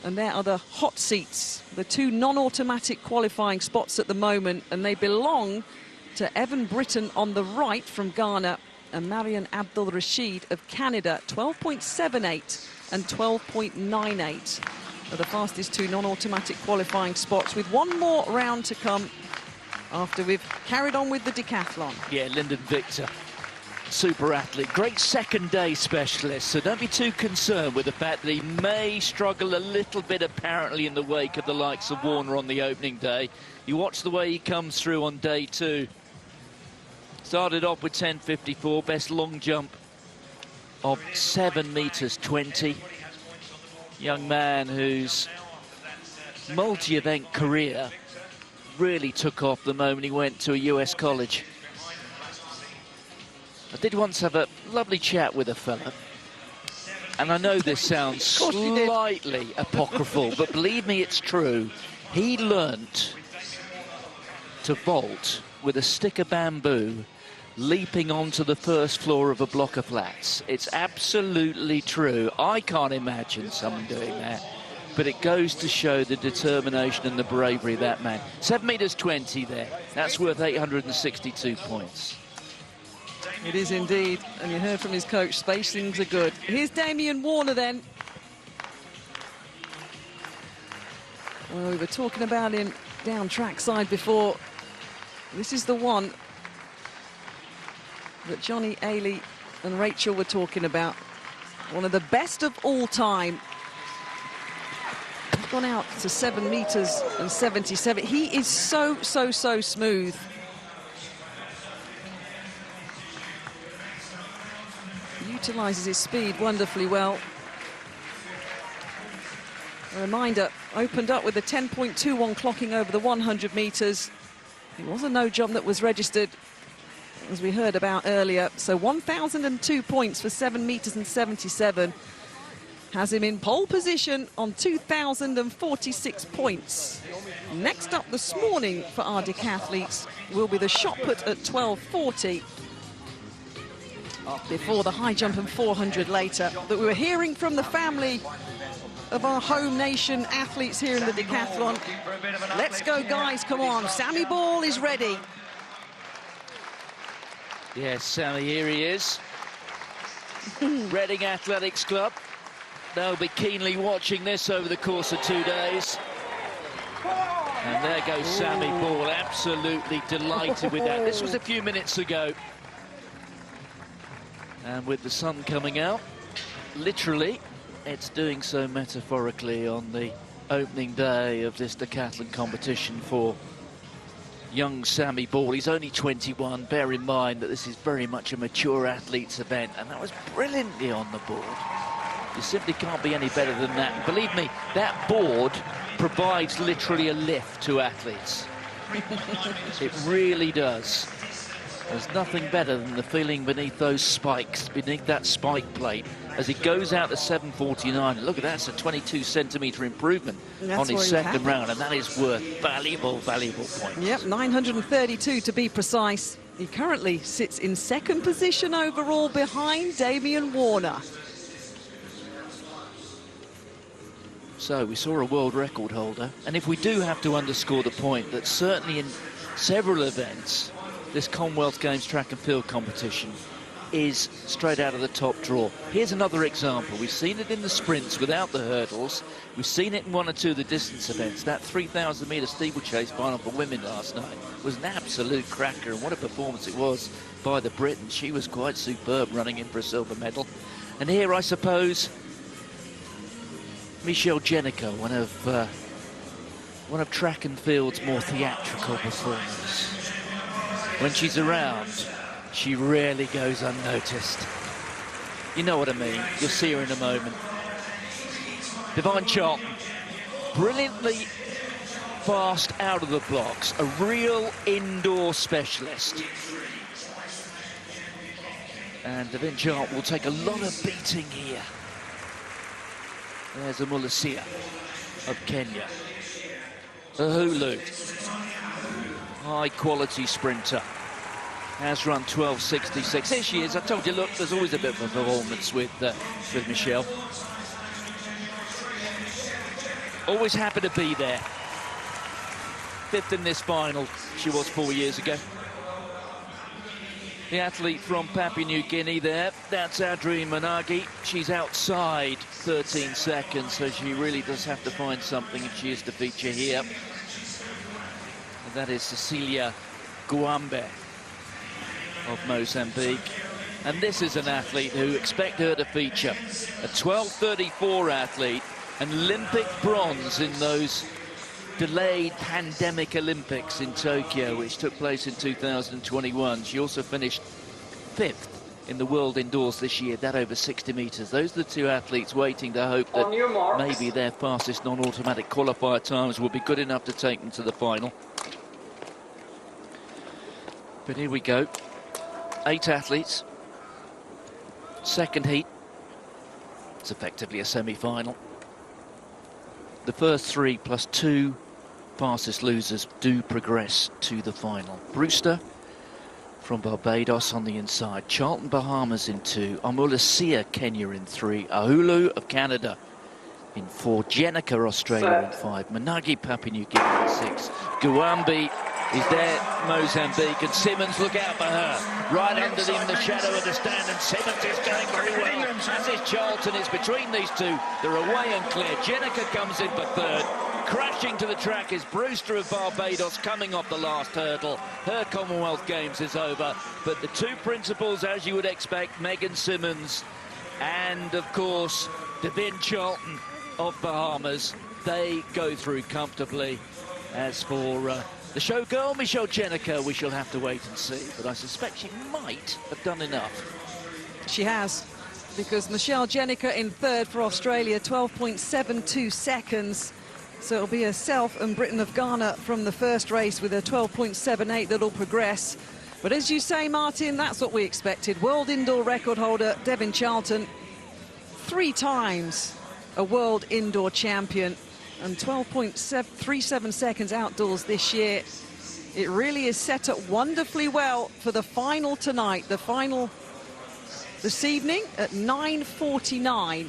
[SPEAKER 6] And there are the hot seats, the 2 non-automatic qualifying spots at the moment, and they belong to Evan Britton on the right from Ghana and Marian Abdul Rashid of Canada. 12.78 and 12.98 are the fastest 2 non-automatic qualifying spots, with 1 more round to come after we've carried on with the decathlon.
[SPEAKER 19] Yeah, Lyndon Victor, super athlete, great second day specialist, so don't be too concerned with the fact that he may struggle a little bit apparently in the wake of the likes of Warner on the opening day. You watch the way he comes through on day 2. Started off with 10.54, best long jump of 7 meters 20. Young man whose multi-event career really took off the moment he went to a US college. I did once have a lovely chat with a fella, and I know this sounds slightly apocryphal, but believe me, it's true. He learnt to vault with a stick of bamboo leaping onto the first floor of a block of flats. It's absolutely true. I can't imagine someone doing that, but it goes to show the determination and the bravery of that man. 7 meters 20 there. That's worth 862 points.
[SPEAKER 6] It is indeed, and you heard from his coach, spacings are good. Here's Damien Warner then. Well, we were talking about him down trackside before. This is the one that Johnny, Ailey and Rachel were talking about. One of the best of all time. He's gone out to 7 meters and 77. He is so smooth. Utilises his speed wonderfully well. A reminder, opened up with a 10.21 clocking over the 100 meters. It was a no jump that was registered, as we heard about earlier. So 1,002 points for 7 meters and 77. Has him in pole position on 2,046 points. Next up this morning for our decathletes will be the shot put at 12:40. Before the high jump and 400 later. But we were hearing from the family of our home nation athletes here in the decathlon. Let's go, guys, come on. Sammy Ball is ready.
[SPEAKER 19] Yes, Sammy, here he is. Reading Athletics Club. They'll be keenly watching this over the course of 2 days. And there goes Sammy Ball, absolutely delighted with that. This was a few minutes ago. And with the sun coming out, literally, it's doing so metaphorically on the opening day of this decathlon competition for young Sammy Ball. He's only 21. Bear in mind that this is very much a mature athletes event, and that was brilliantly on the board. You simply can't be any better than that. And believe me, that board provides literally a lift to athletes. It really does. There's nothing better than the feeling beneath those spikes, beneath that spike plate, as he goes out to 7:49. Look at that, it's a 22-centimetre improvement on his second round, and that is worth valuable points.
[SPEAKER 6] Yep, 932 to be precise. He currently sits in second position overall behind Damien Warner.
[SPEAKER 19] So we saw a world record holder, and if we do have to underscore the point that certainly in several events, this Commonwealth Games track and field competition is straight out of the top draw. Here's another example. We've seen it in the sprints without the hurdles. We've seen it in one or two of the distance events. That 3,000-metre steeplechase final for women last night was an absolute cracker, and what a performance it was by the Briton. She was quite superb running in for a silver medal. And here, I suppose, Michelle Jenniker, one of track and field's more theatrical performers. When she's around, she rarely goes unnoticed. You know what I mean. You'll see her in a moment. Divine Charlton, brilliantly fast out of the blocks, a real indoor specialist. And Divine Charlton will take a lot of beating here. There's Amula Sia of Kenya. Uhuru, high-quality sprinter, has run 12:66. Here she is. I told you, look, there's always a bit of a performance with Michelle. Always happy to be there. Fifth in this final, she was 4 years ago. The athlete from Papua New Guinea there, that's Adri Managi. She's outside 13 seconds, so she really does have to find something if she is to feature here. And that is Cecilia Guambe of Mozambique. And this is an athlete who expect her to feature. A 12:34 athlete, an Olympic bronze in those delayed pandemic Olympics in Tokyo, which took place in 2021. She also finished 5th in the world indoors this year, that over 60 metres. Those are the two athletes waiting to hope that maybe their fastest non-automatic qualifier times will be good enough to take them to the final. But here we go. 8 athletes. Second heat. It's effectively a semi-final. The first 3 plus 2 fastest losers do progress to the final. Brewster from Barbados on the inside. Charlton, Bahamas in 2. Amula Sia, Kenya in 3. Uhuru of Canada in 4. Jenniker, Australia in 5. Managi, Papua New Guinea in 6. Guambe is there, Mozambique, and Simmons, look out for her. Right under in the shadow of the stand, and Simmons is going very well. As is Charlton. It's between these two. They're away and clear. Jenica comes in for third. Crashing to the track is Brewster of Barbados, coming off the last hurdle. Her Commonwealth Games is over. But the two principals, as you would expect, Megan Simmons and, of course, Devin Charlton of Bahamas, they go through comfortably. As for the showgirl, Michelle Jenica, we shall have to wait and see. But I suspect she might have done enough.
[SPEAKER 6] She has, because Michelle Jenica in third for Australia, 12.72 seconds. So it'll be herself and Britain of Ghana from the first race with a 12.78 that'll progress. But as you say, Martin, that's what we expected. World indoor record holder Devin Charlton, 3 times a world indoor champion, and 12.37 seconds outdoors this year. It really is set up wonderfully well for the final tonight. The final this evening at 9:49.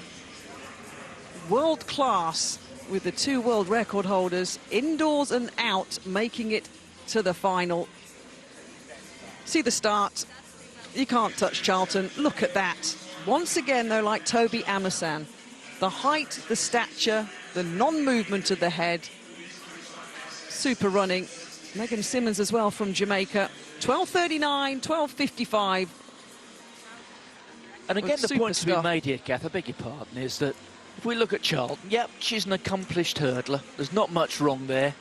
[SPEAKER 6] World class with the 2 world record holders, indoors and out, making it to the final. See the start. You can't touch Charlton. Look at that. Once again, though, like Toby Amasan, the height, the stature, the non-movement of the head. Super running. Megan Simmons as well from Jamaica. 12:39, 12:55.
[SPEAKER 19] And again, the point to be made here, Kath, I beg your pardon, is that if we look at Charlton, yep, she's an accomplished hurdler. There's not much wrong there.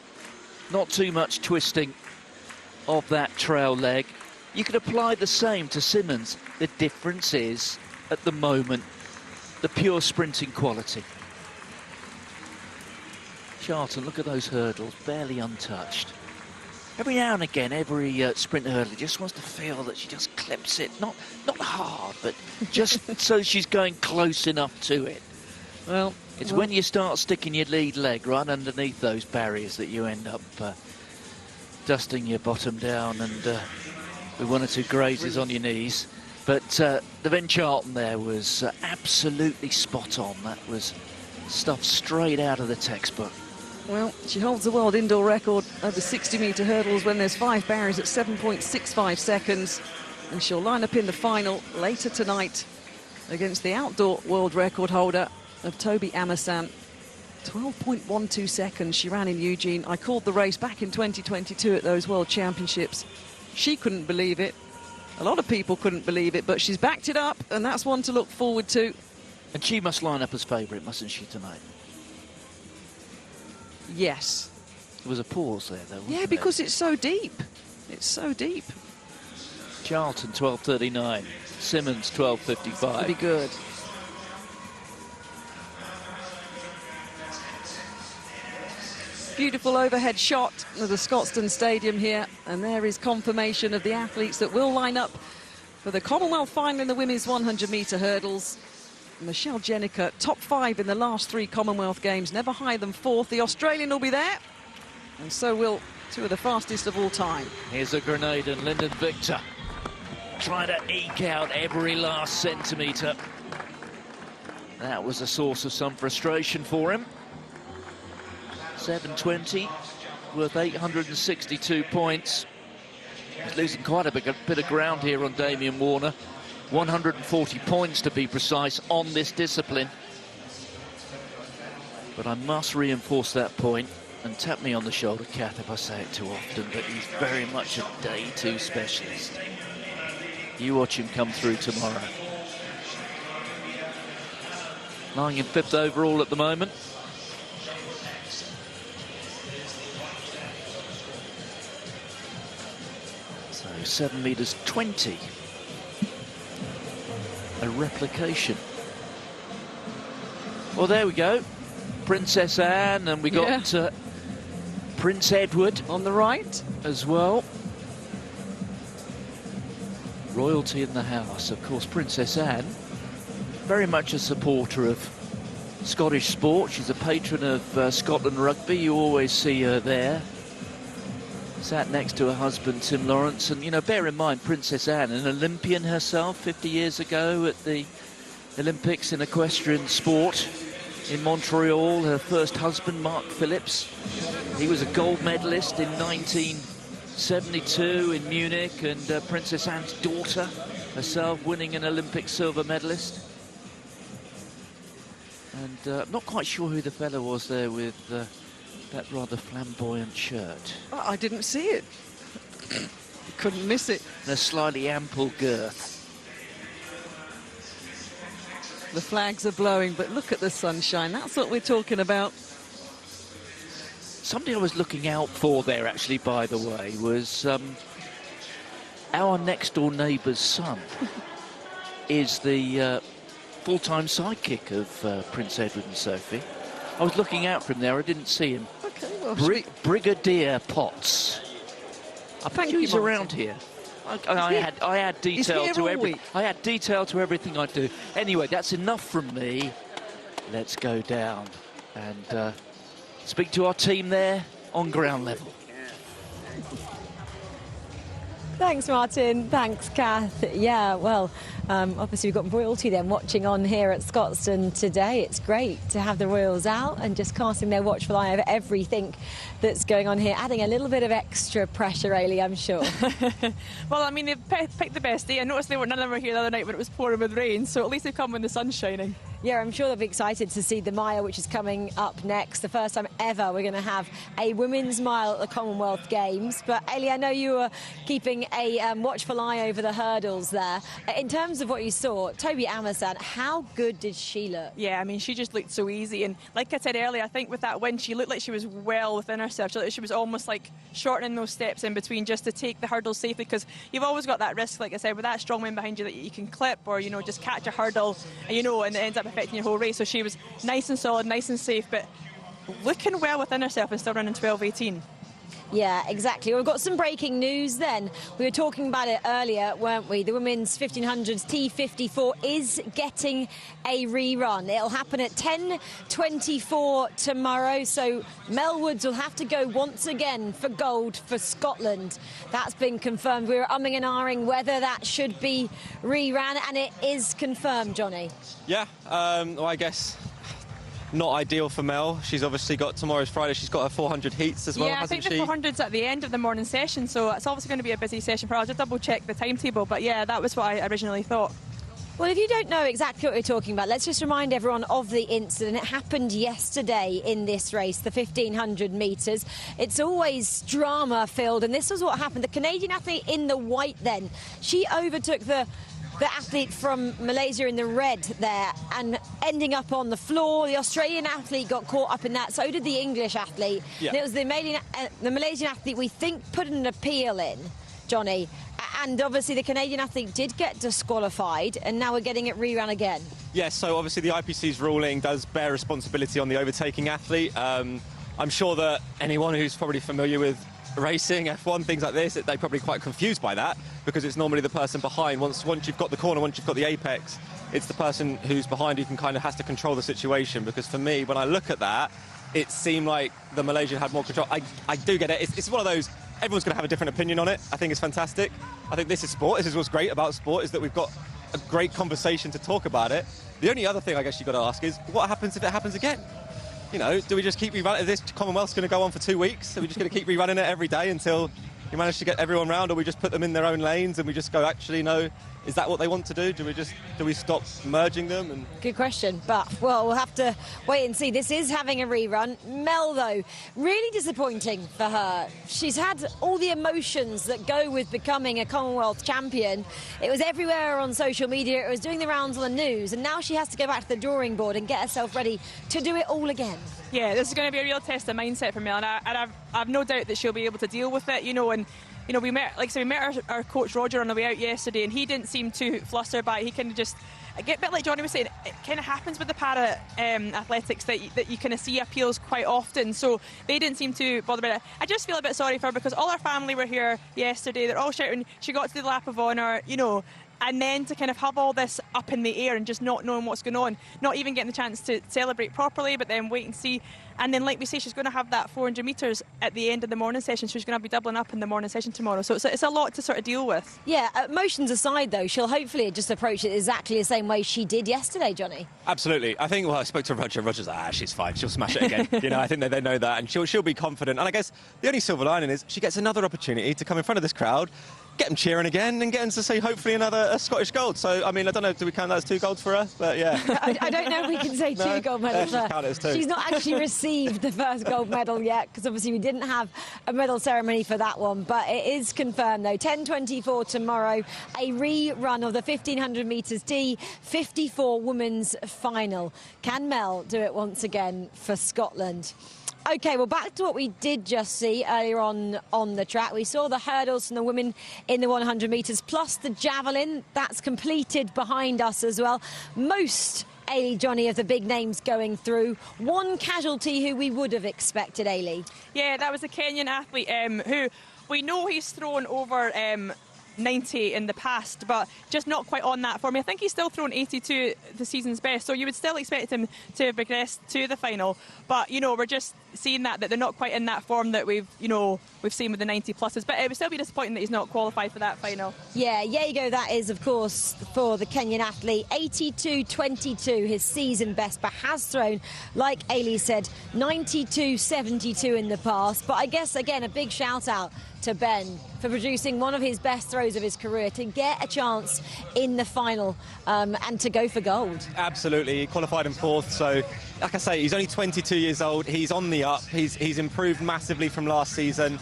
[SPEAKER 19] Not too much twisting of that trail leg. You could apply the same to Simmons. The difference is, at the moment, the pure sprinting quality. Charlton, look at those hurdles, barely untouched. Every now and again, every sprint hurdler just wants to feel that she just clips it. Not hard, but just so she's going close enough to it.
[SPEAKER 6] Well,
[SPEAKER 19] it's when you start sticking your lead leg right underneath those barriers that you end up dusting your bottom down and with 1 or 2 grazes on your knees. But the Devin Charlton there was absolutely spot on. That was stuff straight out of the textbook.
[SPEAKER 6] Well, she holds the world indoor record of the 60-metre hurdles when there's 5 barriers at 7.65 seconds. And she'll line up in the final later tonight against the outdoor world record holder of Toby Amasan. 12.12 seconds she ran in Eugene. I called the race back in 2022 at those World Championships. She couldn't believe it. A lot of people couldn't believe it, but she's backed it up, and that's one to look forward to.
[SPEAKER 19] And she must line up as favourite, mustn't she, tonight?
[SPEAKER 6] Yes.
[SPEAKER 19] There was a pause there, though, wasn't
[SPEAKER 6] Yeah, because it's so deep. It's so deep.
[SPEAKER 19] Charlton, 12:39. Simmons, 12:55.
[SPEAKER 6] Pretty good. Beautiful overhead shot of the Scotstoun Stadium here, and there is confirmation of the athletes that will line up for the Commonwealth final in the women's 100-metre hurdles. Michelle Jenica, top 5 in the last 3 Commonwealth Games, never higher than 4th. The Australian will be there, and so will 2 of the fastest of all time.
[SPEAKER 19] Here's a grenade, and Lyndon Victor trying to eke out every last centimetre. That was a source of some frustration for him. 720, worth 862 points. He's losing quite a bit of ground here on Damien Warner. 140 points to be precise on this discipline. But I must reinforce that point, and tap me on the shoulder, Kath, if I say it too often, but he's very much a day 2 specialist. You watch him come through tomorrow. Lying in 5th overall at the moment. So 7 metres 20. A replication. Well, there we go. Princess Anne, and we got Prince Edward
[SPEAKER 6] on the right
[SPEAKER 19] as well. Royalty in the house. Of course, Princess Anne, very much a supporter of Scottish sport. She's a patron of Scotland rugby. You always see her there. Sat next to her husband, Tim Lawrence. And, you know, bear in mind, Princess Anne, an Olympian herself 50 years ago at the Olympics in equestrian sport in Montreal. Her first husband, Mark Phillips, he was a gold medalist in 72 in Munich, and Princess Anne's daughter herself winning an Olympic silver medalist. And I'm not quite sure who the fellow was there with that rather flamboyant shirt.
[SPEAKER 6] Oh, I didn't see it. Couldn't miss it.
[SPEAKER 19] And a slightly ample girth.
[SPEAKER 6] The flags are blowing, but look at the sunshine. That's what we're talking about.
[SPEAKER 19] Somebody I was looking out for there, actually, by the way, was our next-door neighbour's son. Is the full-time sidekick of Prince Edward and Sophie. I was looking out for him there. I didn't see him.
[SPEAKER 6] Okay, well,
[SPEAKER 19] Brigadier Potts. I think he's around here. I add detail to everything I do. Anyway, that's enough from me. Let's go down and speak to our team there on ground level.
[SPEAKER 1] Thanks, Martin. Thanks, Kath. Yeah, well, obviously we've got royalty then watching on here at Scotstoun today. It's great to have the royals out and just casting their watchful eye over everything that's going on here, adding a little bit of extra pressure, Ailey, I'm sure.
[SPEAKER 3] Well, I mean, they've picked the best day. I noticed none of them were here the other night when it was pouring with rain, so at least they've come when the sun's shining.
[SPEAKER 1] Yeah, I'm sure they'll be excited to see the mile, which is coming up next. The first time ever we're going to have a women's mile at the Commonwealth Games. But, Ailey, I know you were keeping a watchful eye over the hurdles there. In terms of what you saw, Toby Amerson, how good did she look?
[SPEAKER 3] Yeah, I mean, she just looked so easy. And like I said earlier, I think with that win, she looked like she was well within herself. She looked like she was almost like shortening those steps in between just to take the hurdles safely, because you've always got that risk, like I said, with that strong wind behind you that you can clip or, you know, just catch a hurdle, and it ends up affecting your whole race. So she was nice and solid, nice and safe, but looking well within herself and still running 12:18.
[SPEAKER 1] Yeah, exactly. We've got some breaking news then. We were talking about it earlier, weren't we? The women's 1500s T54 is getting a rerun. It'll happen at 10:24 tomorrow. So Mel Woods will have to go once again for gold for Scotland. That's been confirmed. We were umming and ahhing whether that should be rerun, and it is confirmed, Johnny.
[SPEAKER 2] Yeah, well, I guess not ideal for Mel. She's obviously got tomorrow's Friday. She's got her 400 heats as well,
[SPEAKER 3] yeah, I think the 400's at the end of the morning session, so it's obviously going to be a busy session for her. I'll just double check the timetable, but yeah, that was what I originally thought.
[SPEAKER 1] Well, if you don't know exactly what we're talking about, let's just remind everyone of the incident. It happened yesterday in this race, the 1500 metres. It's always drama-filled, and this was what happened. The Canadian athlete in the white then, she overtook the athlete from Malaysia in the red there and ending up on the floor. The Australian athlete got caught up in that, so did the English athlete. Yeah. And it was the Malaysian athlete, we think, put an appeal in, Johnny, and obviously the Canadian athlete did get disqualified, and now we're getting it rerun again.
[SPEAKER 2] Yes, so obviously the IPC's ruling does bear responsibility on the overtaking athlete. I'm sure that anyone who's probably familiar with racing, F1, things like this, they're probably quite confused by that, because it's normally the person behind. Once you've got the corner, once you've got the apex, it's the person who's behind who can kind of has to control the situation. Because for me, when I look at that, it seemed like the Malaysian had more control. I do get it. It's one of those, everyone's going to have a different opinion on it. I think it's fantastic. I think this is sport. This is what's great about sport, is that we've got a great conversation to talk about it. The only other thing I guess you've got to ask is, what happens if it happens again? You know, do we just keep rerunning? This Commonwealth's going to go on for 2 weeks? Are we just going to keep rerunning it every day until you manage to get everyone round, or we just put them in their own lanes and we just go, actually, no, is that what they want to do? Do we stop merging them? And
[SPEAKER 1] good question, but, well, we'll have to wait and see. This is having a rerun. Mel, though, really disappointing for her. She's had all the emotions that go with becoming a Commonwealth champion. It was everywhere on social media. It was doing the rounds on the news, and now she has to go back to the drawing board and get herself ready to do it all again. Yeah,
[SPEAKER 3] this is going to be a real test of mindset for Mel, and I've no doubt that she'll be able to deal with it, you know. And you know, we met our coach Roger on the way out yesterday, and he didn't seem too flustered by it. He kind of just, a bit like Johnny was saying, it kind of happens with the para athletics that you kind of see appeals quite often. So they didn't seem too bothered by it. I just feel a bit sorry for her, because all our family were here yesterday. They're all shouting, she got to the lap of honour, you know. and then to kind of have all this up in the air and just not knowing what's going on, not even getting the chance to celebrate properly, but then wait and see. And then, like we say, she's going to have that 400 metres at the end of the morning session. So she's going to be doubling up in the morning session tomorrow. So it's a lot to sort of deal with.
[SPEAKER 1] Yeah, emotions aside, though, she'll hopefully just approach it exactly the same way she did yesterday, Johnny.
[SPEAKER 2] Absolutely. I think, well, I spoke to Roger. Roger's like, she's fine. She'll smash it again. You know, I think they know that, and she'll be confident. And I guess the only silver lining is she gets another opportunity to come in front of this crowd, get them cheering again, and get them to see hopefully a Scottish gold. So, I mean, I don't know, do we count that as 2 golds for her? But yeah.
[SPEAKER 1] I don't know if we can say 2 gold medals for her.
[SPEAKER 2] Count it as 2.
[SPEAKER 1] She's not actually received the first gold medal yet, because obviously we didn't have a medal ceremony for that one. But it is confirmed, though, 10:24 tomorrow, a rerun of the 1500 metres T54 women's final. Can Mel do it once again for Scotland? OK, well, back to what we did just see earlier on the track. We saw the hurdles from the women in the 100 metres, plus the javelin. That's completed behind us as well. Most, Ailey, Johnny, of the big names going through. One casualty who we would have expected, Ailey.
[SPEAKER 3] Yeah, that was a Kenyan athlete who we know he's thrown over 90 in the past, but just not quite on that form. I think he's still thrown 82 the season's best, so you would still expect him to have progressed to the final. But, you know, we're just seeing that they're not quite in that form that we've seen with the 90 pluses. But it would still be disappointing that he's not qualified for that final.
[SPEAKER 1] Yeah, Yago, that is, of course, for the Kenyan athlete. 82.22, his season best, but has thrown, like Ailey said, 92.72 in the past. But I guess, again, a big shout out to Ben for producing one of his best throws of his career to get a chance in the final and to go for gold.
[SPEAKER 2] Absolutely, he qualified in 4th, so like I say, he's only 22 years old, he's on the up, he's improved massively from last season.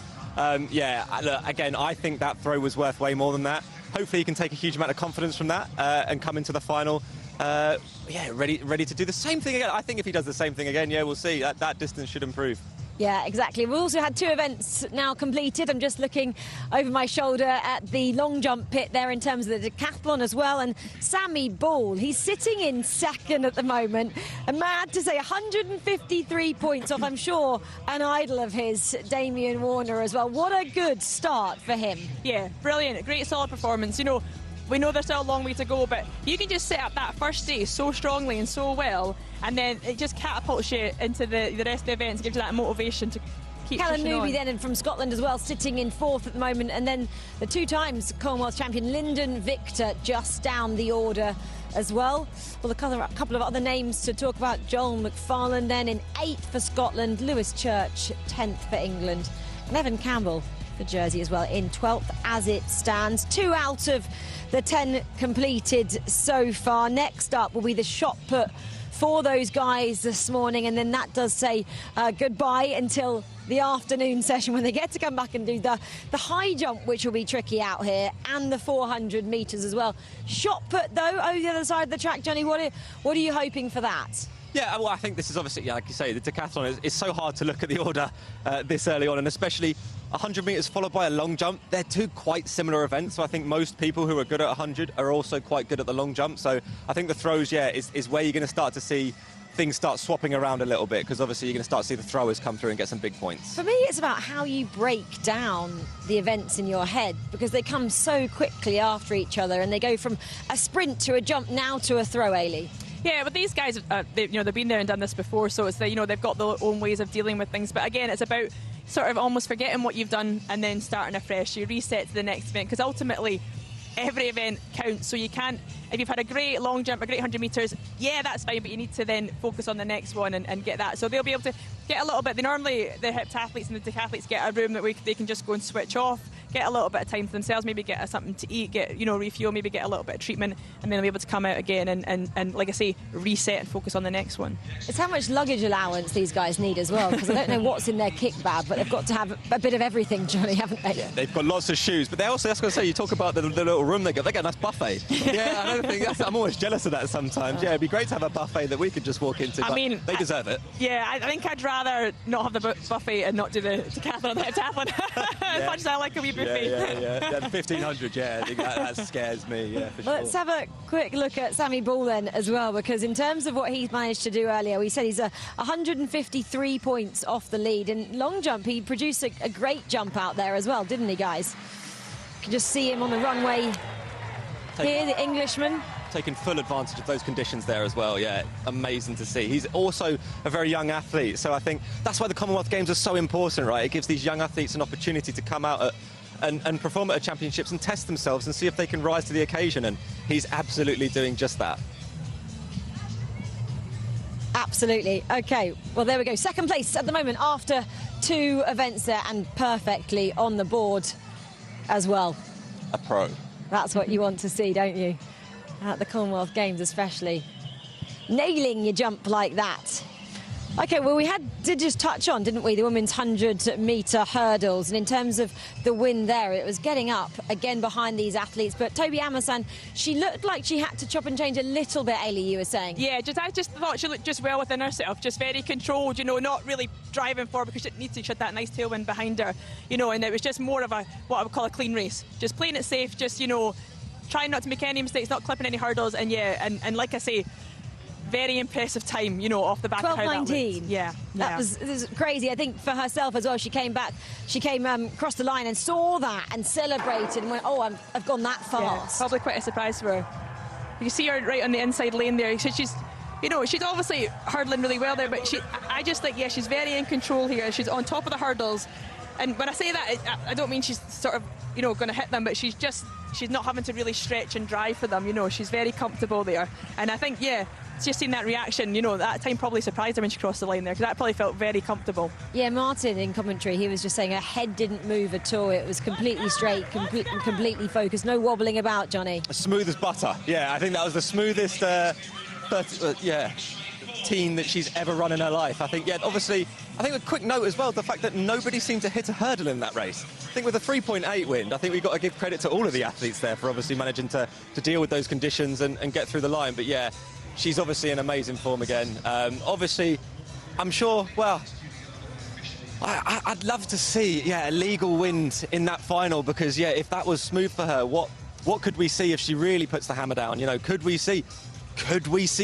[SPEAKER 2] Yeah, look, again, I think that throw was worth way more than that. Hopefully he can take a huge amount of confidence from that and come into the final yeah, ready to do the same thing again. I think if he does the same thing again, yeah, we'll see, that distance should improve.
[SPEAKER 1] Yeah, exactly. We've also had 2 events now completed. I'm just looking over my shoulder at the long jump pit there in terms of the decathlon as well. And Sammy Ball, he's sitting in 2nd at the moment. And mad to say 153 points off, I'm sure, an idol of his, Damien Warner, as well. What a good start for him.
[SPEAKER 3] Yeah, brilliant. Great solid performance. You know, we know there's still a long way to go, but you can just set up that first day so strongly and so well, and then it just catapults you into the rest of the events, gives you that motivation to keep
[SPEAKER 1] Callum
[SPEAKER 3] pushing on.
[SPEAKER 1] Newby then from Scotland as well, sitting in 4th at the moment, and then the 2 times Commonwealth champion Lyndon Victor just down the order as well. Well, a couple of other names to talk about. Joel McFarlane then in 8th for Scotland, Lewis Church 10th for England, and Evan Campbell for Jersey as well in 12th as it stands. 2 out of the 10 completed so far. Next up will be the shot put for those guys this morning, and then that does say goodbye until the afternoon session when they get to come back and do the high jump, which will be tricky out here, and the 400 metres as well. Shot put, though, over the other side of the track. Johnny, what are you hoping for that?
[SPEAKER 2] Yeah, well, I think this is obviously, yeah, like you say, the decathlon is so hard to look at the order this early on, and especially 100 metres followed by a long jump. They're 2 quite similar events, so I think most people who are good at 100 are also quite good at the long jump. So I think the throws, yeah, is where you're going to start to see things start swapping around a little bit, because obviously you're going to start to see the throwers come through and get some big points.
[SPEAKER 1] For me, it's about how you break down the events in your head, because they come so quickly after each other, and they go from a sprint to a jump now to a throw, Ailey.
[SPEAKER 3] Yeah, but these guys, they've been there and done this before, so it's they've got their own ways of dealing with things. But again, it's about sort of almost forgetting what you've done and then starting afresh. You reset to the next event, because ultimately every event counts. So you can't, if you've had a great long jump, a great 100 metres, yeah, that's fine, but you need to then focus on the next one and get that. So they'll be able to get a little bit. Normally the heptathletes and the decathletes get a room that they can just go and switch off, get a little bit of time to themselves, maybe get something to eat, get refuel, maybe get a little bit of treatment, and then they'll be able to come out again and like I say, reset and focus on the next one.
[SPEAKER 1] It's how much luggage allowance these guys need as well, because I don't know what's in their kit bag, but they've got to have a bit of everything, Johnny, haven't they?
[SPEAKER 2] Yeah, they've got lots of shoes, but they also, that's going to say, you talk about the little room they get a nice buffet. Yeah, I don't think I'm always jealous of that sometimes. Yeah, it'd be great to have a buffet that we could just walk into. I mean, they deserve it.
[SPEAKER 3] Yeah, I think I'd rather not have the buffet and not do the decathlon and the heptathlon. As much as I like a wee buffet.
[SPEAKER 2] Yeah, the 1500, yeah, I think that scares me, yeah, for
[SPEAKER 1] sure. Let's have a quick look at Sammy Ball then as well, because in terms of what he's managed to do earlier, we said he's 153 points off the lead. In long jump, he produced a great jump out there as well, didn't he, guys? You can just see him on the runway here, the Englishman.
[SPEAKER 2] Taking full advantage of those conditions there as well. Yeah, amazing to see. He's also a very young athlete, so I think that's why the Commonwealth Games are so important, right? It gives these young athletes an opportunity to come out and perform at a championships and test themselves and see if they can rise to the occasion, and he's absolutely doing just that.
[SPEAKER 1] Absolutely. Okay, well, there we go. Second place at the moment after 2 events there, and perfectly on the board as well.
[SPEAKER 2] A pro.
[SPEAKER 1] That's what you want to see, don't you? At the Commonwealth Games especially. Nailing your jump like that. OK, well, we did just touch on, didn't we, the women's 100-metre hurdles. And in terms of the win there, it was getting up again behind these athletes. But Toby Amerson, she looked like she had to chop and change a little bit, Ailey, you were saying.
[SPEAKER 3] Yeah, I just thought she looked just well within herself, just very controlled, you know, not really driving forward because she needs to shut that nice tailwind behind her, you know, and it was just more of what I would call a clean race. Just playing it safe, just, you know, trying not to make any mistakes, not clipping any hurdles. And, yeah, and like I say, very impressive time, you know, off the back of how that looked. Yeah.
[SPEAKER 1] That was crazy. I think for herself as well, she came across the line and saw that and celebrated and went, oh, I've gone that fast.
[SPEAKER 3] Yeah, probably quite a surprise for her. You see her right on the inside lane there. She's, you know, she's obviously hurdling really well there, but I just think, yeah, she's very in control here. She's on top of the hurdles. And when I say that, I don't mean she's sort of, you know, going to hit them, but she's not having to really stretch and drive for them, you know. She's very comfortable there. And I think, yeah, just seeing that reaction, you know, that time probably surprised her when she crossed the line there, because that probably felt very comfortable.
[SPEAKER 1] Yeah, Martin in commentary, he was just saying her head didn't move at all. It was completely straight, completely focused, no wobbling about, Johnny.
[SPEAKER 2] Smooth as butter. Yeah, I think that was the smoothest, team that she's ever run in her life. I think, yeah, obviously, I think a quick note as well, the fact that nobody seemed to hit a hurdle in that race. I think with a 3.8 wind, I think we've got to give credit to all of the athletes there for obviously managing to deal with those conditions and get through the line. But yeah, she's obviously in amazing form again. Obviously, I'm sure, well, I'd love to see, yeah, a legal wind in that final, because, yeah, if that was smooth for her, what could we see if she really puts the hammer down? You know, could we see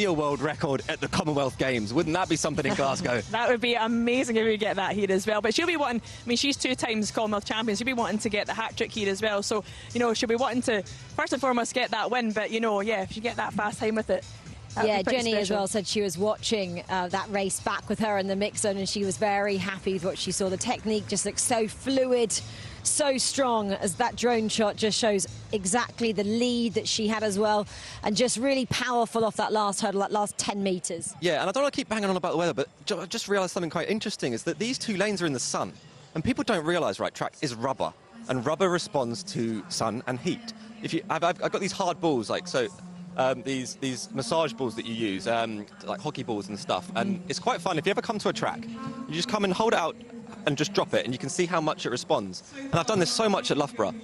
[SPEAKER 2] a world record at the Commonwealth Games? Wouldn't that be something in Glasgow?
[SPEAKER 3] That would be amazing if we get that here as well. But she'll be wanting, I mean, she's 2 times Commonwealth champion. She'll be wanting to get the hat-trick here as well. So, you know, she'll be wanting to, first and foremost, get that win. But, you know, yeah, if you get that fast time with it.
[SPEAKER 1] Yeah, Jenny as well said she was watching that race back with her in the mix zone, and she was very happy with what she saw. The technique just looks so fluid, so strong, as that drone shot just shows exactly the lead that she had as well, and just really powerful off that last hurdle, that last 10 metres.
[SPEAKER 2] Yeah, and I don't want to keep banging on about the weather, but I just realised something quite interesting, is that these 2 lanes are in the sun, and people don't realise, right, track is rubber, and rubber responds to sun and heat. I've got these hard balls, like so. These massage balls that you use, like hockey balls and stuff. And it's quite fun. If you ever come to a track, you just come and hold it out and just drop it, and you can see how much it responds. And I've done this so much at Loughborough.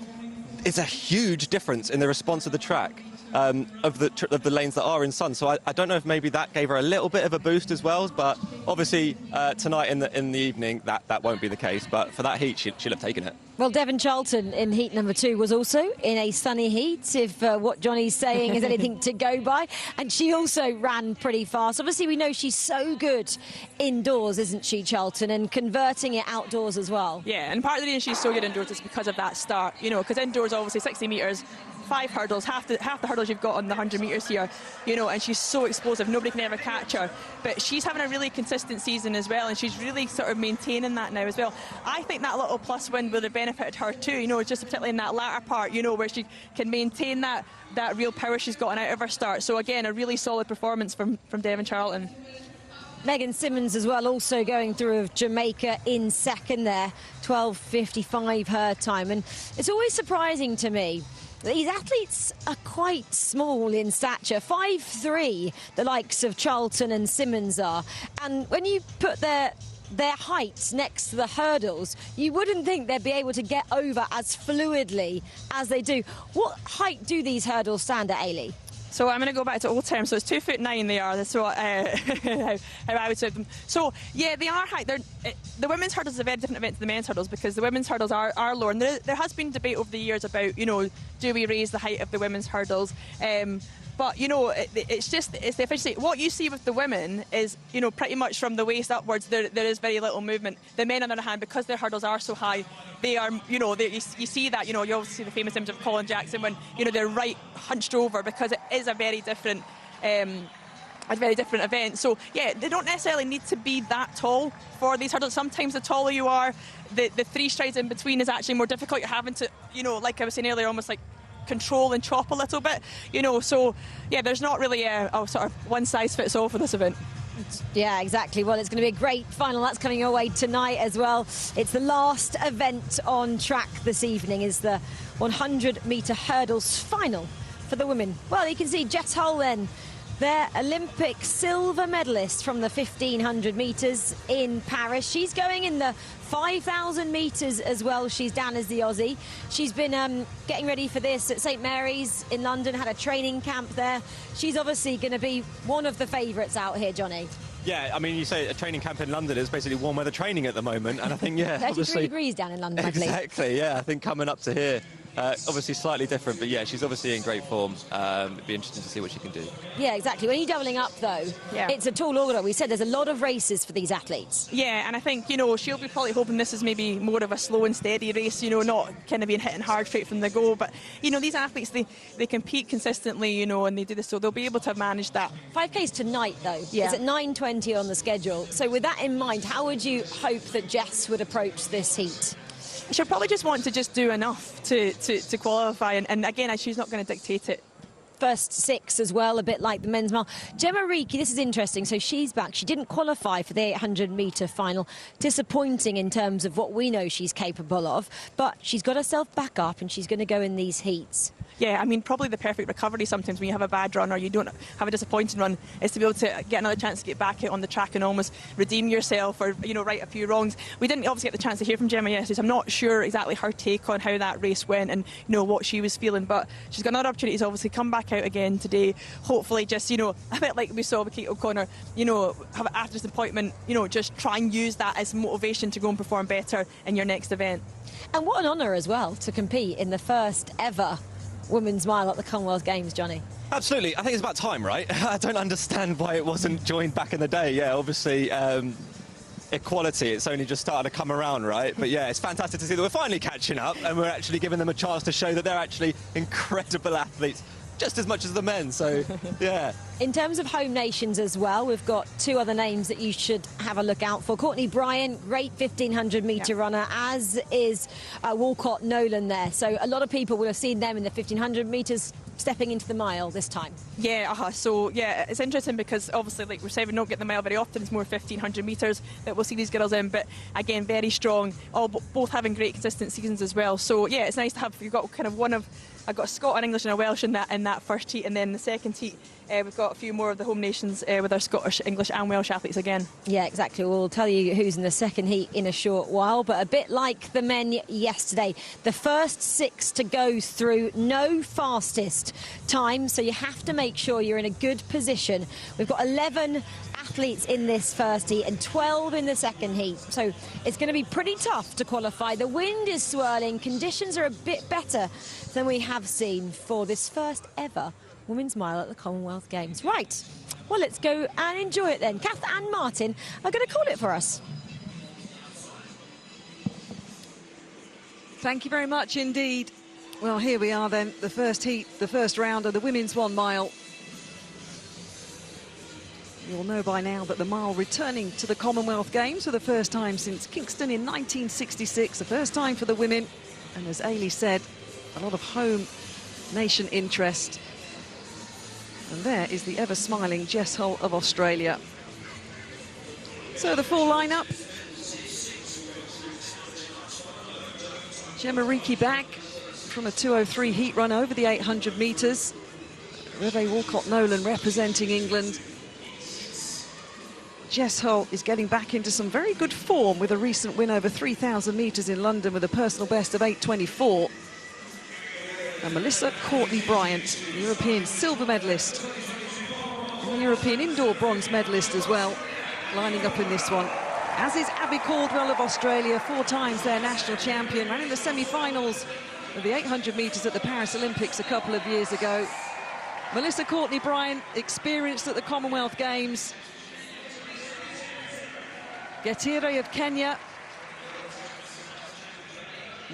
[SPEAKER 2] It's a huge difference in the response of the track, of the lanes that are in sun. So I don't know if maybe that gave her a little bit of a boost as well. But obviously tonight in the evening, that won't be the case. But for that heat, she'll have taken it.
[SPEAKER 1] Well, Devon Charlton in heat number 2 was also in a sunny heat, if what Johnny's saying is anything to go by. And she also ran pretty fast. Obviously, we know she's so good indoors, isn't she, Charlton, and converting it outdoors as well.
[SPEAKER 3] Yeah, and part of the reason she's so good indoors is because of that start, you know, because indoors, obviously, 60 metres, 5 hurdles, half the hurdles you've got on the 100 metres here, you know, and she's so explosive, nobody can ever catch her. But she's having a really consistent season as well, and she's really sort of maintaining that now as well. I think that little plus wind would have benefited her too, you know, just particularly in that latter part, you know, where she can maintain that real power she's gotten out of her start. So again, a really solid performance from Devon Charlton.
[SPEAKER 1] Megan Simmons as well, also going through of Jamaica in second there, 12:55 her time. And it's always surprising to me, these athletes are quite small in stature, 5'3", the likes of Charlton and Simmons are. And when you put their heights next to the hurdles, you wouldn't think they'd be able to get over as fluidly as they do. What height do these hurdles stand at, Ailey?
[SPEAKER 3] So I'm going to go back to old terms. So it's 2'9" they are. That's what how I would say them. So yeah, they are high. The women's hurdles is a very different event to the men's hurdles, because the women's hurdles are lower. And there has been debate over the years about, you know, do we raise the height of the women's hurdles? But, you know, it's the efficiency. What you see with the women is, you know, pretty much from the waist upwards, there is very little movement. The men, on the other hand, because their hurdles are so high, they are, you know, you see that, you know, you always see the famous image of Colin Jackson when, you know, they're right hunched over, because it is a very different event. So, yeah, they don't necessarily need to be that tall for these hurdles. Sometimes the taller you are, the 3 strides in between is actually more difficult. You're having to, you know, like I was saying earlier, almost like control and chop a little bit, you know. So, yeah, there's not really a sort of one-size-fits-all for this event.
[SPEAKER 1] Yeah, exactly. Well, it's going to be a great final. That's coming your way tonight as well. It's the last event on track this evening, is the 100-metre hurdles final for the women. Well, you can see Jess Hull then, their Olympic silver medalist from the 1,500 metres in Paris. She's going in the 5,000 metres as well. She's down as the Aussie. She's been getting ready for this at St Mary's in London, had a training camp there. She's obviously going to be one of the favourites out here, Johnny.
[SPEAKER 2] Yeah, I mean, you say a training camp in London is basically warm weather training at the moment, and I think, yeah,
[SPEAKER 1] 33
[SPEAKER 2] obviously
[SPEAKER 1] degrees down in London, I believe.
[SPEAKER 2] Exactly, yeah. I think coming up to here, obviously slightly different, but yeah, she's obviously in great form. It'd be interesting to see what she can do.
[SPEAKER 1] Yeah, exactly. When you're doubling up, though, it's a tall order. We said there's a lot of races for these athletes.
[SPEAKER 3] Yeah, and I think, you know, she'll be probably hoping this is maybe more of a slow and steady race, you know, not kind of being hitting hard straight from the go. But, you know, these athletes, they compete consistently, you know, and they do this, so they'll be able to manage that.
[SPEAKER 1] 5K's tonight, though.
[SPEAKER 3] Yeah.
[SPEAKER 1] It's at 9:20 on the schedule. So with that in mind, how would you hope that Jess would approach this heat?
[SPEAKER 3] She'll probably just want to just do enough to qualify, and again, she's not going to dictate it.
[SPEAKER 1] First 6 as well, a bit like the men's mile. Gemma Reekie, this is interesting. So she's back. She didn't qualify for the 800-metre final. Disappointing in terms of what we know she's capable of. But she's got herself back up, and she's going to go in these heats.
[SPEAKER 3] Yeah, I mean, probably the perfect recovery sometimes when you have a bad run or you don't have a disappointing run is to be able to get another chance to get back out on the track and almost redeem yourself or, you know, right a few wrongs. We didn't obviously get the chance to hear from Gemma yesterday, so I'm not sure exactly her take on how that race went and, you know, what she was feeling, but she's got another opportunity to obviously come back out again today. Hopefully just, you know, a bit like we saw with Kate O'Connor, you know, have after this appointment, you know, just try and use that as motivation to go and perform better in your next event.
[SPEAKER 1] And what an honour as well to compete in the first ever women's mile at the Commonwealth Games, Johnny.
[SPEAKER 2] Absolutely. I think it's about time, right? I don't understand why it wasn't joined back in the day. Yeah, obviously, equality, it's only just started to come around, right? But yeah, it's fantastic to see that we're finally catching up and we're actually giving them a chance to show that they're actually incredible athletes, just as much as the men, so yeah.
[SPEAKER 1] In terms of home nations as well, we've got 2 other names that you should have a look out for. Courtney Bryan, great 1,500-metre runner, as is Walcott Nolan there. So a lot of people will have seen them in the 1,500 metres stepping into the mile this time.
[SPEAKER 3] Yeah, so yeah, it's interesting because obviously, like we're saying, we don't get the mile very often. It's more 1,500 metres that we'll see these girls in, but again, very strong, both having great consistent seasons as well. So yeah, it's nice to have, you've got kind of I've got a Scot, an English and a Welsh in that first heat, and then the second heat we've got a few more of the home nations with our Scottish, English and Welsh athletes again.
[SPEAKER 1] Yeah, exactly. We'll tell you who's in the second heat in a short while, but a bit like the men yesterday, the first 6 to go through, no fastest time, so you have to make sure you're in a good position. We've got 11 athletes in this first heat and 12 in the second heat, so it's going to be pretty tough to qualify. The wind is swirling, conditions are a bit better than we have seen for this first ever women's mile at the Commonwealth Games. Right, well, let's go and enjoy it then. Kath and Martin are going to call it for us.
[SPEAKER 6] Thank you very much indeed. Well, here we are then, the first heat, the first round of the women's 1 mile. You'll know by now that the mile returning to the Commonwealth Games for the first time since Kingston in 1966, the first time for the women. And as Ailey said, a lot of home nation interest. And there is the ever-smiling Jess Hull of Australia. So the full lineup. Gemma Reekie back from a 2:03 heat run over the 800 metres. Reve Walcott Nolan representing England. Jess Hull is getting back into some very good form with a recent win over 3,000 metres in London with a personal best of 8:24. And Melissa Courtney Bryant, European silver medalist, and the European indoor bronze medalist as well, lining up in this one. As is Abby Caldwell of Australia, 4 times their national champion, ran in the semi-finals of the 800 metres at the Paris Olympics a couple of years ago. Melissa Courtney-Bryan, experienced at the Commonwealth Games. Getire of Kenya.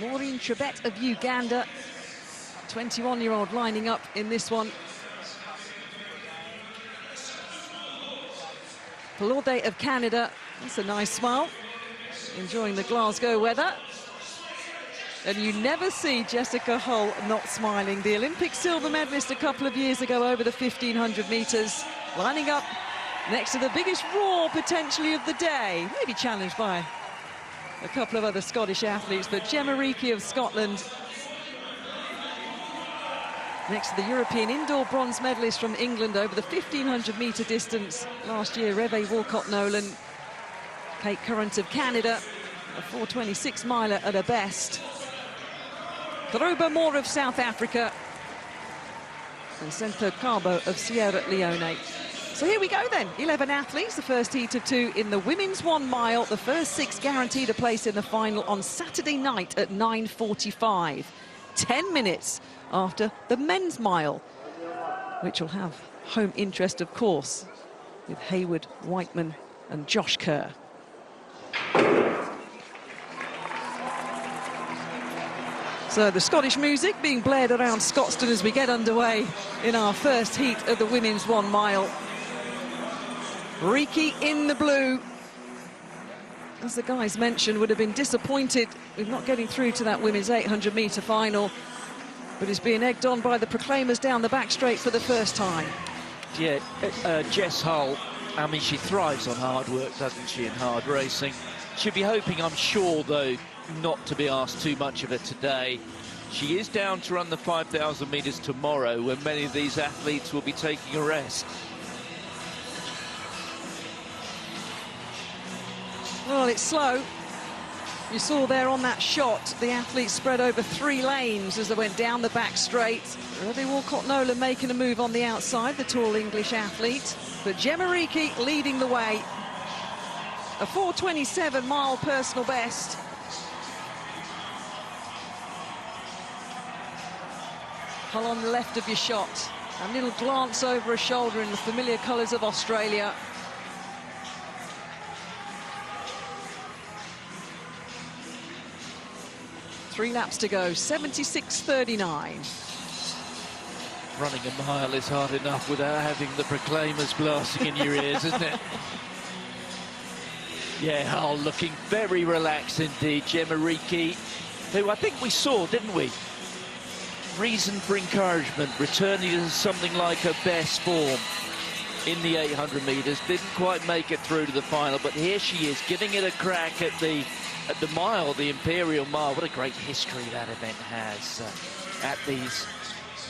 [SPEAKER 6] Maureen Chebet of Uganda. 21-year-old lining up in this one. Pelaude of Canada. That's a nice smile. Enjoying the Glasgow weather. And you never see Jessica Hull not smiling. The Olympic silver medalist a couple of years ago over the 1,500 metres. Lining up next to the biggest roar, potentially, of the day. Maybe challenged by a couple of other Scottish athletes, but Gemma Reekie of Scotland. Next to the European indoor bronze medalist from England over the 1,500-metre distance last year, Reve Walcott-Nolan. Kate Currant of Canada, a 4:26 miler at her best. Karuba Moore of South Africa. And Sento Cabo of Sierra Leone. So here we go then, 11 athletes, the first heat of 2 in the women's 1 mile. The first 6 guaranteed a place in the final on Saturday night at 9:45. 10 minutes after the men's mile, which will have home interest, of course, with Hayward, Whiteman and Josh Kerr. So the Scottish music being blared around Scotstoun as we get underway in our first heat of the women's 1 mile. Reekie in the blue, as the guys mentioned, would have been disappointed with not getting through to that women's 800-metre final, but is being egged on by the proclaimers down the back straight for the first time.
[SPEAKER 19] Yeah, Jess Hull, I mean, she thrives on hard work, doesn't she, in hard racing. She'll be hoping, I'm sure, though, not to be asked too much of it today. She is down to run the 5,000 metres tomorrow, when many of these athletes will be taking a rest.
[SPEAKER 6] Well, it's slow. You saw there on that shot, the athletes spread over 3 lanes as they went down the back straight. Reve Walcott-Nolan making a move on the outside, the tall English athlete. But Gemma Reekie leading the way. A 4:27 mile personal best. Hull on the left of your shot. A little glance over her shoulder in the familiar colours of Australia. Three laps to go, 76.39.
[SPEAKER 19] Running a mile is hard enough without having the proclaimers blasting in your ears, isn't it? Yeah, Hull looking very relaxed indeed. Gemma Reekie, who I think we saw, didn't we? Reason for encouragement, returning to something like her best form in the 800 metres. Didn't quite make it through to the final, but here she is, giving it a crack at the mile, the Imperial Mile. What a great history that event has at these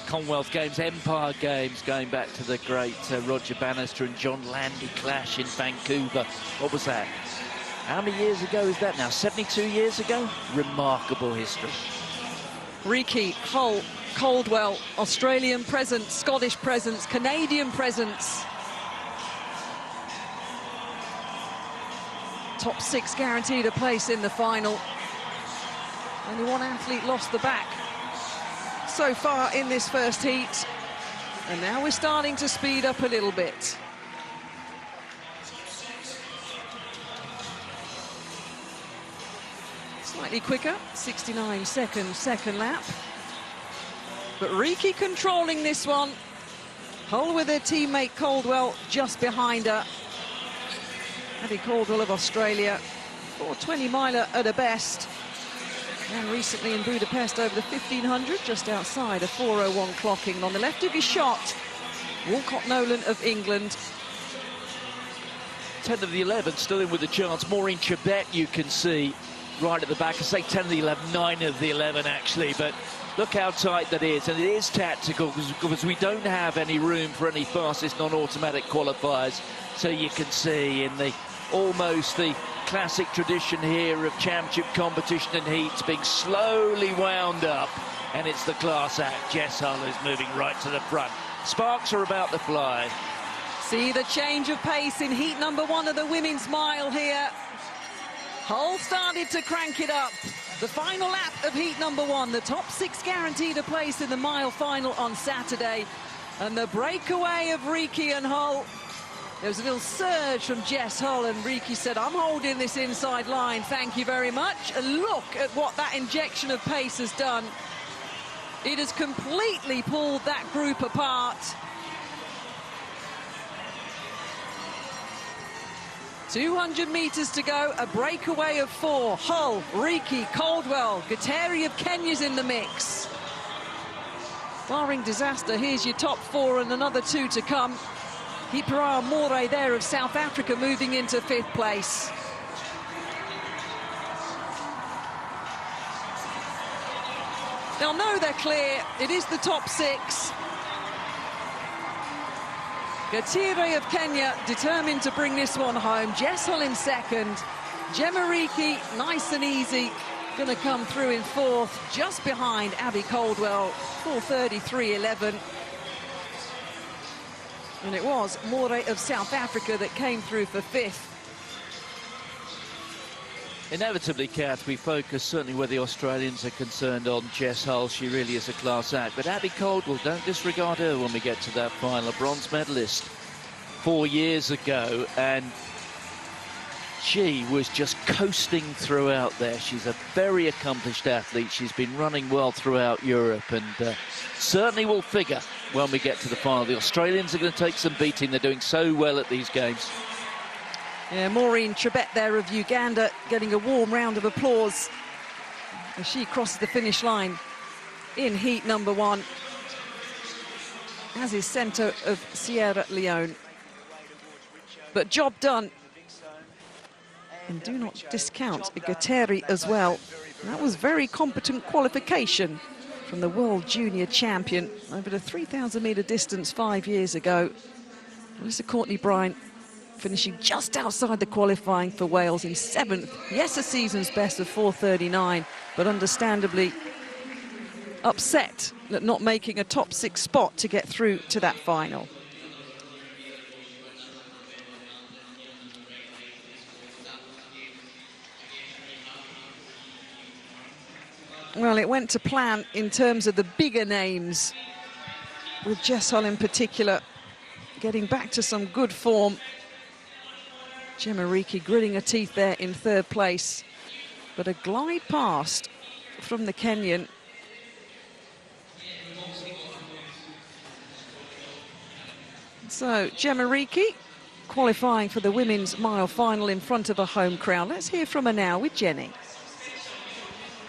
[SPEAKER 19] Commonwealth Games, Empire Games, going back to the great Roger Bannister and John Landy clash in Vancouver. What was that? How many years ago is that now? 72 years ago? Remarkable history.
[SPEAKER 6] Reekie, Hull, Caldwell, Australian presence, Scottish presence, Canadian presence. Top 6 guaranteed a place in the final. Only one athlete lost the back so far in this first heat. And now we're starting to speed up a little bit. Slightly quicker, 69 seconds, second lap. But Reekie controlling this one. Hull with her teammate Caldwell just behind her. Abby Caldwell of Australia, 4:20 miler at her best. And recently in Budapest over the 1,500, just outside a 4:01 clocking. On the left of your shot, Walcott-Nolan of England.
[SPEAKER 19] 10 of the 11 still in with a chance. Maureen Chebet, you can see right at the back. I say 10 of the 11, 9 of the 11 actually, but look how tight that is. And it is tactical because we don't have any room for any fastest non-automatic qualifiers. So you can see in the almost the classic tradition here of championship competition and heats being slowly wound up, and it's the class act. Jess Hull is moving right to the front. Sparks are about to fly.
[SPEAKER 6] See the change of pace in heat number 1 of the women's mile here. Hull started to crank it up. The final lap of heat number 1, the top 6 guaranteed a place in the mile final on Saturday. And the breakaway of Riki and Hull. There was a little surge from Jess Hull, and Riki said, I'm holding this inside line, thank you very much. And look at what that injection of pace has done. It has completely pulled that group apart. 200 metres to go, a breakaway of 4. Hull, Riki, Caldwell, Gutteri of Kenya's in the mix. Barring disaster, here's your top 4 and another 2 to come. Hipara More there of South Africa moving into 5th place. They'll know they're clear. It is the top 6. Gutteri of Kenya determined to bring this one home. Jess Hull in 2nd. Gemma Riki, nice and easy, going to come through in 4th, just behind Abby Caldwell, 4:33.11. And it was More of South Africa that came through for 5th.
[SPEAKER 19] Inevitably, Kath, we focus certainly where the Australians are concerned on Jess Hull. She really is a class act. But Abby Caldwell, don't disregard her when we get to that final. Bronze medalist 4 years ago, and she was just coasting throughout there. She's a very accomplished athlete. She's been running well throughout Europe, and certainly will figure when we get to the final. The Australians are going to take some beating. They're doing so well at these games.
[SPEAKER 6] Yeah, Maureen Trebet there of Uganda getting a warm round of applause as she crosses the finish line in heat number 1, as is centre of Sierra Leone. But job done. And do not discount Gutteri as well. That was very competent qualification from the world junior champion over the 3,000 metre distance 5 years ago. Melissa Courtney-Bryan finishing just outside the qualifying for Wales in 7th. Yes, a season's best of 4:39, but understandably upset at not making a top 6 spot to get through to that final. Well, it went to plan in terms of the bigger names, with Jess Hull in particular getting back to some good form. Gemma Riki gritting her teeth there in 3rd place, but a glide past from the Kenyan. So Gemma Riki qualifying for the women's mile final in front of a home crowd. Let's hear from her now with Jenny.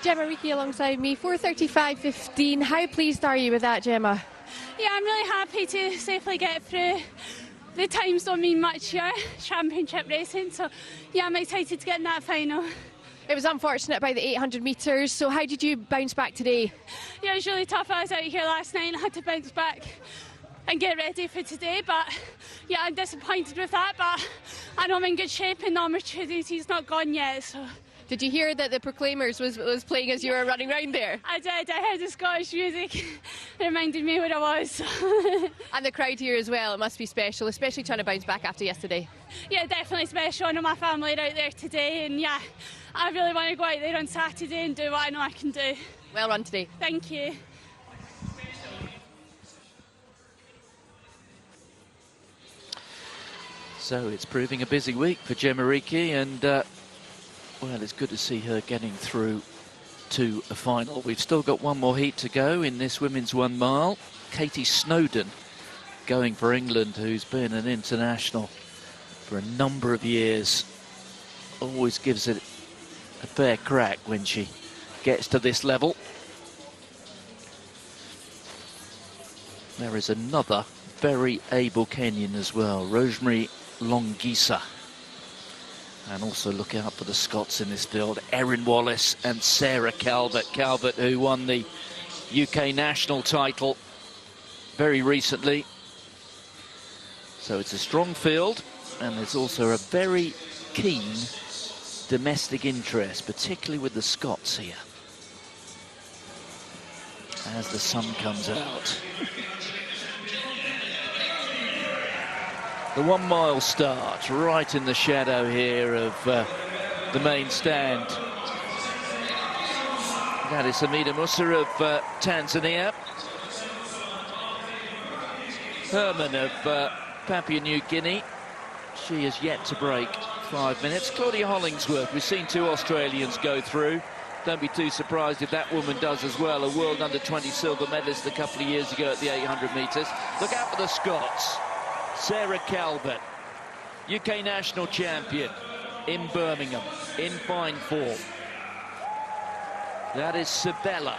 [SPEAKER 9] Gemma Riki alongside me, 4:35.15. How pleased are you with that, Gemma?
[SPEAKER 18] Yeah, I'm really happy to safely get through. The times don't mean much here, championship racing, so yeah, I'm excited to get in that final.
[SPEAKER 9] It was unfortunate by the 800 metres, so how did you bounce back today?
[SPEAKER 18] Yeah, it was really tough. I was out here last night and had to bounce back and get ready for today, but yeah, I'm disappointed with that, but I know I'm in good shape and the opportunity's not gone yet, so.
[SPEAKER 9] Did you hear that the Proclaimers was playing as you were running round there?
[SPEAKER 18] I did. I heard the Scottish music. It reminded me where I was.
[SPEAKER 9] And the crowd here as well, it must be special, especially trying to bounce back after yesterday.
[SPEAKER 18] Yeah, definitely special. I know my family are out there today, and yeah, I really want to go out there on Saturday and do what I know I can do.
[SPEAKER 9] Well run today.
[SPEAKER 18] Thank you.
[SPEAKER 19] So it's proving a busy week for Gemma Riki, and well, it's good to see her getting through to a final. We've still got one more heat to go in this women's 1 mile. Katie Snowden going for England, who's been an international for a number of years. Always gives it a fair crack when she gets to this level. There is another very able Kenyan as well, Rosemary Longisa. And also look out for the Scots in this field, Erin Wallace and Sarah Calvert. Calvert, who won the UK national title very recently. So it's a strong field, and there's also a very keen domestic interest, particularly with the Scots here, as the sun comes out. The 1 mile start right in the shadow here of the main stand. That is Hamida Musa of Tanzania. Herman of Papua New Guinea. She has yet to break 5 minutes. Claudia Hollingsworth, we've seen 2 Australians go through. Don't be too surprised if that woman does as well. A world under-20 silver medalist a couple of years ago at the 800 metres. Look out for the Scots. Sarah Calvert, UK national champion in Birmingham, in fine form. That is Sabella.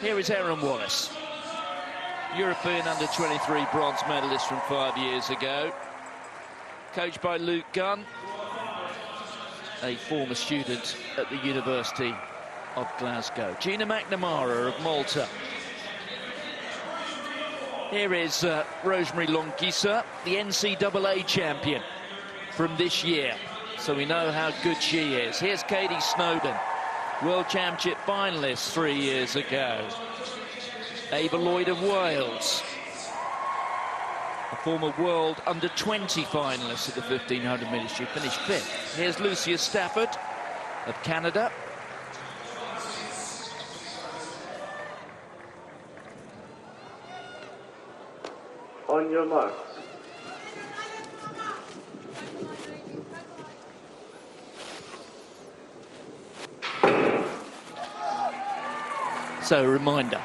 [SPEAKER 19] Here is Erin Wallace, European under-23 bronze medalist from 5 years ago. Coached by Luke Gunn, a former student at the University of Glasgow. Gina McNamara of Malta. Here is Rosemary Longisa, the NCAA champion from this year. So we know how good she is. Here's Katie Snowden, World Championship finalist 3 years ago. Ava Lloyd of Wales, a former World Under-20 finalist at the 1500 metres. She finished 5th. Here's Lucia Stafford of Canada.
[SPEAKER 20] On your mark.
[SPEAKER 19] So a reminder,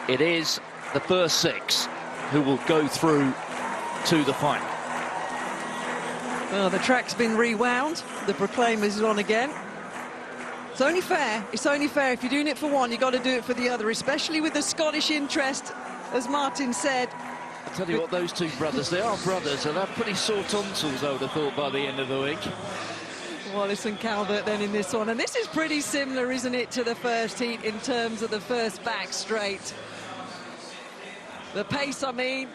[SPEAKER 19] it is the first 6 who will go through to the final.
[SPEAKER 6] Well, the track's been rewound. The Proclaimers is on again. It's only fair. It's only fair. If you're doing it for one, you've got to do it for the other, especially with the Scottish interest, as Martin said.
[SPEAKER 19] I'll tell you what, those 2 brothers, they are brothers, and they're pretty sore tonsils, I would have thought, by the end of the week.
[SPEAKER 6] Wallace and Calvert then in this one. And this is pretty similar, isn't it, to the first heat in terms of the first back straight. The pace, I mean,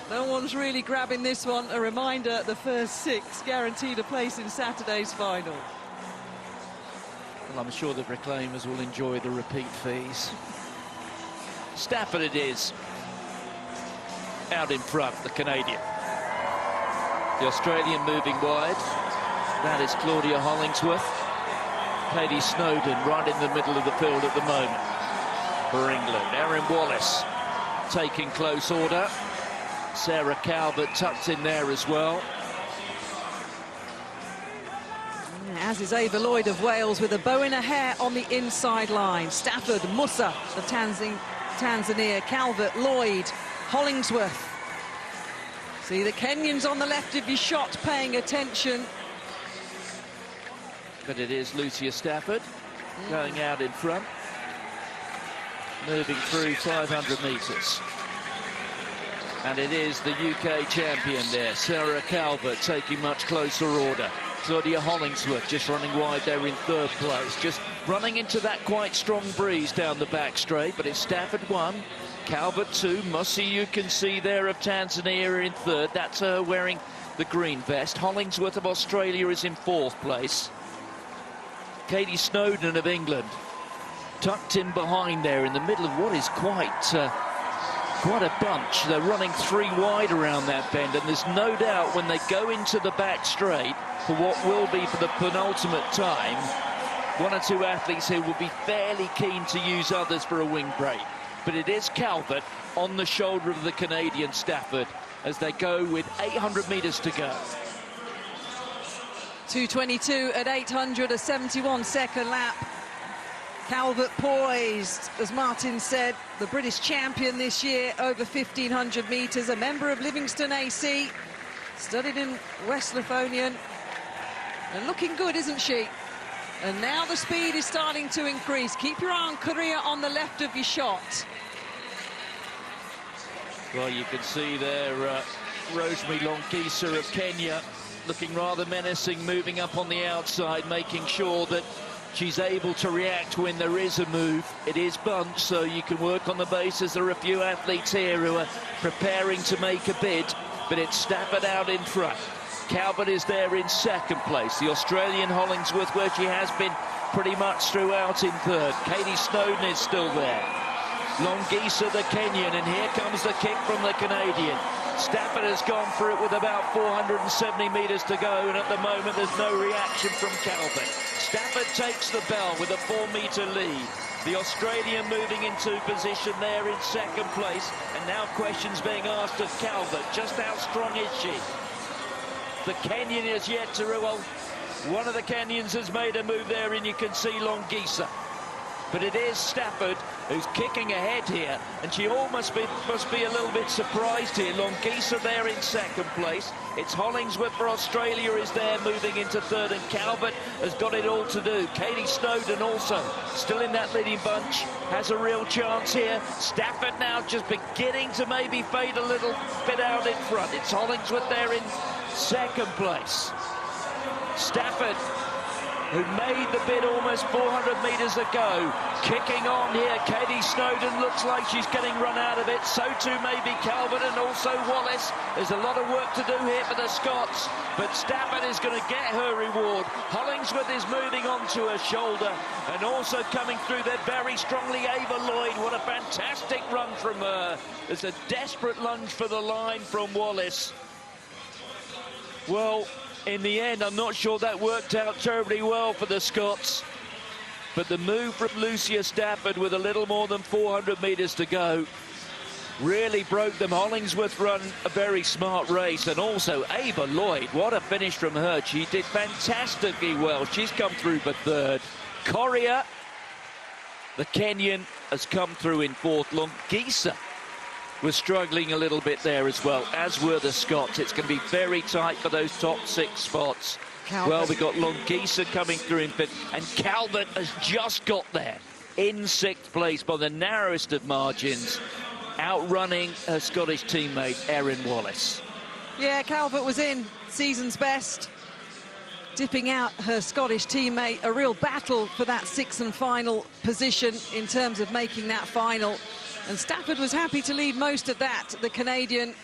[SPEAKER 6] no one's really grabbing this one. A reminder, the first 6 guaranteed a place in Saturday's final.
[SPEAKER 19] Well, I'm sure the Proclaimers will enjoy the repeat fees. Stafford it is. Out in front, the Canadian. The Australian moving wide. That is Claudia Hollingsworth. Katie Snowden right in the middle of the field at the moment for England. Erin Wallace taking close order. Sarah Calvert tucked in there as well.
[SPEAKER 6] As is Ava Lloyd of Wales with a bow in her hair on the inside line. Stafford, Musa of Tanzania, Calvert, Lloyd, Hollingsworth. See the Kenyans on the left of your shot paying attention.
[SPEAKER 19] But it is Lucia Stafford going out in front, moving through 500 metres. And it is the UK champion there, Sarah Calvert, taking much closer order. Claudia Hollingsworth just running wide there in 3rd place, just running into that quite strong breeze down the back straight. But it's Stafford 1, Calvert 2, Musi you can see there of Tanzania in 3rd. That's her wearing the green vest. Hollingsworth of Australia is in 4th place. Katie Snowden of England tucked in behind there in the middle of what is quite a bunch. They're running 3 wide around that bend, and there's no doubt when they go into the back straight for what will be for the penultimate time, 1 or 2 athletes here will be fairly keen to use others for a wing break. But it is Calvert on the shoulder of the Canadian Stafford as they go with 800 metres to go.
[SPEAKER 6] 2:22 at 800, a 71-second lap. Calvert poised, as Martin said, the British champion this year over 1,500 metres, a member of Livingston AC, studied in West Lothian, and looking good, isn't she? And now the speed is starting to increase. Keep your eye on Korea on the left of your shot.
[SPEAKER 19] Well, you can see there Rosemary Longisa of Kenya looking rather menacing, moving up on the outside, making sure that she's able to react when there is a move. It is bunched, so you can work on the basis there are a few athletes here who are preparing to make a bid, but it's Stafford out in front. Calvert is there in 2nd place. The Australian Hollingsworth, where she has been pretty much throughout, in 3rd. Katie Snowden is still there. Longisa the Kenyan, and here comes the kick from the Canadian. Stafford has gone for it with about 470 metres to go, and at the moment there's no reaction from Calvert. Stafford takes the bell with a 4-metre lead. The Australian moving into position there in second place. And now questions being asked of Calvert. Just how strong is she? The Kenyan is yet to... Well, one of the Kenyans has made a move there, and you can see Longisa. But it is Stafford who's kicking ahead here, and she must be a little bit surprised here. Longisa there in second place. It's Hollingsworth for Australia is there moving into third, and Calvert has got it all to do. Katie Snowden also still in that leading bunch, has a real chance here. Stafford now just beginning to maybe fade a little bit out in front. It's Hollingsworth there in second place. Stafford, who made the bid almost 400 metres ago, kicking on here. Katie Snowden looks like she's getting run out of it. So too maybe Calvert and also Wallace. There's a lot of work to do here for the Scots, but Stafford is going to get her reward. Hollingsworth is moving on to her shoulder, and also coming through there very strongly, Ava Lloyd. What a fantastic run from her. There's a desperate lunge for the line from Wallace. Well, in the end, I'm not sure that worked out terribly well for the Scots. But the move from Lucia Stafford with a little more than 400 metres to go really broke them. Hollingsworth run a very smart race. And also Ava Lloyd, what a finish from her. She did fantastically well. She's come through for third. Correa, the Kenyan, has come through in fourth. Longisa was struggling a little bit there as well, as were the Scots. It's going to be very tight for those top 6 spots. Calvert. Well, we've got Longisa coming through in fifth, and Calvert has just got there in 6th place by the narrowest of margins, outrunning her Scottish teammate, Erin Wallace.
[SPEAKER 6] Yeah, Calvert was in season's best, dipping out her Scottish teammate. A real battle for that 6th and final position in terms of making that final. And Stafford was happy to lead most of that, the Canadian.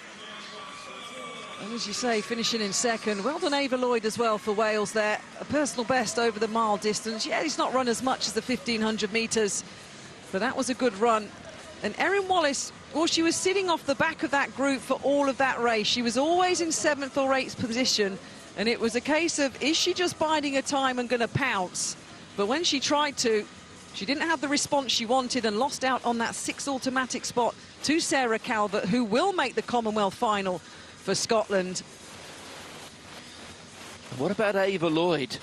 [SPEAKER 6] And as you say, finishing in second. Well done, Ava Lloyd, as well, for Wales there. A personal best over the mile distance. Yeah, he's not run as much as the 1,500 metres, but that was a good run. And Erin Wallace, well, she was sitting off the back of that group for all of that race. She was always in 7th or 8th position, and it was a case of, is she just biding her time and going to pounce? But when she tried to, she didn't have the response she wanted and lost out on that 6th automatic spot to Sarah Calvert, who will make the Commonwealth final for Scotland.
[SPEAKER 19] What about Ava Lloyd?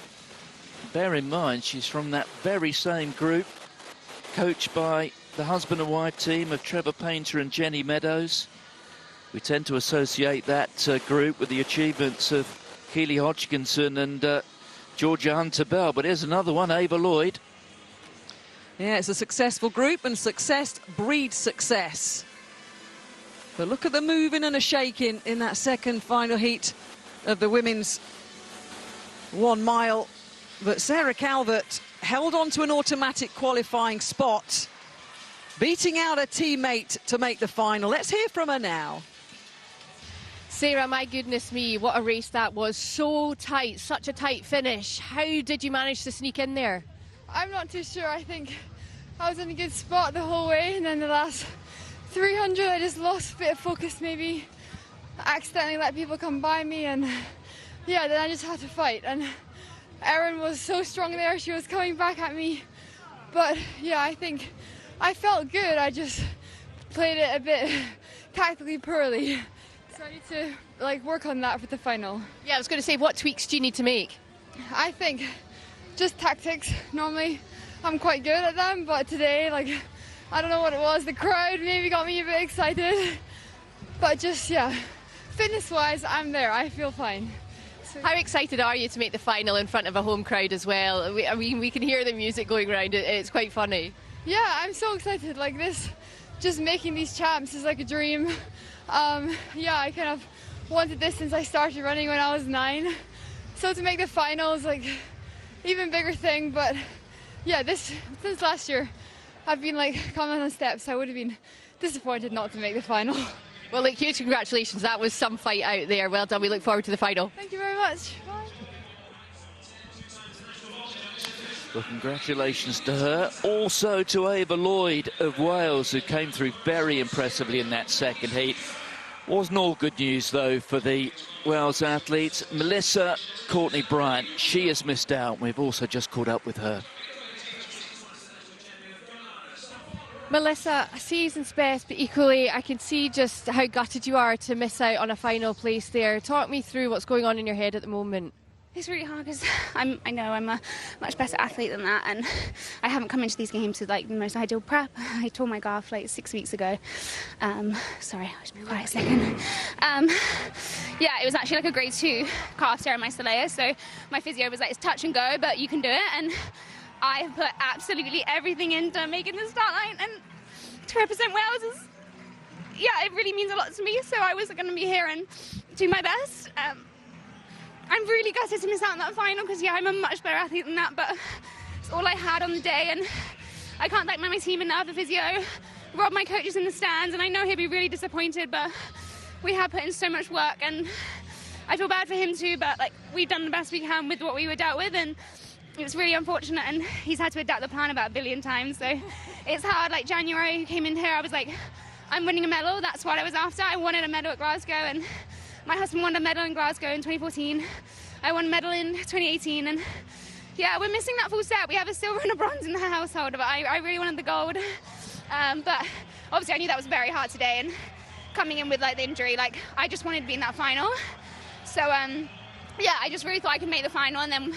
[SPEAKER 19] Bear in mind, she's from that very same group, coached by the husband and wife team of Trevor Painter and Jenny Meadows. We tend to associate that group with the achievements of Keely Hodgkinson and Georgia Hunter-Bell. But here's another one, Ava Lloyd.
[SPEAKER 6] Yeah, it's a successful group, and success breeds success. But look at the moving and a shaking in that second final heat of the women's 1 mile. But Sarah Calvert held on to an automatic qualifying spot, beating out her teammate to make the final. Let's hear from her now.
[SPEAKER 9] Sarah, my goodness me, what a race that was. So tight, such a tight finish. How did you manage to sneak in there?
[SPEAKER 21] I'm not too sure. I think I was in a good spot the whole way, and then the last 300 I just lost a bit of focus, maybe accidentally let people come by me, and yeah, then I just had to fight. And Erin was so strong there, she was coming back at me, but yeah, I think I felt good. I just played it a bit tactically poorly, so I need to work on that for the final.
[SPEAKER 9] Yeah, I was going to say, what tweaks do you need to make?
[SPEAKER 21] I think just tactics. Normally I'm quite good at them, but today, I don't know what it was, the crowd maybe got me a bit excited, but just, yeah, fitness-wise, I'm there, I feel fine. So,
[SPEAKER 9] how excited are you to make the final in front of a home crowd as well? I mean, we can hear the music going around, it's quite funny.
[SPEAKER 21] Yeah, I'm so excited, just making these champs is like a dream. Yeah, I kind of wanted this since I started running when I was 9, so to make the final is even bigger thing. But yeah, since last year I've been coming on steps. I would have been disappointed not to make the final.
[SPEAKER 9] Well, look, huge congratulations. That was some fight out there. Well done. We look forward to the final.
[SPEAKER 21] Thank you very much. Bye.
[SPEAKER 19] Well, congratulations to her. Also to Ava Lloyd of Wales, who came through very impressively in that second heat. Wasn't all good news, though, for the Wales athletes. Melissa Courtney Bryant, she has missed out. We've also just caught up with her.
[SPEAKER 9] Melissa, a season's best, but equally I can see just how gutted you are to miss out on a final place there. Talk me through what's going on in your head at the moment.
[SPEAKER 4] It's really hard because I know I'm a much better athlete than that, and I haven't come into these games with like the most ideal prep. I tore my calf like 6 weeks ago. Sorry, I'll just be quiet a second. Yeah, it was actually like a grade 2 calf tear in my soleus, so my physio was like, it's touch and go, but you can do it, and I have put absolutely everything into making the start line, and to represent Wales is, yeah, it really means a lot to me, so I was going to be here and do my best. I'm really gutted to miss out on that final because, yeah, I'm a much better athlete than that, but it's all I had on the day, and I can't thank my team enough, the physio, Rob, my coaches in the stands, and I know he'll be really disappointed, but we have put in so much work, and I feel bad for him too, but like we've done the best we can with what we were dealt with, and it's really unfortunate, and he's had to adapt the plan about a billion times, so it's hard. Like January, came in here, I was like, I'm winning a medal, that's what I was after. I wanted a medal at Glasgow, and my husband won a medal in Glasgow in 2014. I won a medal in 2018, and yeah, we're missing that full set. We have a silver and a bronze in the household, but I really wanted the gold. But obviously I knew that was very hard today, and coming in with like the injury, like I just wanted to be in that final. So yeah, I just really thought I could make the final, and then,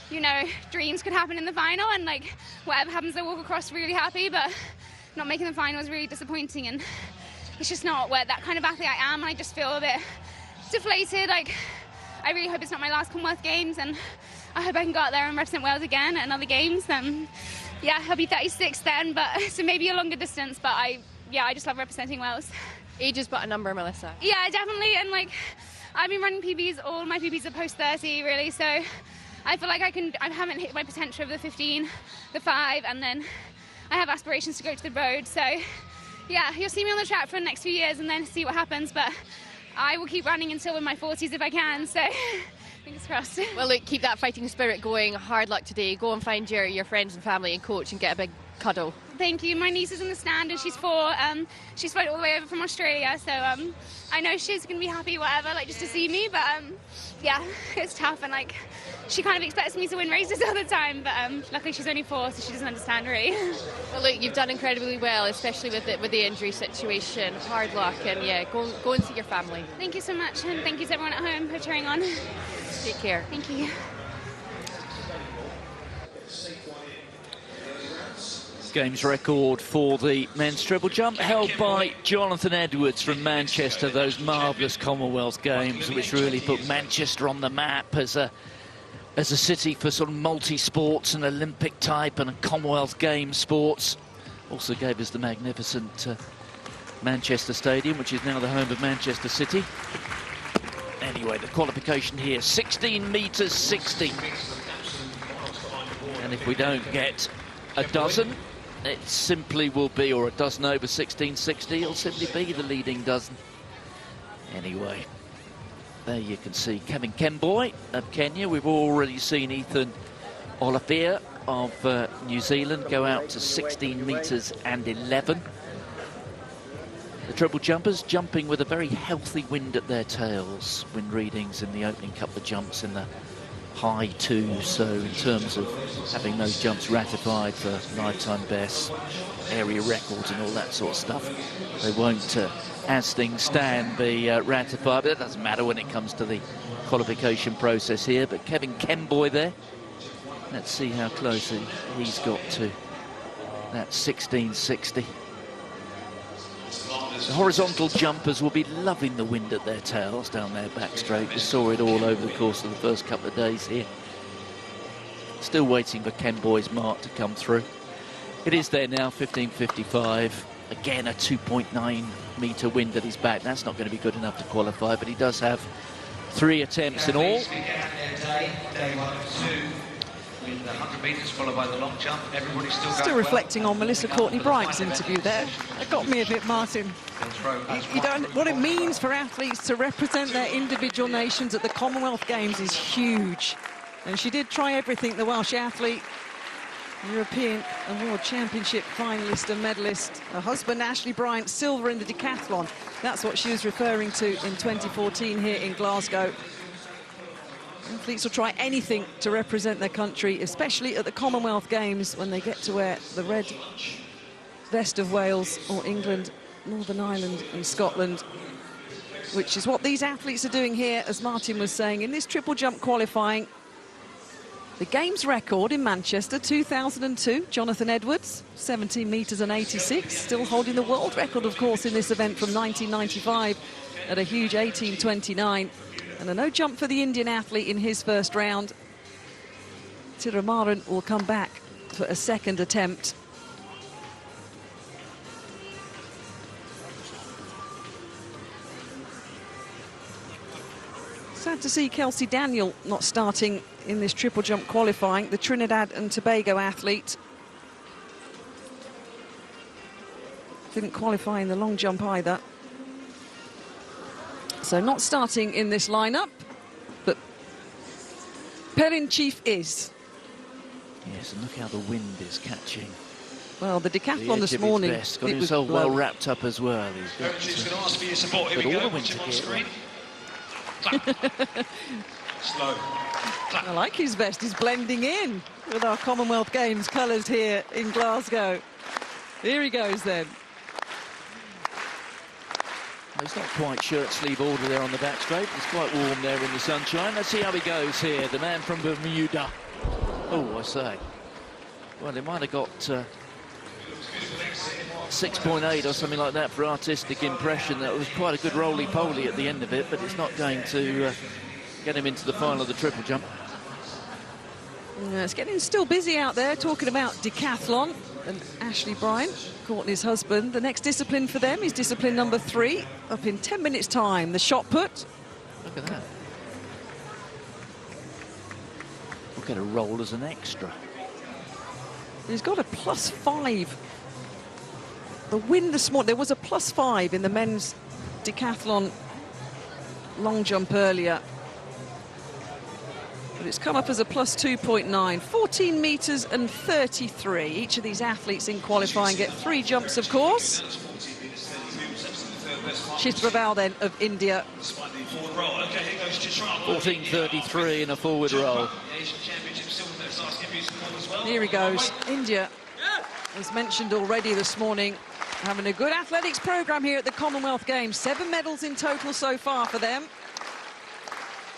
[SPEAKER 4] you know, dreams could happen in the final, and like whatever happens, I walk across really happy, but not making the final was really disappointing, and it's just not where that kind of athlete I am. I just feel a bit deflated. Like, I really hope it's not my last Commonwealth Games, and I hope I can go out there and represent Wales again at another Games. Yeah, I'll be 36 then, but so maybe a longer distance, but I just love representing Wales.
[SPEAKER 9] Age is but a number, Melissa.
[SPEAKER 4] Yeah, definitely, and like I've been running PBs, all my PBs are post 30 really, so I feel like I haven't hit my potential of the 15, the 5, and then I have aspirations to go to the road, so yeah, you'll see me on the track for the next few years and then see what happens, but I will keep running until in my 40s if I can, so fingers crossed.
[SPEAKER 9] Well, look, keep that fighting spirit going. Hard luck today. Go and find your friends and family and coach and get a big cuddle.
[SPEAKER 4] Thank you. My niece is in the stand and she's 4. She's flown all the way over from Australia, so I know she's going to be happy, whatever, like just to see me, but yeah, it's tough, and like she kind of expects me to win races all the time, but luckily she's only 4, so she doesn't understand really.
[SPEAKER 9] Well, look, you've done incredibly well, especially with the injury situation. Hard luck, and yeah, go and see your family.
[SPEAKER 4] Thank you so much, and thank you to everyone at home for cheering on.
[SPEAKER 9] Take care.
[SPEAKER 4] Thank you.
[SPEAKER 19] Games record for the men's triple jump, held by Jonathan Edwards from Manchester. Those marvellous Commonwealth Games, which really put Manchester on the map as a city for sort of multi-sports and Olympic type and Commonwealth Games sports. Also gave us the magnificent Manchester Stadium, which is now the home of Manchester City. Anyway, the qualification here, 16 metres 60. And if we don't get a dozen, it simply will be, or a dozen over 16.60, it'll simply be the leading dozen. Anyway, there you can see Kevin Kemboy of Kenya. We've already seen Ethan Olafia of New Zealand go out to 16 metres and 11. The triple jumpers jumping with a very healthy wind at their tails. Wind readings in the opening couple of jumps in the high 2s, so in terms of having those jumps ratified for lifetime bests, area records and all that sort of stuff, they won't, as things stand, be ratified. But it doesn't matter when it comes to the qualification process here. But Kevin Kemboy there, let's see how close he's got to that 16.60. The horizontal jumpers will be loving the wind at their tails down their back straight. We saw it all over the course of the first couple of days here. Still waiting for Kemboy's mark to come through. It is there now, 15.55. Again, a 2.9 metre wind at his back. That's not going to be good enough to qualify, but he does have 3 attempts in all.
[SPEAKER 14] Day 1 of 2. With the 100 metres followed by the long jump, everybody's
[SPEAKER 6] still reflecting on Melissa Courtney-Bright's interview there. It got me a bit, Martin. You don't, what it means for athletes to represent their individual nations at the Commonwealth Games is huge. And she did try everything, the Welsh athlete, European and World Championship finalist and medalist. Her husband, Ashley Bryant, silver in the decathlon. That's what she was referring to in 2014 here in Glasgow. Athletes will try anything to represent their country, especially at the Commonwealth Games when they get to wear the west of Wales, or England, Northern Ireland and Scotland, which is what these athletes are doing here, as Martin was saying, in this triple jump qualifying. The Games record in Manchester, 2002, Jonathan Edwards, 17 metres and 86, still holding the world record, of course, in this event from 1995 at a huge 18.29. And a no jump for the Indian athlete in his first round. Tiramaran will come back for a second attempt. Sad to see Kelsey Daniel not starting in this triple jump qualifying, the Trinidad and Tobago athlete. Didn't qualify in the long jump either. So not starting in this lineup, but Perrin Chief is.
[SPEAKER 19] Yes, and look how the wind is catching.
[SPEAKER 6] Well, the decathlon this morning,
[SPEAKER 19] got himself well wrapped up as well. He's got,
[SPEAKER 14] Coach is going to ask for your support. Here we go. Watch on screen. Slow.
[SPEAKER 6] I like his vest. He's blending in with our Commonwealth Games colours here in Glasgow. Here he goes then.
[SPEAKER 19] It's not quite shirt sleeve order there on the back straight. It's quite warm there in the sunshine. Let's see how he goes here. The man from Bermuda. Oh, I say. Well, they might have got 6.8 or something like that for artistic impression. That was quite a good roly-poly at the end of it, but it's not going to get him into the final of the triple jump.
[SPEAKER 6] It's getting still busy out there, talking about decathlon. And Ashley Bryan, Courtney's husband, the next discipline for them is discipline number 3, up in 10 minutes' time, the shot put.
[SPEAKER 19] Look at that. We'll get a roll as an extra.
[SPEAKER 6] He's got a +5. The win this morning, there was a +5 in the men's decathlon long jump earlier. But it's come up as a +2.9, 14 metres and 33. Each of these athletes in qualifying get 3 jumps, of course. Chitraval then of India.
[SPEAKER 19] 14.33 in a forward roll.
[SPEAKER 6] Here he goes. India, as mentioned already this morning, having a good athletics programme here at the Commonwealth Games. 7 medals in total so far for them.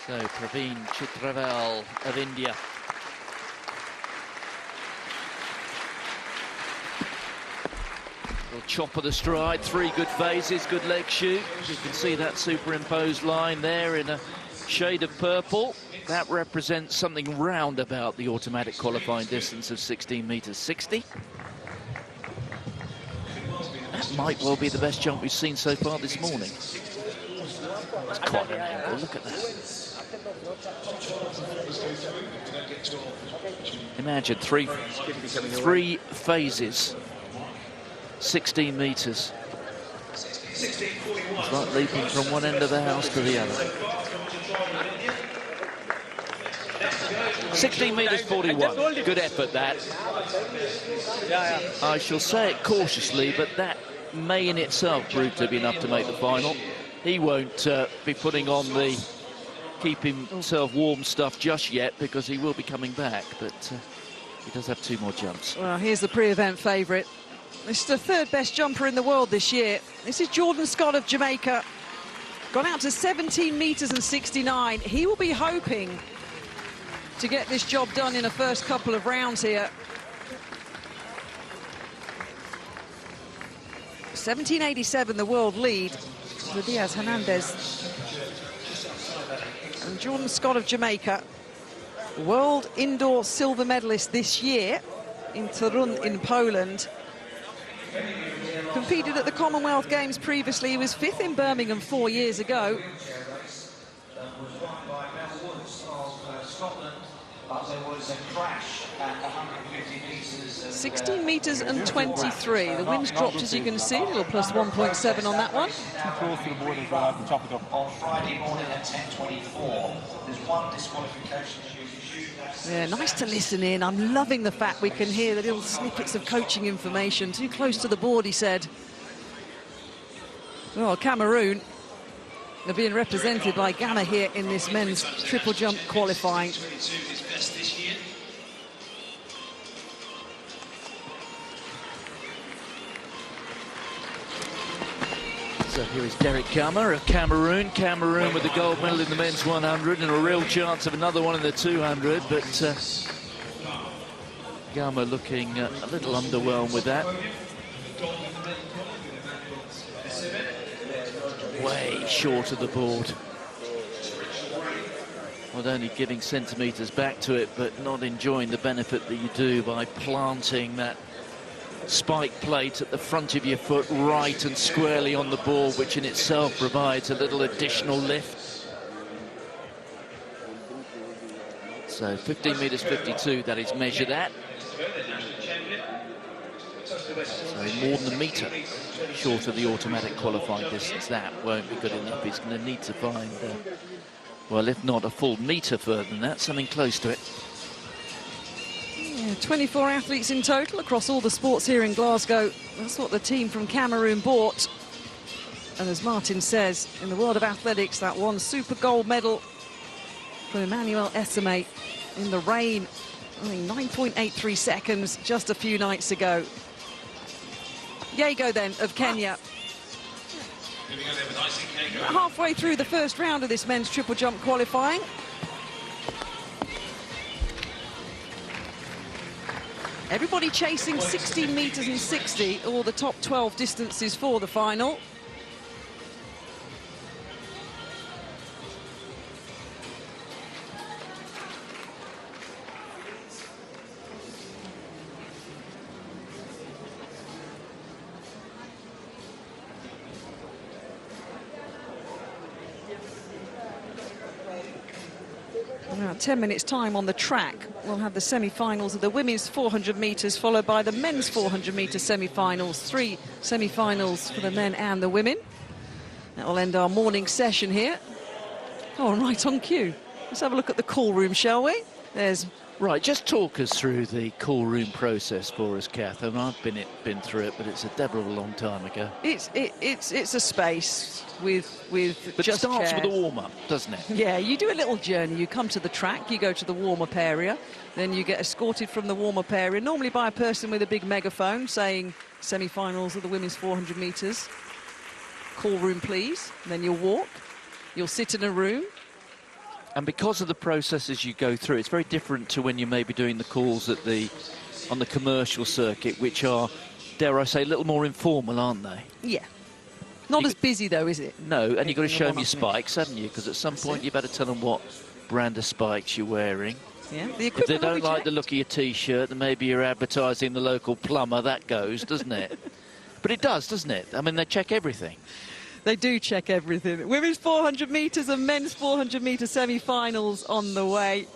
[SPEAKER 19] So, Praveen Chitraval of India. Little chop of the stride, 3 good phases, good leg shoot. You can see that superimposed line there in a shade of purple. That represents something round about the automatic qualifying distance of 16 metres 60. That might well be the best jump we've seen so far this morning. It's quite an angle, look at that. Imagine three phases, 16 metres. It's like leaping from one end of the house to the other. 16 metres 41. Good effort, that. I shall say it cautiously, but that may in itself prove to be enough to make the final. He won't be putting on the keep himself warm stuff just yet, because he will be coming back, but he does have 2 more jumps.
[SPEAKER 6] Well, here's the pre-event favourite. This is the 3rd best jumper in the world this year. This is Jordan Scott of Jamaica. Gone out to 17 metres and 69. He will be hoping to get this job done in the first couple of rounds here. 17.87, the world lead for Diaz Hernandez. And Jordan Scott of Jamaica, world indoor silver medalist this year in Torun in Poland. Competed at the Commonwealth Games previously. He was 5th in Birmingham 4 years ago.
[SPEAKER 8] But there was a crash at 150 metres.
[SPEAKER 6] 16 metres and 23. The wind's dropped, as you can see, a little +1.7 on that one.
[SPEAKER 8] Too close to the board as well, to chop it up. On Friday morning at 10:24, there's 1 disqualification.
[SPEAKER 6] Yeah, nice to listen in. I'm loving the fact we can hear the little snippets of coaching information. Too close to the board, he said. Well, Cameroon are being represented by Ghana here in this men's triple jump qualifying.
[SPEAKER 19] So here is Derek Gama of Cameroon. Cameroon with the gold medal in the men's 100 and a real chance of another one in the 200. But Gama looking a little underwhelmed with that. Way short of the board. Not only giving centimetres back to it, but not enjoying the benefit that you do by planting that spike plate at the front of your foot right and squarely on the ball, which in itself provides a little additional lift. So 15 metres 52, that is measured at. So more than a metre short of the automatic qualifying distance. That won't be good enough. He's going to need to find, well, if not a full metre further than that, something close to it.
[SPEAKER 6] Yeah, 24 athletes in total across all the sports here in Glasgow. That's what the team from Cameroon bought. And as Martin says, in the world of athletics, that one super gold medal for Emmanuel Esame in the rain. I think 9.83 seconds just a few nights ago. Yago then of Kenya. Halfway through the first round of this men's triple jump qualifying. Everybody chasing 16 metres and 60, all the top 12 distances for the final. Now, 10 minutes time on the track. We'll have the semi-finals of the women's 400 metres, followed by the men's 400 metre semi-finals. 3 semi-finals for the men and the women. That will end our morning session here. Oh, right on cue. Let's have a look at the call room, shall we? There's...
[SPEAKER 19] Right, just talk us through the call room process for us, Kath. And I've been through it, but it's a devil of a long time ago.
[SPEAKER 6] It's a space with
[SPEAKER 19] but
[SPEAKER 6] just
[SPEAKER 19] it starts
[SPEAKER 6] chairs.
[SPEAKER 19] with a warm-up, doesn't it?
[SPEAKER 6] Yeah, you do a little journey. You come to the track, you go to the warm-up area, then you get escorted from the warm-up area, normally by a person with a big megaphone saying semi-finals of the women's 400 metres. Call room, please. And then you'll walk. You'll sit in a room.
[SPEAKER 19] And because of the processes you go through, it's very different to when you may be doing the calls at on the commercial circuit, which are, dare I say, a little more informal, aren't they?
[SPEAKER 6] Yeah. Not as busy, though, is it?
[SPEAKER 19] No, and you've got to show them your spikes, haven't you? Because at some point you better tell them what brand of spikes you're wearing.
[SPEAKER 6] Yeah.
[SPEAKER 19] If they don't like the look of your T-shirt, then maybe you're advertising the local plumber. That goes, doesn't it? But it does, doesn't it? I mean, they check everything.
[SPEAKER 6] They do check everything. Women's 400 metres and men's 400 metre semi-finals on the way.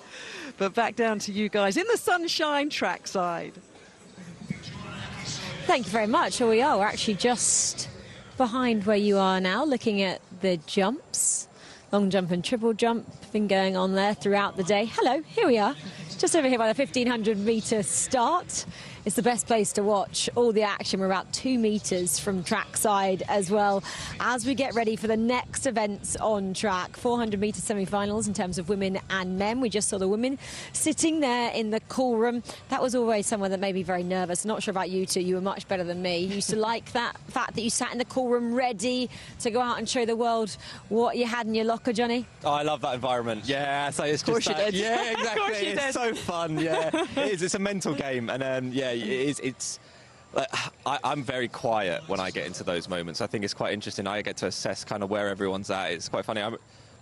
[SPEAKER 6] But back down to you guys in the sunshine trackside.
[SPEAKER 1] Thank you very much. Here we are. We're actually just behind where you are now, looking at the jumps. Long jump and triple jump been going on there throughout the day. Hello, here we are. Just over here by the 1,500 metre start. It's the best place to watch all the action. We're about 2 metres from trackside as well as we get ready for the next events on track. 400 metre semi-finals in terms of women and men. We just saw the women sitting there in the call room. That was always someone that made me very nervous. Not sure about you two. You were much better than me. You used to like that fact that you sat in the call room ready to go out and show the world what you had in your locker, Johnny.
[SPEAKER 2] Oh, I love that environment. Yeah, so it's
[SPEAKER 1] Of course
[SPEAKER 2] just
[SPEAKER 1] you
[SPEAKER 2] that,
[SPEAKER 1] did.
[SPEAKER 2] yeah,
[SPEAKER 1] Of
[SPEAKER 2] exactly.
[SPEAKER 1] course you
[SPEAKER 2] It's
[SPEAKER 1] did.
[SPEAKER 2] so fun. Yeah, it is. It's a mental game, and yeah, it is. It's. I'm very quiet when I get into those moments. I think it's quite interesting. I get to assess kind of where everyone's at. It's quite funny. I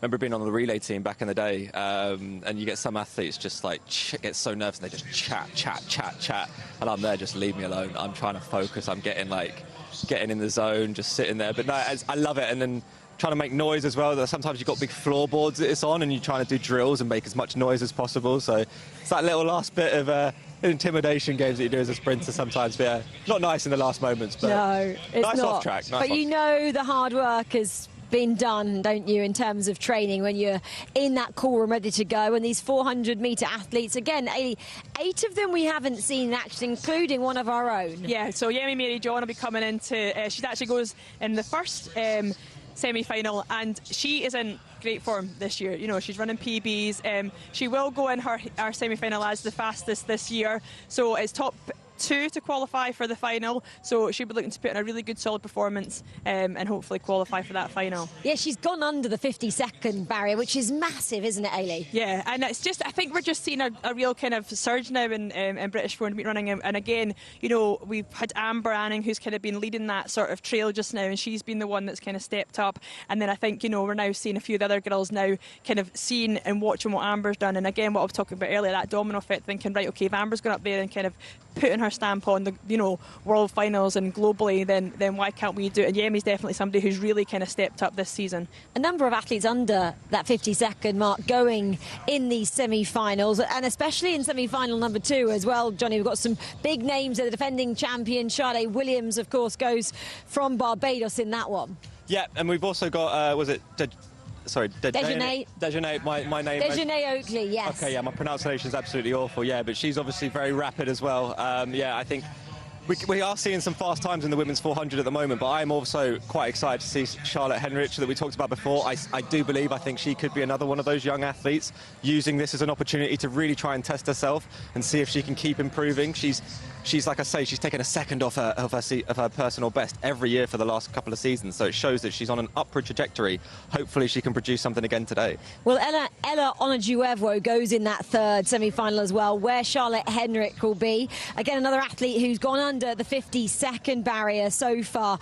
[SPEAKER 2] remember being on the relay team back in the day, and you get some athletes just like get so nervous and they just chat, and I'm there, just leave me alone. I'm trying to focus. I'm getting in the zone, just sitting there. But no, I love it. And then trying to make noise as well. Sometimes you've got big floorboards that it's on and you're trying to do drills and make as much noise as possible. So it's that little last bit of intimidation games that you do as a sprinter sometimes. But yeah, not nice in the last moments, but
[SPEAKER 1] no, it's
[SPEAKER 2] nice
[SPEAKER 1] not.
[SPEAKER 2] off track. Nice
[SPEAKER 1] but
[SPEAKER 2] off.
[SPEAKER 1] you know the hard work has been done, don't you, in terms of training when you're in that call room ready to go. And these 400 metre athletes, again, 8 of them we haven't seen in action, including one of our own.
[SPEAKER 3] Yeah, so Yemi Mary John will be coming into, she actually goes in the first semi-final, and she is in great form this year. You know, she's running PBs. She will go in our semi-final as the fastest this year. So it's top 2 to qualify for the final, so she'll be looking to put in a really good solid performance and hopefully qualify for that final.
[SPEAKER 1] Yeah, she's gone under the 50-second barrier, which is massive, isn't it, Ailey?
[SPEAKER 3] Yeah, and it's just, I think we're just seeing a real kind of surge now in British 400 metre running, and again, you know, we've had Amber Anning, who's kind of been leading that sort of trail just now, and she's been the one that's kind of stepped up, and then I think, you know, we're now seeing a few of the other girls now kind of seeing and watching what Amber's done, and again, what I was talking about earlier, that domino effect, thinking, right, okay, if Amber's gone up there and kind of putting her stamp on the, you know, world finals and globally, then why can't we do it? And Yemi's definitely somebody who's really kind of stepped up this season.
[SPEAKER 1] A number of athletes under that 50-second mark going in these semi-finals, and especially in semi-final number 2 as well, Johnny. We've got some big names. The defending champion Charlotte Williams, of course, goes from Barbados in that one.
[SPEAKER 2] Yeah, and we've also got, was it... Dejanay. My name.
[SPEAKER 1] Dejanay Oakley, yes.
[SPEAKER 2] Okay, yeah, my pronunciation is absolutely awful, yeah, but she's obviously very rapid as well. Yeah, I think we are seeing some fast times in the women's 400 at the moment, but I'm also quite excited to see Charlotte Henrich that we talked about before. I think she could be another one of those young athletes using this as an opportunity to really try and test herself and see if she can keep improving. She's like I say, she's taken a second off her personal best every year for the last couple of seasons, so it shows that she's on an upward trajectory. Hopefully she can produce something again today.
[SPEAKER 1] Well, Ella Onajuevo goes in that third semi-final as well, where Charlotte Henrich will be. Again, another athlete who's gone under the 50-second barrier so far.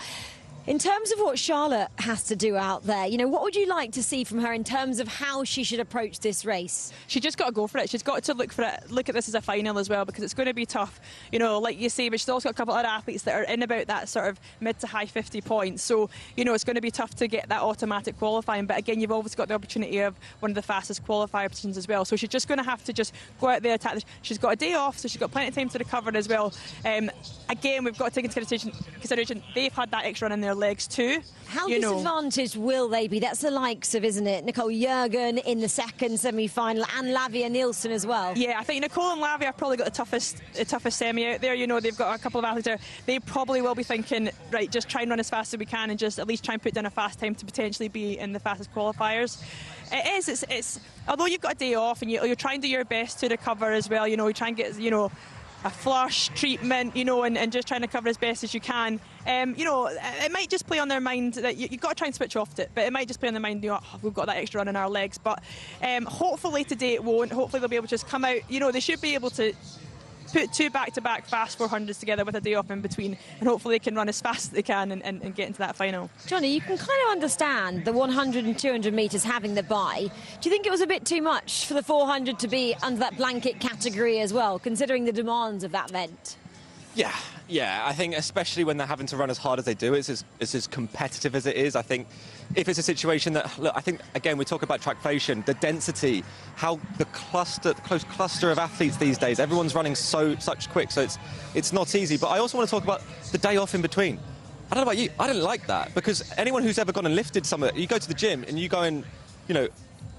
[SPEAKER 1] In terms of what Charlotte has to do out there, you know, what would you like to see from her in terms of how she should approach this race?
[SPEAKER 3] She's just got to go for it. She's got to look at this as a final as well, because it's going to be tough, you know, like you say, but she's also got a couple of other athletes that are in about that sort of mid to high 50 points. So, you know, it's going to be tough to get that automatic qualifying. But again, you've always got the opportunity of one of the fastest qualifier positions as well. So she's just going to have to just go out there, attack. She's got a day off, so she's got plenty of time to recover as well. Again, we've got to take into consideration they've had that extra run in their legs too.
[SPEAKER 1] How disadvantaged will they be? That's the likes of, isn't it, Nicole Jurgen in the second semi-final and Lavia Nielsen as well.
[SPEAKER 3] Yeah, I think Nicole and Lavia have probably got the toughest semi out there. You know, they've got a couple of athletes there. They probably will be thinking, right, just try and run as fast as we can and just at least try and put down a fast time to potentially be in the fastest qualifiers. It's although you've got a day off and you're trying to do your best to recover as well, you know, you try and get, you know, a flush treatment, you know, and just trying to cover as best as you can. You know, it might just play on their mind that you've got to try and switch off it, but it might just play on their mind, you know, oh, we've got that extra run in our legs. But hopefully today it won't. Hopefully they'll be able to just come out, you know, they should be able to put 2 back-to-back fast 400s together with a day off in between, and hopefully they can run as fast as they can and get into that final.
[SPEAKER 1] Johnny, you can kind of understand the 100 and 200 metres having the bye. Do you think it was a bit too much for the 400 to be under that blanket category as well, considering the demands of that event?
[SPEAKER 2] Yeah, I think especially when they're having to run as hard as they do, it's as competitive as it is. I think if it's a situation that, look, I think, again, we talk about trackflation, the density, how the close cluster of athletes these days, everyone's running such quick, so it's not easy. But I also want to talk about the day off in between. I don't know about you, I didn't like that, because anyone who's ever gone and lifted you go to the gym and you go and, you know,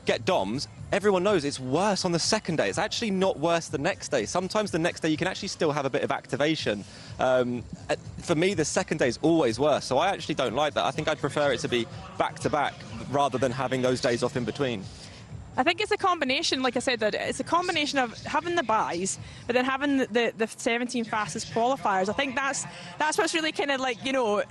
[SPEAKER 2] get DOMs, everyone knows it's worse on the second day. It's actually not worse the next day. Sometimes the next day you can actually still have a bit of activation. For me, the second day is always worse, so I actually don't like that. I think I'd prefer it to be back-to-back rather than having those days off in between.
[SPEAKER 3] I think it's a combination, like I said, that it's a combination of having the buys, but then having the 17 fastest qualifiers. I think that's what's really kind of like, you know,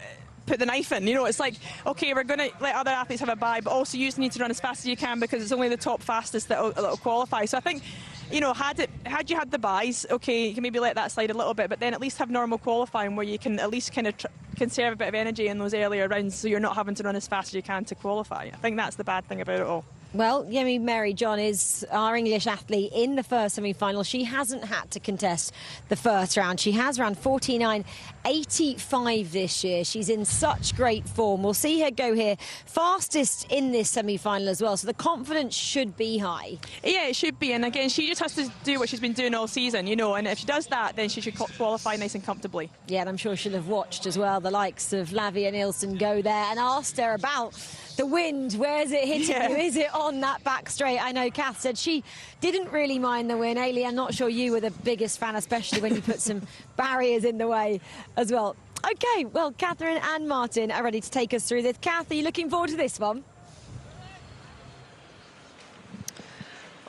[SPEAKER 3] put the knife in. You know, it's like, okay, we're going to let other athletes have a bye, but also you just need to run as fast as you can because it's only the top fastest that'll qualify. So I think, you know, had you had the buys, okay, you can maybe let that slide a little bit, but then at least have normal qualifying where you can at least kind of conserve a bit of energy in those earlier rounds so you're not having to run as fast as you can to qualify. I think that's the bad thing about it all.
[SPEAKER 1] Well, Yemi Mary John is our English athlete in the first semi-final. She hasn't had to contest the first round. She has ran 49.85 this year. She's in such great form. We'll see her go here fastest in this semi-final as well. So the confidence should be high.
[SPEAKER 3] Yeah, it should be. And again, she just has to do what she's been doing all season, you know. And if she does that, then she should qualify nice and comfortably.
[SPEAKER 1] Yeah, and I'm sure she'll have watched as well the likes of Lavia Nielsen go there and asked her about the wind. Where's it hitting you? Is it on that back straight? I know Kath said she didn't really mind the wind. Ailey, I'm not sure you were the biggest fan, especially when you put some barriers in the way as well. OK, well, Catherine and Martin are ready to take us through this. Kath, are you looking forward to this one?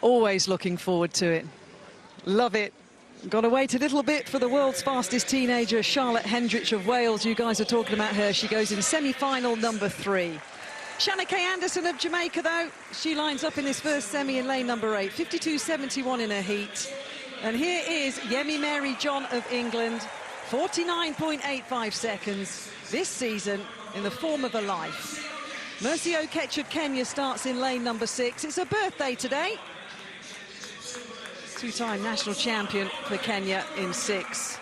[SPEAKER 6] Always looking forward to it. Love it. Got to wait a little bit for the world's fastest teenager, Charlotte Hendrich of Wales. You guys are talking about her. She goes in semi-final number 3. Shanna Kay Anderson of Jamaica, though, she lines up in this first semi in lane number 8, 52.71 in her heat. And here is Yemi Mary John of England, 49.85 seconds this season in the form of her life. Mercy Okech of Kenya starts in lane number 6. It's her birthday today. Two-time national champion for Kenya in 6.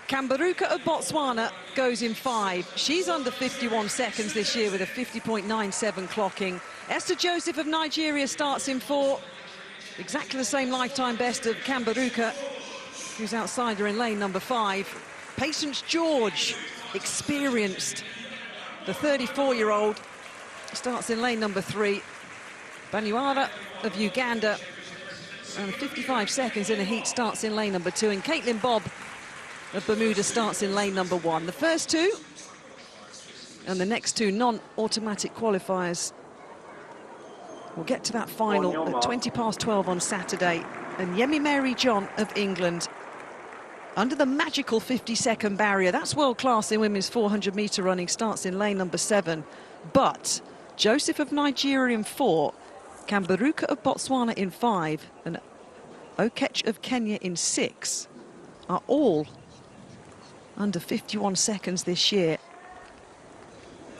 [SPEAKER 6] Kambaruka of Botswana goes in 5. She's under 51 seconds this year with a 50.97 clocking. Esther Joseph of Nigeria starts in 4. Exactly the same lifetime best of Kambaruka, who's outside her in lane number 5. Patience George, experienced. The 34-year-old starts in lane number 3. Banyuara of Uganda, and 55 seconds in a heat, starts in lane number 2. And Caitlin Bobb of Bermuda starts in lane number 1. The first two and the next two non-automatic qualifiers will get to that final at 12 on Saturday. And Yemi Mary John of England under the magical 50-second barrier. That's world class in women's 400-metre running, starts in lane number 7. But Joseph of Nigeria in 4, Kambaruka of Botswana in 5, and Okech of Kenya in 6 are all under 51 seconds this year.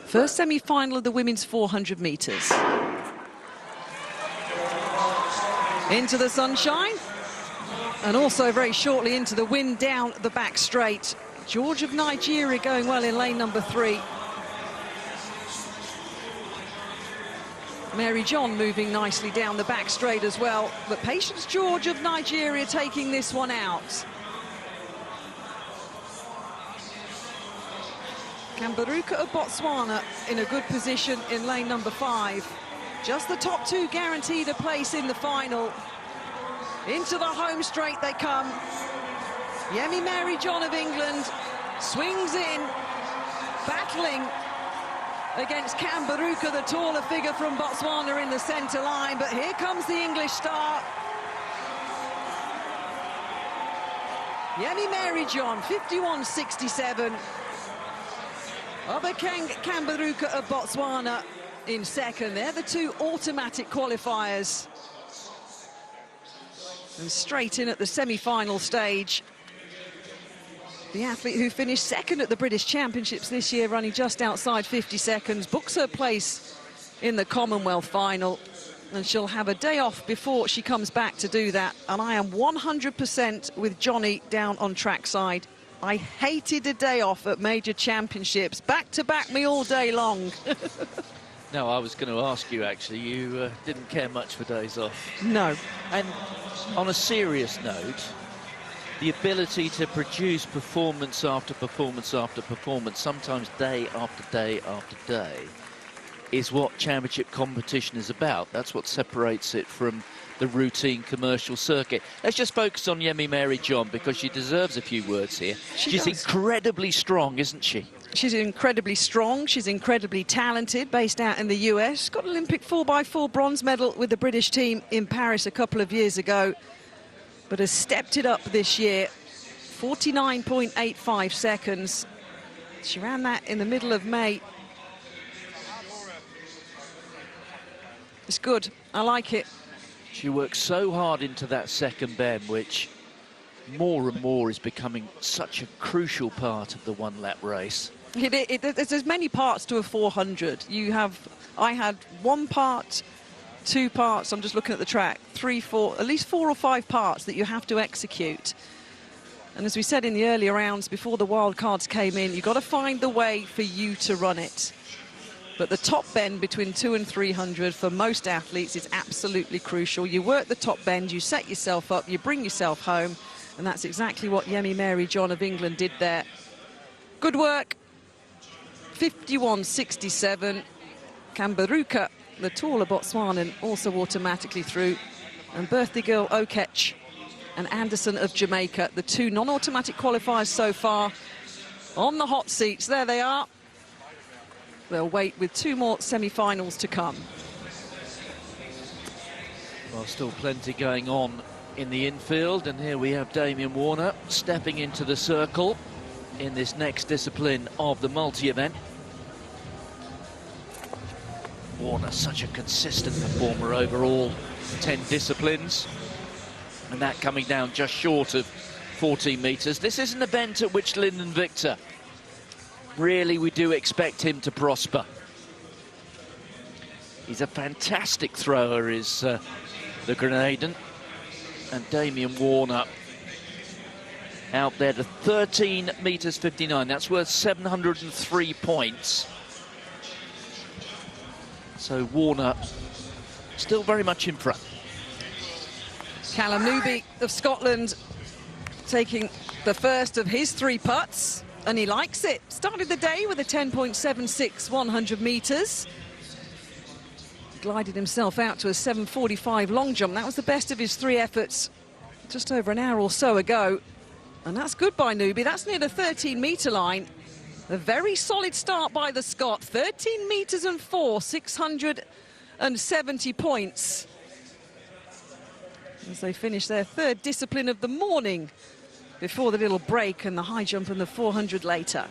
[SPEAKER 6] First semi-final of the women's 400 metres. Into the sunshine, and also very shortly into the wind down the back straight. George of Nigeria going well in lane number 3. Mary John moving nicely down the back straight as well, but Patience George of Nigeria taking this one out. Kambaruka of Botswana in a good position in lane number 5. Just the top two guaranteed a place in the final. Into the home straight they come. Yemi Mary John of England swings in, battling against Kambaruka, the taller figure from Botswana, in the centre line. But here comes the English star. Yemi Mary John, 51.67. Obakeng Kambaruka of Botswana in second. They're the two automatic qualifiers. And straight in at the semi-final stage, the athlete who finished second at the British Championships this year, running just outside 50 seconds, books her place in the Commonwealth final. And she'll have a day off before she comes back to do that. And I am 100% with Johnny down on trackside. I hated a day off at major championships. Back-to-back me all day long.
[SPEAKER 19] No, I was going to ask you, actually. You didn't care much for days off.
[SPEAKER 6] No.
[SPEAKER 19] And on a serious note, the ability to produce performance after performance after performance, sometimes day after day after day, is what championship competition is about. That's what separates it from the routine commercial circuit. Let's just focus on Yemi Mary John, because she deserves a few words here. She's incredibly strong, isn't she?
[SPEAKER 6] She's incredibly strong. She's incredibly talented, based out in the US. Got Olympic 4x4 bronze medal with the British team in Paris a couple of years ago, but has stepped it up this year. 49.85 seconds. She ran that in the middle of May. It's good. I like it.
[SPEAKER 19] She works so hard into that second bend, which more and more is becoming such a crucial part of the one-lap race.
[SPEAKER 6] There's many parts to a 400. I had 1 part, 2 parts. I'm just looking at the track. 3, 4, at least 4 or 5 parts that you have to execute. And as we said in the earlier rounds, before the wild cards came in, you've got to find the way for you to run it. But the top bend between 200 and 300 for most athletes is absolutely crucial. You work the top bend, you set yourself up, you bring yourself home, and that's exactly what Yemi Mary John of England did there. Good work. 51.67. Kambaruka, the taller Botswanan, also automatically through. And birthday girl Okech and Anderson of Jamaica, the two non-automatic qualifiers so far, on the hot seats. There they are. They'll wait with 2 more semi-finals to come.
[SPEAKER 19] Well, still plenty going on in the infield, and here we have Damien Warner stepping into the circle in this next discipline of the multi-event. Warner, such a consistent performer over all 10 disciplines, and that coming down just short of 14 metres. This is an event at which Lyndon Victor, really we do expect him to prosper. He's a fantastic thrower, is the Grenadian, and Damien Warner out there to 13 metres 59. That's worth 703 points. So Warner still very much in front.
[SPEAKER 6] Callum Newby of Scotland taking the first of his 3 putts, and he likes it. Started the day with a 10.76 100 metres. Glided himself out to a 7.45 long jump. That was the best of his 3 efforts just over an hour or so ago. And that's good by Newby. That's near the 13-metre line. A very solid start by the Scot. 13 metres and 4, 670 points. As they finish their 3rd discipline of the morning before the little break and the high jump and the 400 later.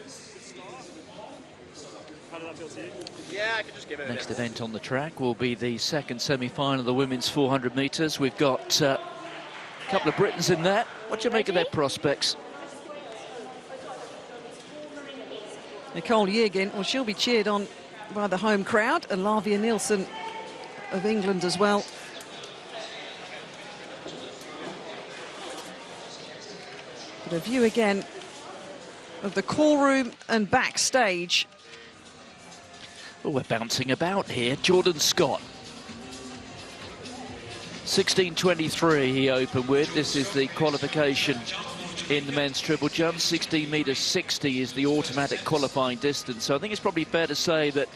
[SPEAKER 15] Yeah, I could just give it
[SPEAKER 19] Next event on the track will be the 2nd semi-final of the women's 400 metres. We've got a couple of Britons in there. What do you make of their prospects?
[SPEAKER 6] Nicole Yeargin, well, she'll be cheered on by the home crowd, and Lavia Nielsen of England as well. But a view again of the call room and backstage.
[SPEAKER 19] Well, we're bouncing about here. Jordan Scott. 16.23 he opened with. This is the qualification in the men's triple jump. 16 metres 60 is the automatic qualifying distance. So I think it's probably fair to say that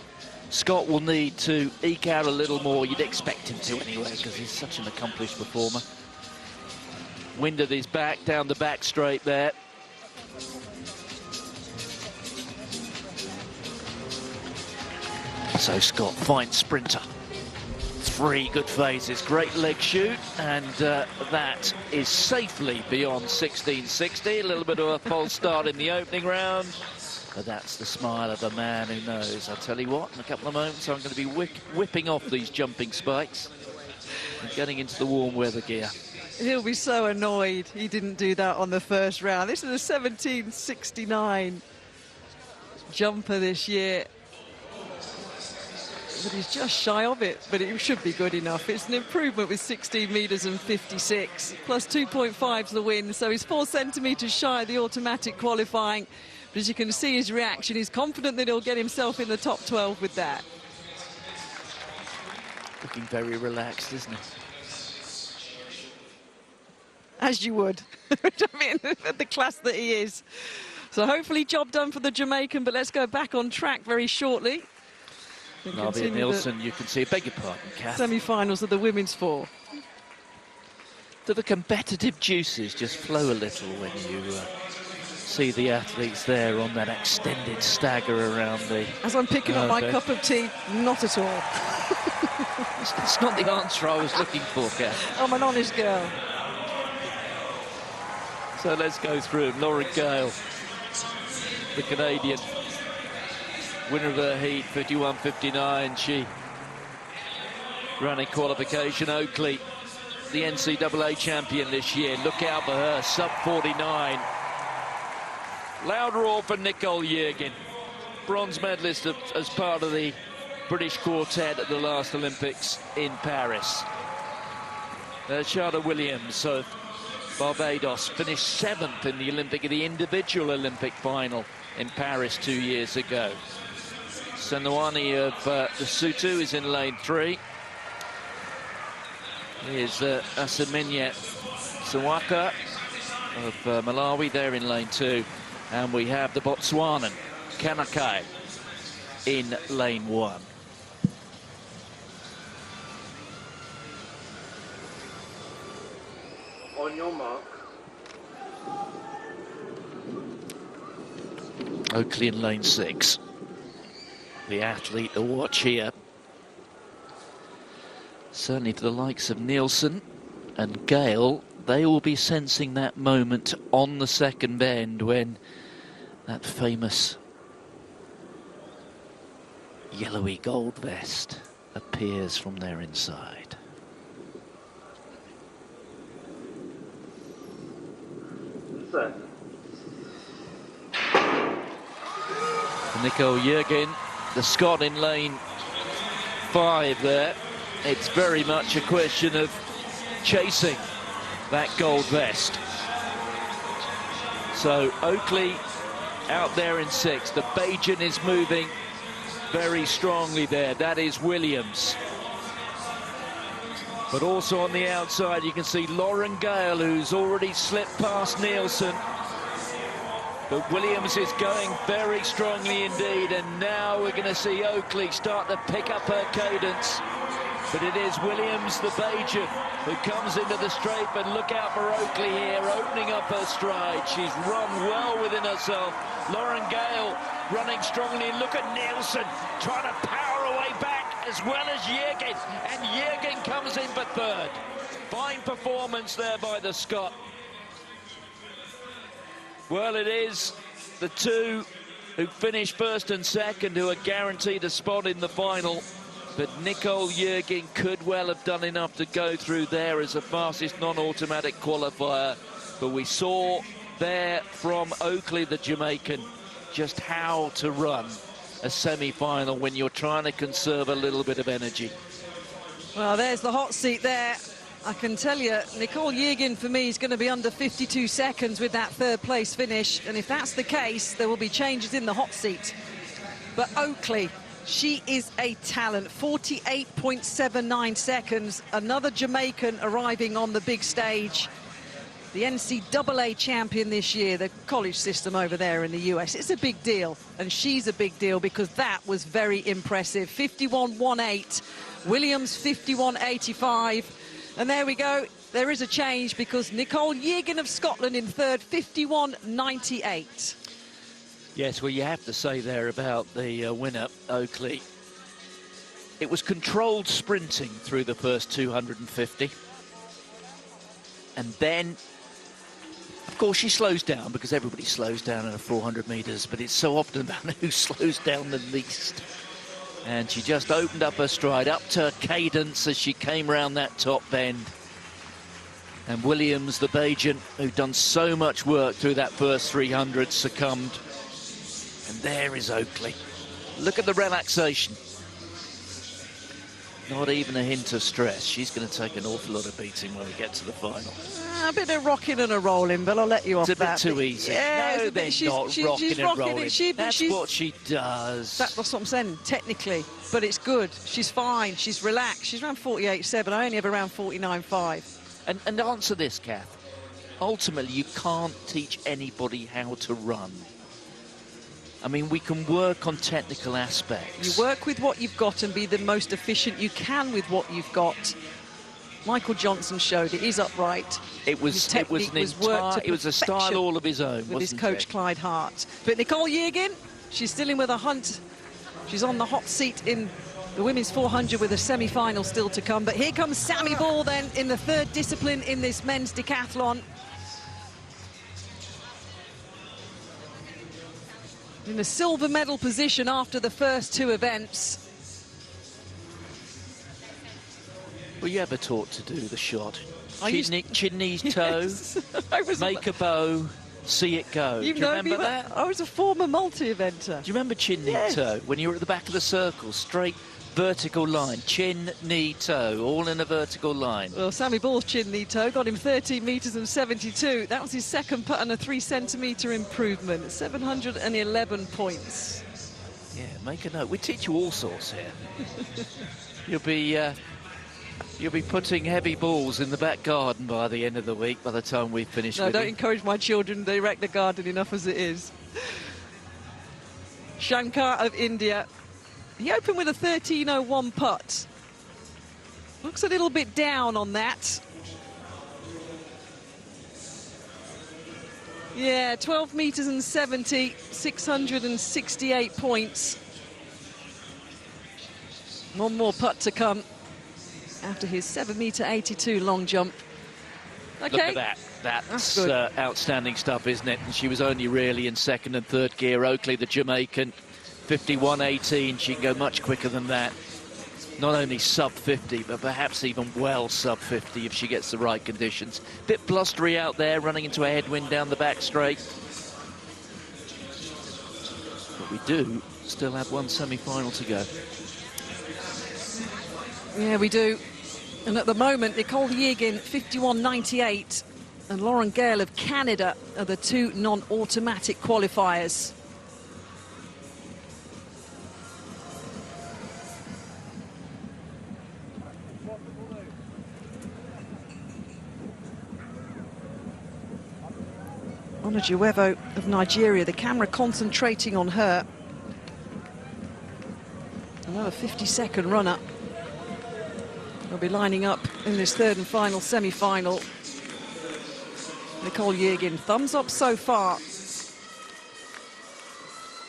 [SPEAKER 19] Scott will need to eke out a little more. You'd expect him to anyway, because he's such an accomplished performer. Wind at his back, down the back straight there. So Scott, fine sprinter. 3 good phases, great leg shoot, and that is safely beyond 16.60. A little bit of a false start in the opening round, but that's the smile of a man who knows. I'll tell you what, in a couple of moments I'm going to be whipping off these jumping spikes and getting into the warm weather gear.
[SPEAKER 6] He'll be so annoyed he didn't do that on the first round. This is a 17.69 jumper this year. But he's just shy of it, but it should be good enough. It's an improvement with 16 metres and 56, plus 2.5 to the win, so he's 4 centimetres shy of the automatic qualifying. But as you can see his reaction, he's confident that he'll get himself in the top 12 with that.
[SPEAKER 19] Looking very relaxed, isn't he?
[SPEAKER 6] As you would. I mean, at the class that he is. So hopefully job done for the Jamaican, but let's go back on track very shortly.
[SPEAKER 19] Lavia Nielsen, you can see, beg your pardon, Kath.
[SPEAKER 6] Semi-finals of the women's 4.
[SPEAKER 19] Do the competitive juices just flow a little when you see the athletes there on that extended stagger around the...
[SPEAKER 6] As I'm picking up my cup of tea, not at all.
[SPEAKER 19] It's not the answer I was looking for, Kath.
[SPEAKER 6] I'm an honest girl.
[SPEAKER 19] So let's go through them. Lauren Gale, the Canadian, winner of her heat, 51.59. She ran in qualification. Oakley, the NCAA champion this year. Look out for her, sub 49. Loud roar for Nicole Yeargin, bronze medalist as part of the British quartet at the last Olympics in Paris. Shada Williams of Barbados finished 7th in the individual Olympic final in Paris 2 years ago. Senwani of Lesotho is in lane 3. Here's Asaminya Sawaka of Malawi, they're in lane 2. And we have the Botswanan, Kanakai, in lane 1.
[SPEAKER 20] On your mark.
[SPEAKER 19] Oakley in lane 6. The athlete to watch here. certainly for the likes of Nielsen and Gale, they will be sensing that moment on the second bend when that famous yellowy gold vest appears from their inside. Nicole Jürgen, the Scot in lane 5 there. It's very much a question of chasing that gold vest. So Oakley out there in 6. The Bajan is moving very strongly there. That is Williams. But also on the outside you can see Lauren Gale, who's already slipped past Nielsen. But Williams is going very strongly indeed, and now we're going to see Oakley start to pick up her cadence. But it is Williams, the Bajan, who comes into the straight, but look out for Oakley here, opening up her stride. She's run well within herself. Lauren Gale running strongly. Look at Nielsen trying to power her way back, as well as Jürgen, and Jürgen comes in for third. Fine performance there by the Scot. Well, it is the two who finish first and second who are guaranteed a spot in the final. But Nicole Jürgen could well have done enough to go through there as the fastest non-automatic qualifier. But we saw there from Oakley, the Jamaican, just how to run a semi-final when you're trying to conserve a little bit of energy.
[SPEAKER 6] Well, there's the hot seat there. I can tell you, Nicole Jürgen for me is going to be under 52 seconds with that third place finish. And if that's the case, there will be changes in the hot seat. But Oakley, she is a talent. 48.79 seconds. Another Jamaican arriving on the big stage. The NCAA champion this year, the college system over there in the US. It's a big deal. And she's a big deal because that was very impressive. 51.18. Williams 51.85. And there we go. There is a change because Nicole Jürgen of Scotland in third, 51.98.
[SPEAKER 19] Yes, well, you have to say there about the winner, Oakley. It was controlled sprinting through the first 250. And then, of course, she slows down because everybody slows down in a 400 metres, but it's so often about who slows down the least. And she just opened up her stride, up to her cadence as she came round that top bend. And Williams, the Bajan, who'd done so much work through that first 300, succumbed. And there is Oakley. Look at the relaxation. Not even a hint of stress. She's going to take an awful lot of beating when we get to the final.
[SPEAKER 6] A bit of rocking and a rolling, but I'll let you off that.
[SPEAKER 19] It's a bit too easy.
[SPEAKER 6] Yeah,
[SPEAKER 19] no, they're not rocking and rolling. That's what she does.
[SPEAKER 6] That's what I'm saying, technically. But it's good. She's fine. She's relaxed. She's around 48.7. I only have around 49.5.
[SPEAKER 19] And answer this, Kath. Ultimately, you can't teach anybody how to run. I mean, we can work on technical aspects.
[SPEAKER 6] You work with what you've got and be the most efficient you can with what you've got. Michael Johnson showed it. He's upright.
[SPEAKER 19] It was a style all of his own,
[SPEAKER 6] with his coach Clyde Hart. But Nicole Jürgen, she's still in with a hunt. She's on the hot seat in the women's 400 with a semi-final still to come. But here comes Sammy Ball then in the third discipline in this men's decathlon. In a silver medal position after the first two events.
[SPEAKER 19] Were you ever taught to do the shot? Chin, knees, toe,
[SPEAKER 6] yes.
[SPEAKER 19] make a bow, see it go. Do you remember that?
[SPEAKER 6] I was a former multi-eventer.
[SPEAKER 19] Do you remember chin, knee, toe? When you were at the back of the circle, straight vertical line, chin, knee, toe, all in a vertical line.
[SPEAKER 6] Well, Sammy Ball's chin, knee, toe got him 13 metres and 72. That was his second putt and a 3-centimetre improvement. 711 points.
[SPEAKER 19] Yeah, make a note. We teach you all sorts here. You'll be putting heavy balls in the back garden by the end of the week, by the time we finish.
[SPEAKER 6] No, don't encourage my children. They wreck the garden enough as it is. Shankar of India. He opened with a 13.01 putt. Looks a little bit down on that. Yeah, 12 metres and 70, 668 points. One more putt to come. after his 7-metre-82 long jump. Okay.
[SPEAKER 19] Look at that. That's outstanding stuff, isn't it? And she was only really in second and third gear. Oakley, the Jamaican, 51.18. She can go much quicker than that. Not only sub 50, but perhaps even well sub 50 if she gets the right conditions. Bit blustery out there, running into a headwind down the back straight. But we do still have one semi-final to go.
[SPEAKER 6] Yeah, we do. And at the moment, Nicole Yeagin, 51.98, and Lauren Gale of Canada are the two non-automatic qualifiers. Onajuevo of Nigeria, the camera concentrating on her. Another 50-second run-up. They'll be lining up in this third and final semi-final. Nicole Yeagin, thumbs up so far.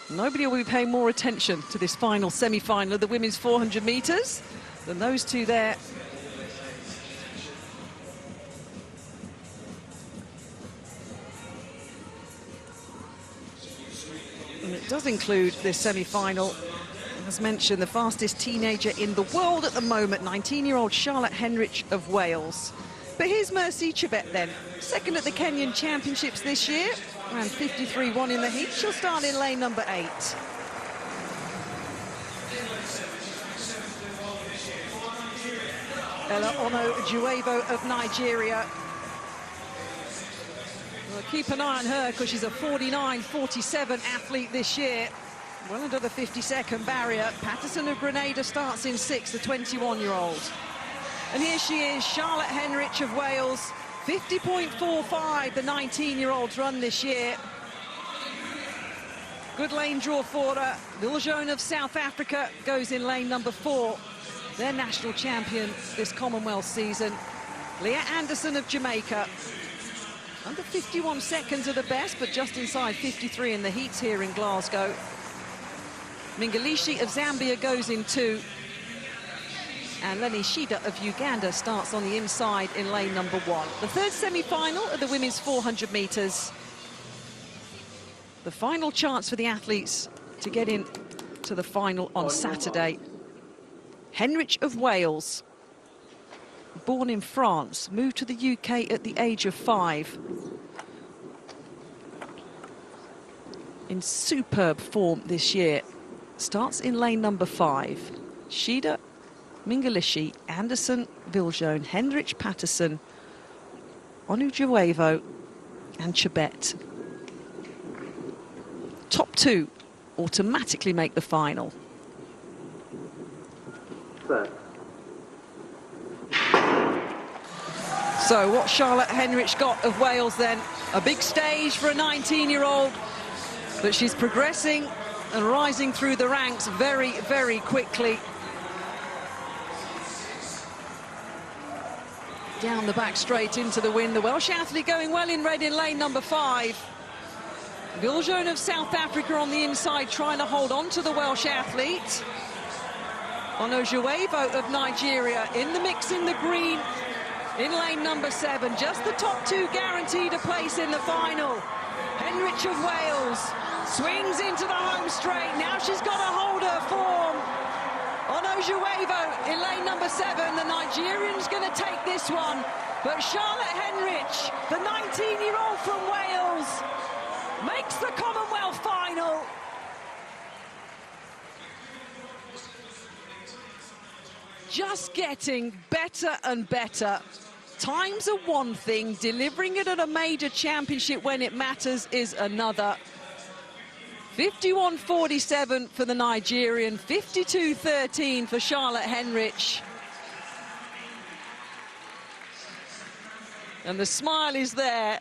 [SPEAKER 6] Nobody will be paying more attention to this final semi-final of the women's 400 metres than those two there. And it does include this semi-final. As mentioned, the fastest teenager in the world at the moment, 19-year-old Charlotte Henrich of Wales. But here's Mercy Chebet then, second at the Kenyan Championships this year, ran 53.1 in the heat. She'll start in lane number 8. Ella Onajuevo of Nigeria. We'll keep an eye on her because she's a 49.47 athlete this year. Well under the 50-second barrier. Patterson of Grenada starts in 6th, the 21-year-old. And here she is, Charlotte Henrich of Wales, 50.45, the 19-year-old's run this year. Good lane draw for her. Viljoen of South Africa goes in lane number 4. Their national champion this Commonwealth season. Leah Anderson of Jamaica. Under 51 seconds are the best, but just inside 53 in the heats here in Glasgow. Mingalishi of Zambia goes in 2. And Lenny Shida of Uganda starts on the inside in lane number 1. The third semi-final of the women's 400 metres. The final chance for the athletes to get in to the final on Saturday. Henrich of Wales, born in France, moved to the UK at the age of 5. In superb form this year. Starts in lane number 5. Shida, Mingalishi, Anderson, Viljoen, Henrich, Patterson, Onajuevo and Chebet. Top 2 automatically make the final. So what Charlotte Henrich got of Wales then? A big stage for a 19-year-old, but she's progressing and rising through the ranks very, very quickly. Down the back straight into the wind. The Welsh athlete going well in red in lane number 5. Viljoen of South Africa on the inside trying to hold on to the Welsh athlete. Onajuevo of Nigeria in the mix in the green in lane number 7. Just the top 2 guaranteed a place in the final. Henrich of Wales swings into the home straight. Now she's got to hold her form. Onajuevo in lane number 7. The Nigerian's going to take this one. But Charlotte Henrich, the 19-year-old from Wales, makes the Commonwealth final. Just getting better and better. Times are one thing, delivering it at a major championship when it matters is another. 51.47 for the Nigerian, 52.13 for Charlotte Henrich. And the smile is there.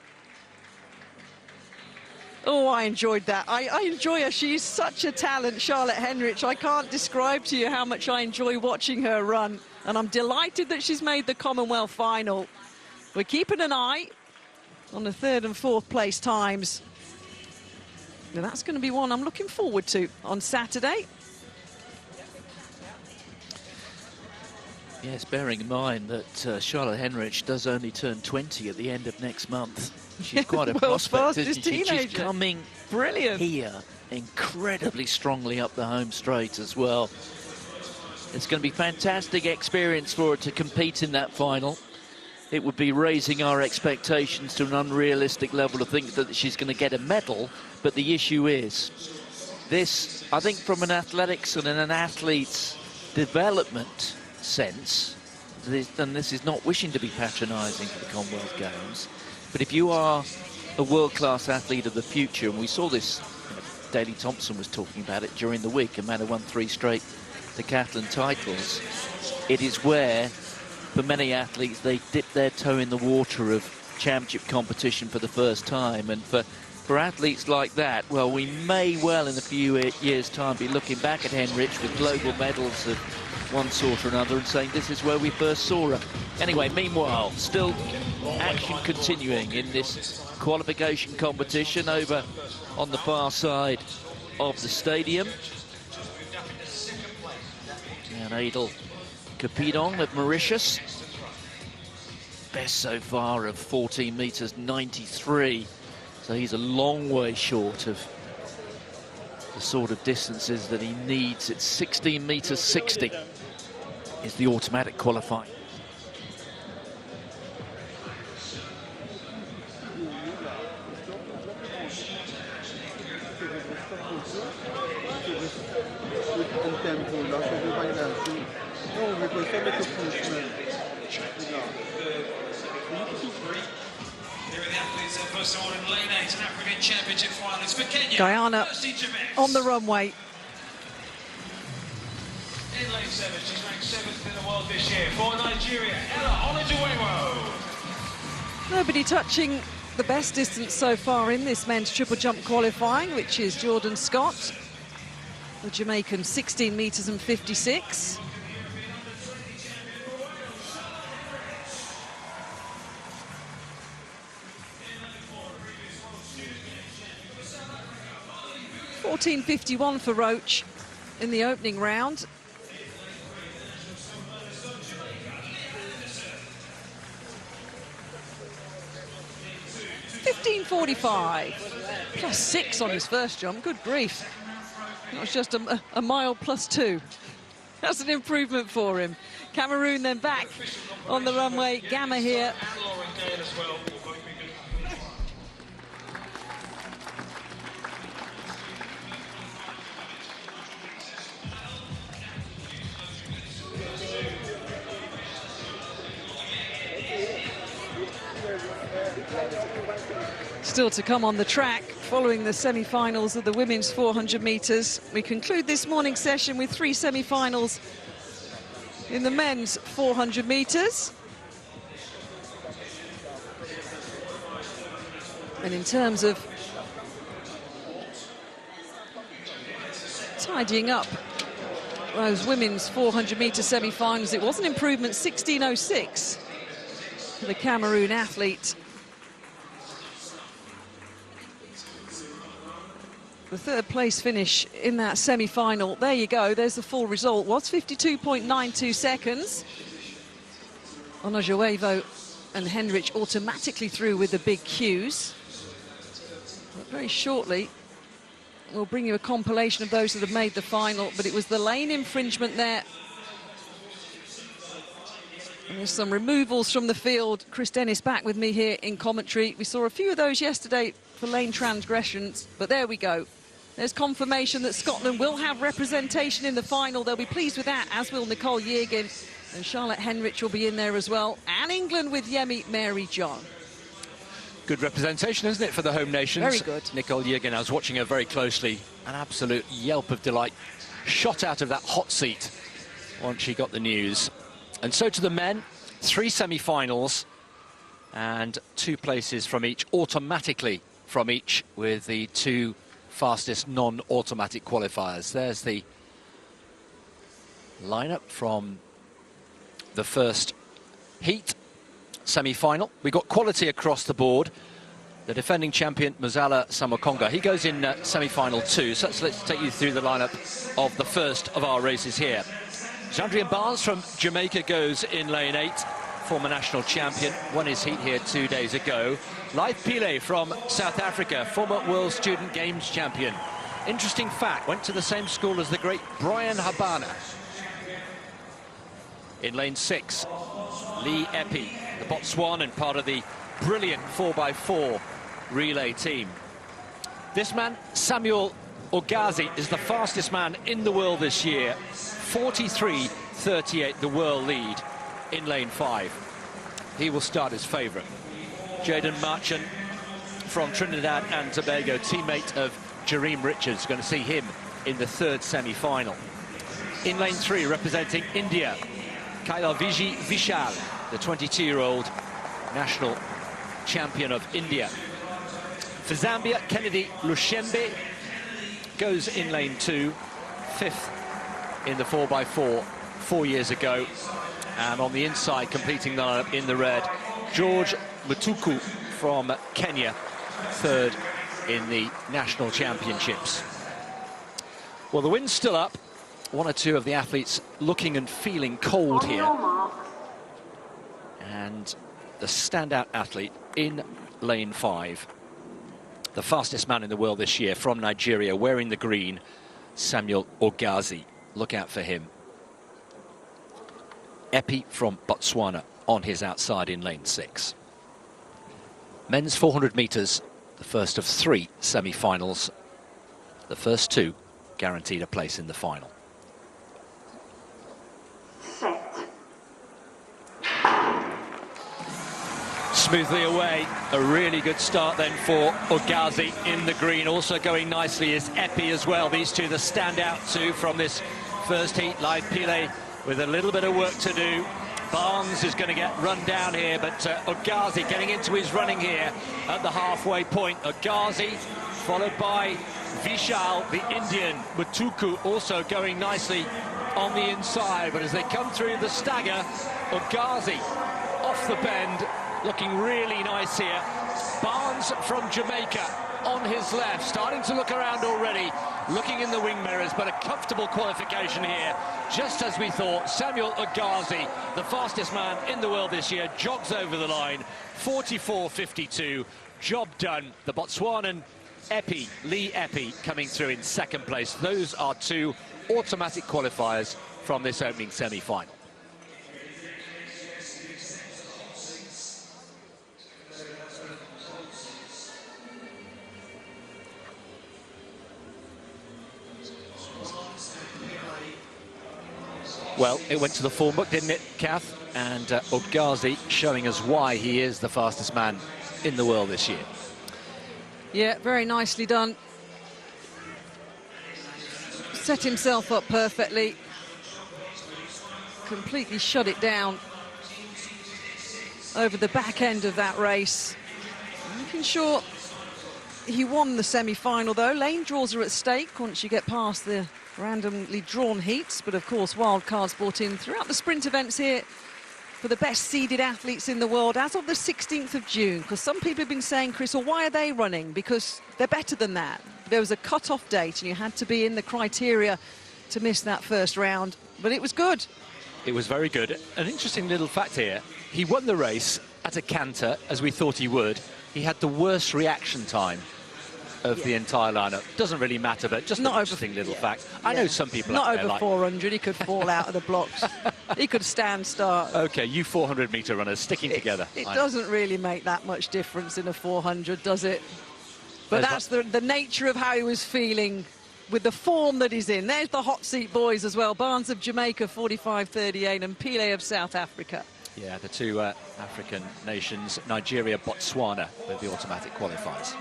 [SPEAKER 6] Oh, I enjoyed that. I enjoy her. She's such a talent, Charlotte Henrich. I can't describe to you how much I enjoy watching her run. And I'm delighted that she's made the Commonwealth final. We're keeping an eye on the 3rd and 4th place times. Now that's going to be one I'm looking forward to on Saturday.
[SPEAKER 19] Yes, bearing in mind that Charlotte Henrich does only turn 20 at the end of next month. She's quite a prospect, isn't she? She's coming
[SPEAKER 6] brilliant
[SPEAKER 19] here incredibly strongly up the home straight as well. It's going to be fantastic experience for her to compete in that final. It would be raising our expectations to an unrealistic level to think that she's going to get a medal, but the issue is this, I think, from an athletics and an athlete's development sense, and this is not wishing to be patronising for the Commonwealth Games, but if you are a world-class athlete of the future, and we saw this, Daley Thompson was talking about it during the week, Amanda won 3 straight decathlon titles, it is where, for many athletes, they dip their toe in the water of championship competition for the first time, and for athletes like that, well, we may well in a few years' time be looking back at Henrich with global medals of one sort or another and saying this is where we first saw her. Anyway, meanwhile, still action continuing in this qualification competition over on the far side of the stadium. And Adel Capidon of Mauritius, best so far of 14 metres 93, so he's a long way short of the sort of distances that he needs. It's 16 metres 60 is the automatic qualifying.
[SPEAKER 6] Guyana on the runway.
[SPEAKER 14] In lane 7, she's ranked 7th in the world this year for Nigeria, Ella Olajuwon.
[SPEAKER 6] Nobody touching the best distance so far in this men's triple jump qualifying, which is Jordan Scott, the Jamaican, 16 metres and 56. .14.51 for Roach in the opening round. .15.45, +6 on his first jump. Good grief. That was just a mile +2. That's an improvement for him. Cameroon then back on the runway. Gamma here. Still to come on the track following the semi-finals of the women's 400 metres. We conclude this morning's session with 3 semi-finals in the men's 400 metres. And in terms of tidying up those women's 400 metre semi-finals, it was an improvement, 16.06 for the Cameroon athlete. The third place finish in that semi-final. There you go, there's the full result. Was 52.92 seconds. Onajuevo and Henrich automatically through with the big cues. But very shortly, we'll bring you a compilation of those that have made the final, but it was the lane infringement there. And there's some removals from the field. Chris Dennis back with me here in commentary. We saw a few of those yesterday for lane transgressions, but there we go. There's confirmation that Scotland will have representation in the final. They'll be pleased with that, as will Nicole Yeargin. And Charlotte Henrich will be in there as well. And England with Yemi Mary John.
[SPEAKER 7] Good representation, isn't it, for the home nations?
[SPEAKER 6] Very good.
[SPEAKER 7] Nicole Yeargin, I was watching her very closely. An absolute yelp of delight. Shot out of that hot seat once she got the news. And so to the men, 3 semi-finals and 2 places from each, automatically from each, with the 2 fastest non-automatic qualifiers. There's the lineup from the first heat semi-final. We got quality across the board. The defending champion, Mazala Samokonga, he goes in semi-final 2. So let's take you through the lineup of the first of our races here.
[SPEAKER 19] Jandrian Barnes from Jamaica goes in lane 8, former national champion, won his heat here 2 days ago. Laith Pile from South Africa, former World Student Games champion. Interesting fact, went to the same school as the great Brian Habana. In lane 6, Lee Epi, the Botswanan, part of the brilliant 4x4 relay team. This man, Samuel Ogazi, is the fastest man in the world this year. 43.38, the world lead in lane 5. He will start as favourite. Jaden Marchant from Trinidad and Tobago, teammate of Jareem Richards, going to see him in the 3rd semi-final. In lane 3, representing India, Kailaviji Vishal, the 22-year-old national champion of India. For Zambia, Kennedy Lushembe goes in lane 2, 5th in the 4x4 4 years ago. And on the inside, completing the lineup in the red, George Mutuku from Kenya, 3rd in the national championships. Well, the wind's still up. One or two of the athletes looking and feeling cold here. And the standout athlete in lane 5, the fastest man in the world this year from Nigeria, wearing the green, Samuel Ogazi. Look out for him. Epi from Botswana on his outside in lane 6. Men's 400 metres, the first of 3 semi-finals. The first 2 guaranteed a place in the final. Smoothly away, a really good start then for Ogazi in the green. Also going nicely is Epi as well. These two, the standout two from this first heat. Laith Pile with a little bit of work to do. Barnes is going to get run down here, but Ogazi getting into his running here at the halfway point. Ogazi followed by Vishal, the Indian. Mutuku also going nicely on the inside, but as they come through the stagger, Ogazi off the bend, looking really nice here. Barnes from Jamaica on his left, starting to look around already, looking in the wing mirrors, but a comfortable qualification here, just as we thought. Samuel Ogazi, the fastest man in the world this year, jogs over the line, 44.52, job done. The Botswanan Epi, Lee Epi, coming through in 2nd place. Those are 2 automatic qualifiers from this opening semi-final. Well, it went to the form book, didn't it, Kath? And Ogazi showing us why he is the fastest man in the world this year.
[SPEAKER 6] Yeah, very nicely done. Set himself up perfectly. Completely shut it down over the back end of that race. Making sure he won the semi-final, though. Lane draws are at stake once you get past the randomly drawn heats, but of course wild cards brought in throughout the sprint events here for the best seeded athletes in the world as of the 16th of June, because some people have been saying, Chris, well, why are they running? Because they're better than that. There was a cut-off date and you had to be in the criteria to miss that first round, but it was good.
[SPEAKER 19] It was very good. An interesting little fact here, he won the race at a canter, as we thought he would. He had the worst reaction time of the entire lineup. Doesn't really matter, but just an interesting little fact. I know some people
[SPEAKER 6] not
[SPEAKER 19] out there
[SPEAKER 6] over
[SPEAKER 19] like
[SPEAKER 6] 400. He could fall out of the blocks. He could stand start.
[SPEAKER 19] Okay, you 400-metre runners sticking together.
[SPEAKER 6] It doesn't really make that much difference in a 400, does it? But that's the nature of how he was feeling with the form that he's in. There's the hot seat boys as well. Barnes of Jamaica, 45.38, and Pile of South Africa.
[SPEAKER 19] Yeah, the 2 African nations, Nigeria, Botswana, with the automatic qualifiers.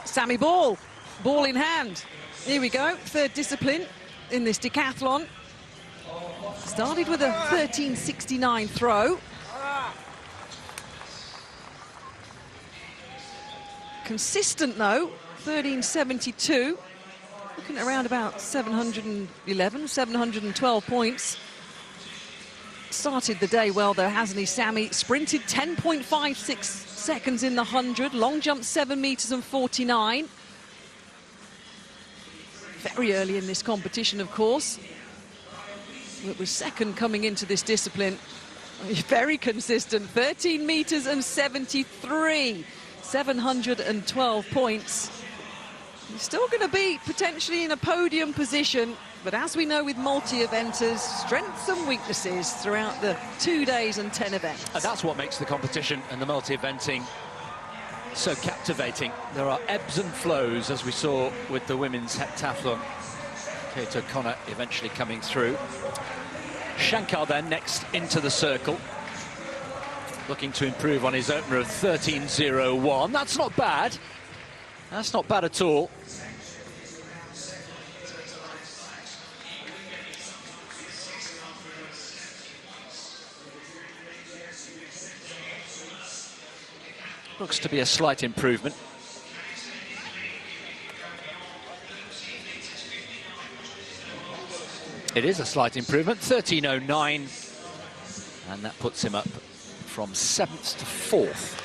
[SPEAKER 6] Sammy Ball, ball in hand. Here we go, 3rd discipline in this decathlon. Started with a 13.69 throw. Consistent though, 13.72. Looking at around about 711, 712 points. Started the day well though, hasn't he, Sammy? Sprinted 10.56 seconds in the 100, long jump 7 metres and 49. Very early in this competition, of course. that was second coming into this discipline. Very consistent, 13 metres and 73, 712 points. He's still going to be potentially in a podium position, but as we know with multi-eventers, strengths and weaknesses throughout the 2 days and 10 events.
[SPEAKER 7] And that's what makes the competition and the multi-eventing so captivating. There are ebbs and flows, as we saw with the women's heptathlon. Kate O'Connor eventually coming through. Shankar then next into the circle, looking to improve on his opener of 13.01. That's not bad. That's not bad at all. Looks to be a slight improvement. It is a slight improvement, 13.09, and that puts him up from 7th to 4th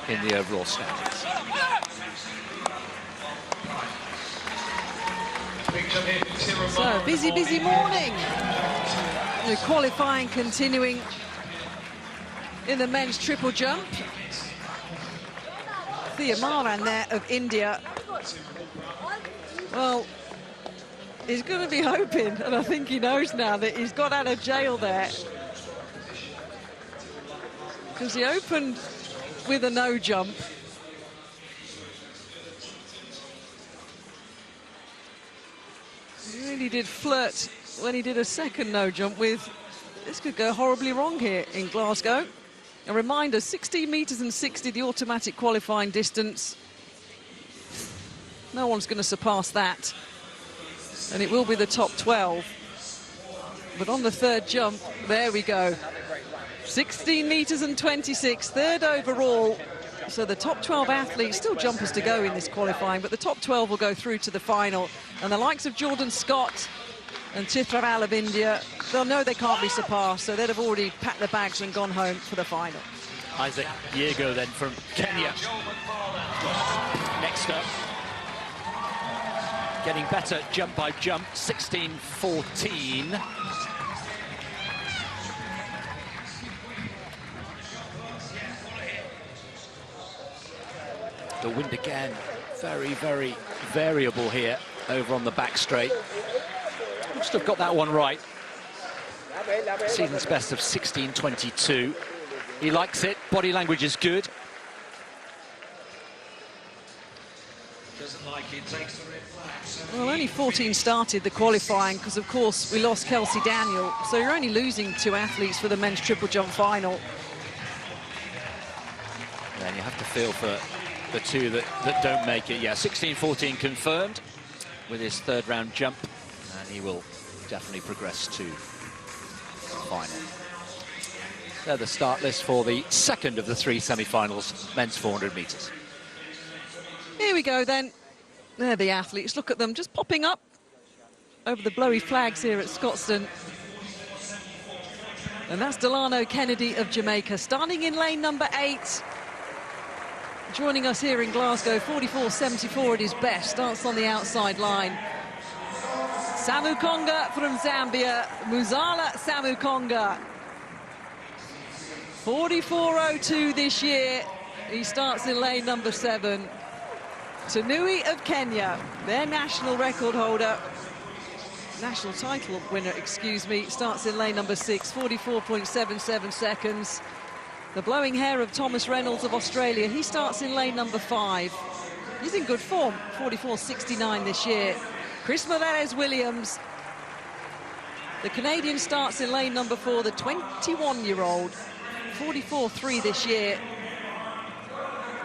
[SPEAKER 7] in the overall standings.
[SPEAKER 6] So, busy morning. The qualifying continuing in the men's triple jump. Thiamaran there of India. Well, he's going to be hoping, and I think he knows now, that he's got out of jail there. Because he opened with a no jump. He really did flirt when he did a second no jump with, this could go horribly wrong here in Glasgow. A reminder, 16 metres and 60, the automatic qualifying distance. No one's going to surpass that. And it will be the top 12. But on the third jump, there we go. 16 metres and 26, third overall. So the top 12 athletes, still jumpers to go in this qualifying, but the top 12 will go through to the final. And the likes of Jordan Scott and Chitra Al of India, they'll know they can't be surpassed, so they'd have already packed their bags and gone home for the final.
[SPEAKER 7] Isaac Yego then from Kenya. Next up. Getting better jump by jump, 16.14. The wind again, very variable here over on the back straight. Must have got that one right. Season's best of 16.22. He likes it, body language is good.
[SPEAKER 14] Doesn't like it, takes the red flag.
[SPEAKER 6] Well, only 14 started the qualifying because, of course, we lost Kelsey Daniel. So you're only losing 2 athletes for the men's triple jump final.
[SPEAKER 7] And you have to feel for the 2 that don't make it. Yeah, 16.14 confirmed with his third round jump. And he will definitely progress to the final. They're the start list for the second of the 3 semi-finals, men's 400 metres.
[SPEAKER 6] Here we go then. There the athletes. Look at them just popping up over the blowy flags here at Scotstoun. And that's Delano Kennedy of Jamaica, starting in lane number 8. Joining us here in Glasgow, 44.74 at his best, starts on the outside line. Samu Konga from Zambia, Muzala Samu Konga. 44.02 this year. He starts in lane number 7. Tanui of Kenya, their national record holder, national title winner, excuse me, starts in lane number 6, 44.77 seconds. The blowing hair of Thomas Reynolds of Australia, he starts in lane number 5. He's in good form, 44.69 this year. Chris Morales-Williams, the Canadian, starts in lane number 4, the 21-year-old, 44.3 this year.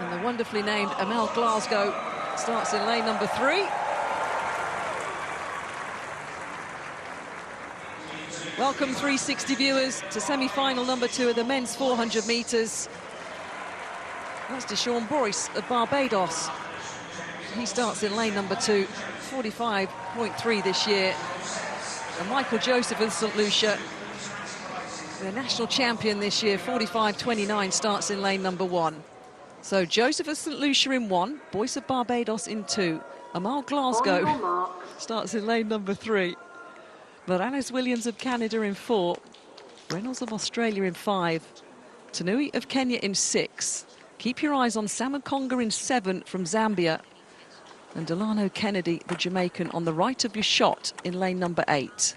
[SPEAKER 6] And the wonderfully named Amel Glasgow starts in lane number 3. Welcome 360 viewers to semi-final number 2 of the men's 400 metres. That's Deshaun Boyce of Barbados. He starts in lane number 2, 45.3 this year. And Michael Joseph of St Lucia, the national champion this year, 45.29, starts in lane number 1. So Joseph of St Lucia in 1, Boyce of Barbados in 2. Amal Glasgow starts in lane number 3. Morales Williams of Canada in 4. Reynolds of Australia in 5. Tanui of Kenya in 6. Keep your eyes on Samakonga in 7 from Zambia. And Delano Kennedy, the Jamaican, on the right of your shot in lane number 8.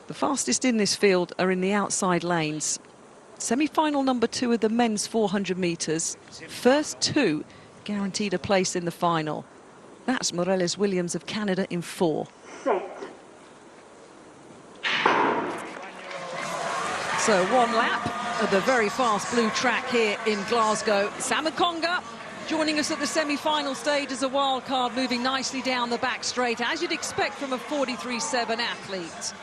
[SPEAKER 6] The fastest in this field are in the outside lanes. Semi-final number 2 of the men's 400 metres. First 2 guaranteed a place in the final. That's Morales Williams of Canada in 4. So 1 lap of the very fast blue track here in Glasgow. Samakonga joining us at the semi-final stage as a wild card, moving nicely down the back straight, as you'd expect from a 43.7 athlete.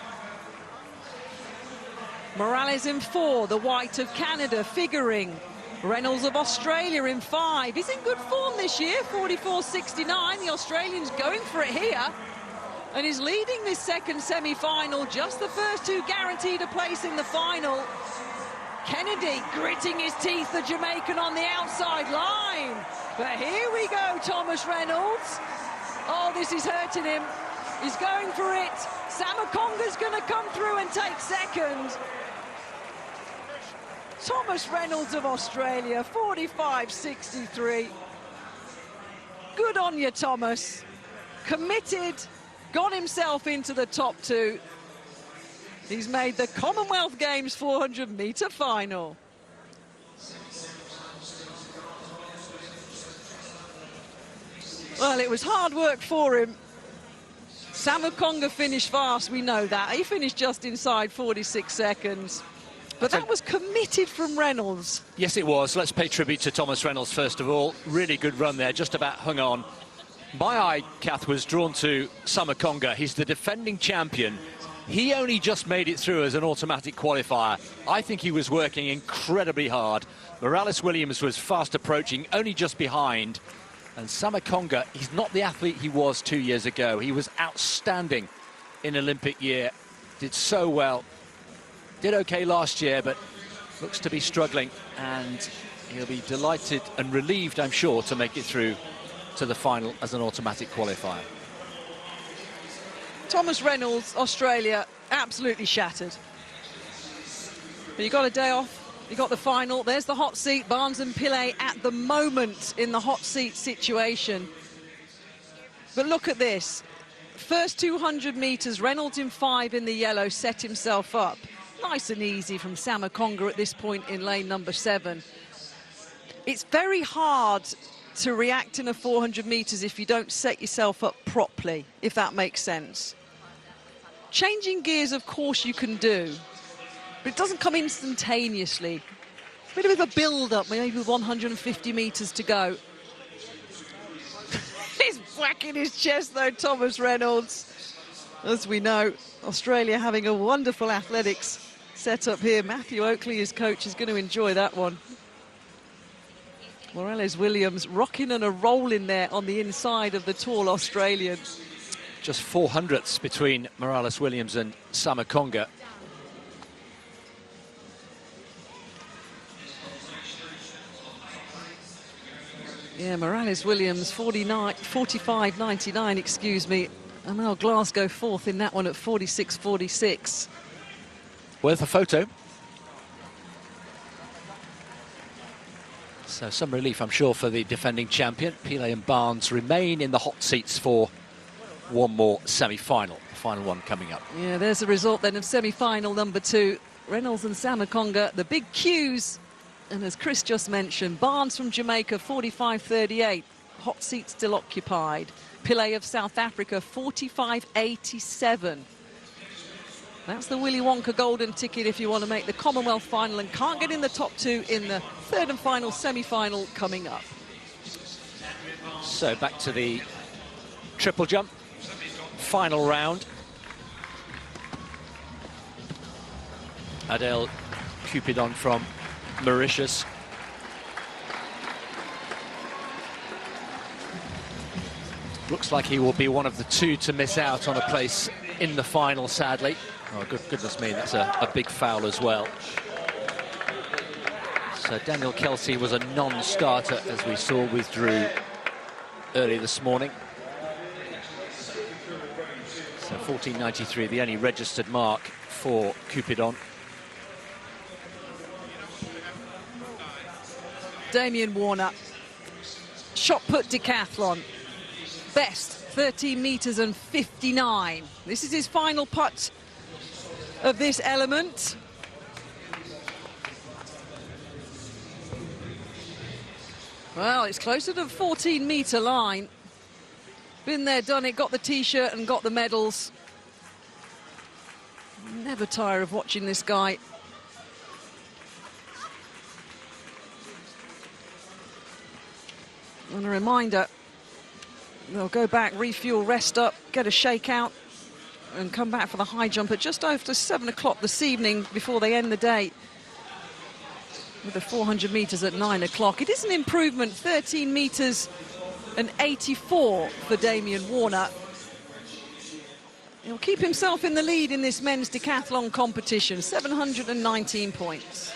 [SPEAKER 6] Morales in 4, the white of Canada figuring. Reynolds of Australia in 5. He's in good form this year, 44.69. The Australian's going for it here. And he's leading this second semi-final. Just the first 2 guaranteed a place in the final. Kennedy gritting his teeth, the Jamaican on the outside line. But here we go, Thomas Reynolds. Oh, this is hurting him. He's going for it. Samakonga's going to come through and take second. Thomas Reynolds of Australia, 45.63. Good on you, Thomas. Committed, got himself into the top 2. He's made the Commonwealth Games 400-metre final. Well, it was hard work for him. Samakonga finished fast, we know that. He finished just inside 46 seconds. But that was committed from Reynolds.
[SPEAKER 7] Yes, it was. Let's pay tribute to Thomas Reynolds, first of all. Really good run there, just about hung on. My eye, Kath, was drawn to Samakonga. He's the defending champion. He only just made it through as an automatic qualifier. I think he was working incredibly hard. Morales Williams was fast approaching, only just behind. And Samakonga, he's not the athlete he was 2 years ago. He was outstanding in Olympic year. Did so well. Did okay last year, but looks to be struggling. And he'll be delighted and relieved, I'm sure, to make it through to the final as an automatic qualifier.
[SPEAKER 6] Thomas Reynolds, Australia, absolutely shattered. But you got a day off. You got the final. There's the hot seat. Barnes and Pillay at the moment in the hot seat situation. But look at this. First 200 metres, Reynolds in 5 in the yellow, set himself up. Nice and easy from Samakonga at this point in lane number 7. It's very hard to react in a 400 metres if you don't set yourself up properly, if that makes sense. Changing gears, of course, you can do, but it doesn't come instantaneously. A bit of a build-up, maybe with 150 metres to go. He's whacking his chest, though, Thomas Reynolds. As we know, Australia having a wonderful athletics set up here. Matthew Oakley, his coach, is going to enjoy that one. Morales Williams rocking and a rolling there on the inside of the tall Australian.
[SPEAKER 7] Just 400ths between Morales Williams and Samakonga.
[SPEAKER 6] Yeah, Morales Williams, 45.99, excuse me. And now Glasgow 4th in that one at 46.46.
[SPEAKER 7] Worth a photo. So some relief, I'm sure, for the defending champion. Pillay and Barnes remain in the hot seats for one more semi-final. The final one coming up.
[SPEAKER 6] Yeah, there's the result then of semi-final number 2. Reynolds and Samakonga, the big cues. And as Chris just mentioned, Barnes from Jamaica, 45.38. Hot seat still occupied. Pillay of South Africa, 45.87. That's the Willy Wonka golden ticket if you want to make the Commonwealth final and can't get in the top 2 in the third and final semi-final coming up.
[SPEAKER 7] So back to the triple jump. Final round. Adele Cupidon from Mauritius. Looks like he will be one of the 2 to miss out on a place in the final, sadly. Oh, goodness me, that's a big foul as well. So Daniel Kelsey was a non-starter, as we saw, withdrew early this morning.
[SPEAKER 19] So 14.93, the only registered mark for Cupidon.
[SPEAKER 6] Damien Warner, shot put decathlon, best 13 metres and 59. This is his final putt of this element. Well, it's closer to the 14-metre line. Been there, done it, got the T-shirt and got the medals. Never tire of watching this guy. And a reminder, they'll go back, refuel, rest up, get a shakeout, and come back for the high jump at just after 7 o'clock this evening before they end the day with the 400 metres at 9 o'clock. It is an improvement, 13 metres and 84 for Damien Warner. He'll keep himself in the lead in this men's decathlon competition, 719 points.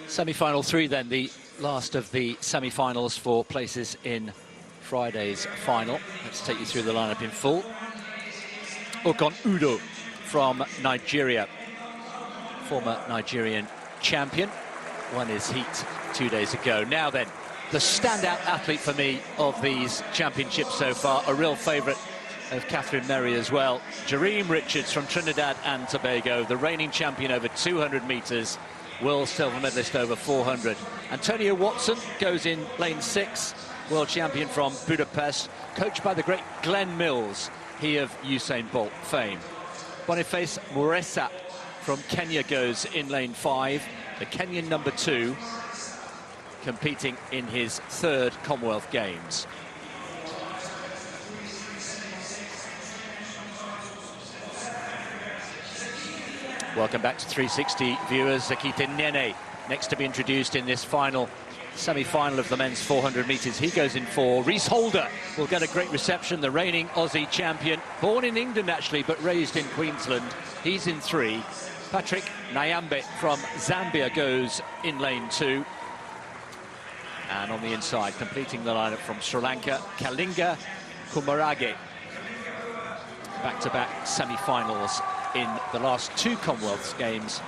[SPEAKER 19] Semi-final 3 then, the last of the semi-finals for places in Friday's final. Let's take you through the lineup in full. Okon Udo from Nigeria, former Nigerian champion, won his heat 2 days ago. Now then, the standout athlete for me of these championships so far, a real favourite of Catherine Merry as well, Jareem Richards from Trinidad and Tobago, the reigning champion over 200 metres, world silver medalist over 400. Antonio Watson goes in lane 6, world champion from Budapest, coached by the great Glenn Mills, he of Usain Bolt fame. Boniface Muresa from Kenya goes in lane 5, the Kenyan number 2, competing in his 3rd Commonwealth Games. Welcome back to 360 viewers. Zakite Nene next to be introduced in this final semi-final of the men's 400 metres. He goes in 4. Reese Holder will get a great reception, the reigning Aussie champion, born in England actually but raised in Queensland. He's in 3. Patrick Nyambe from Zambia goes in lane 2. And on the inside, completing the lineup from Sri Lanka, Kalinga Kumarage. Back-to-back semi-finals in the last 2 Commonwealth Games.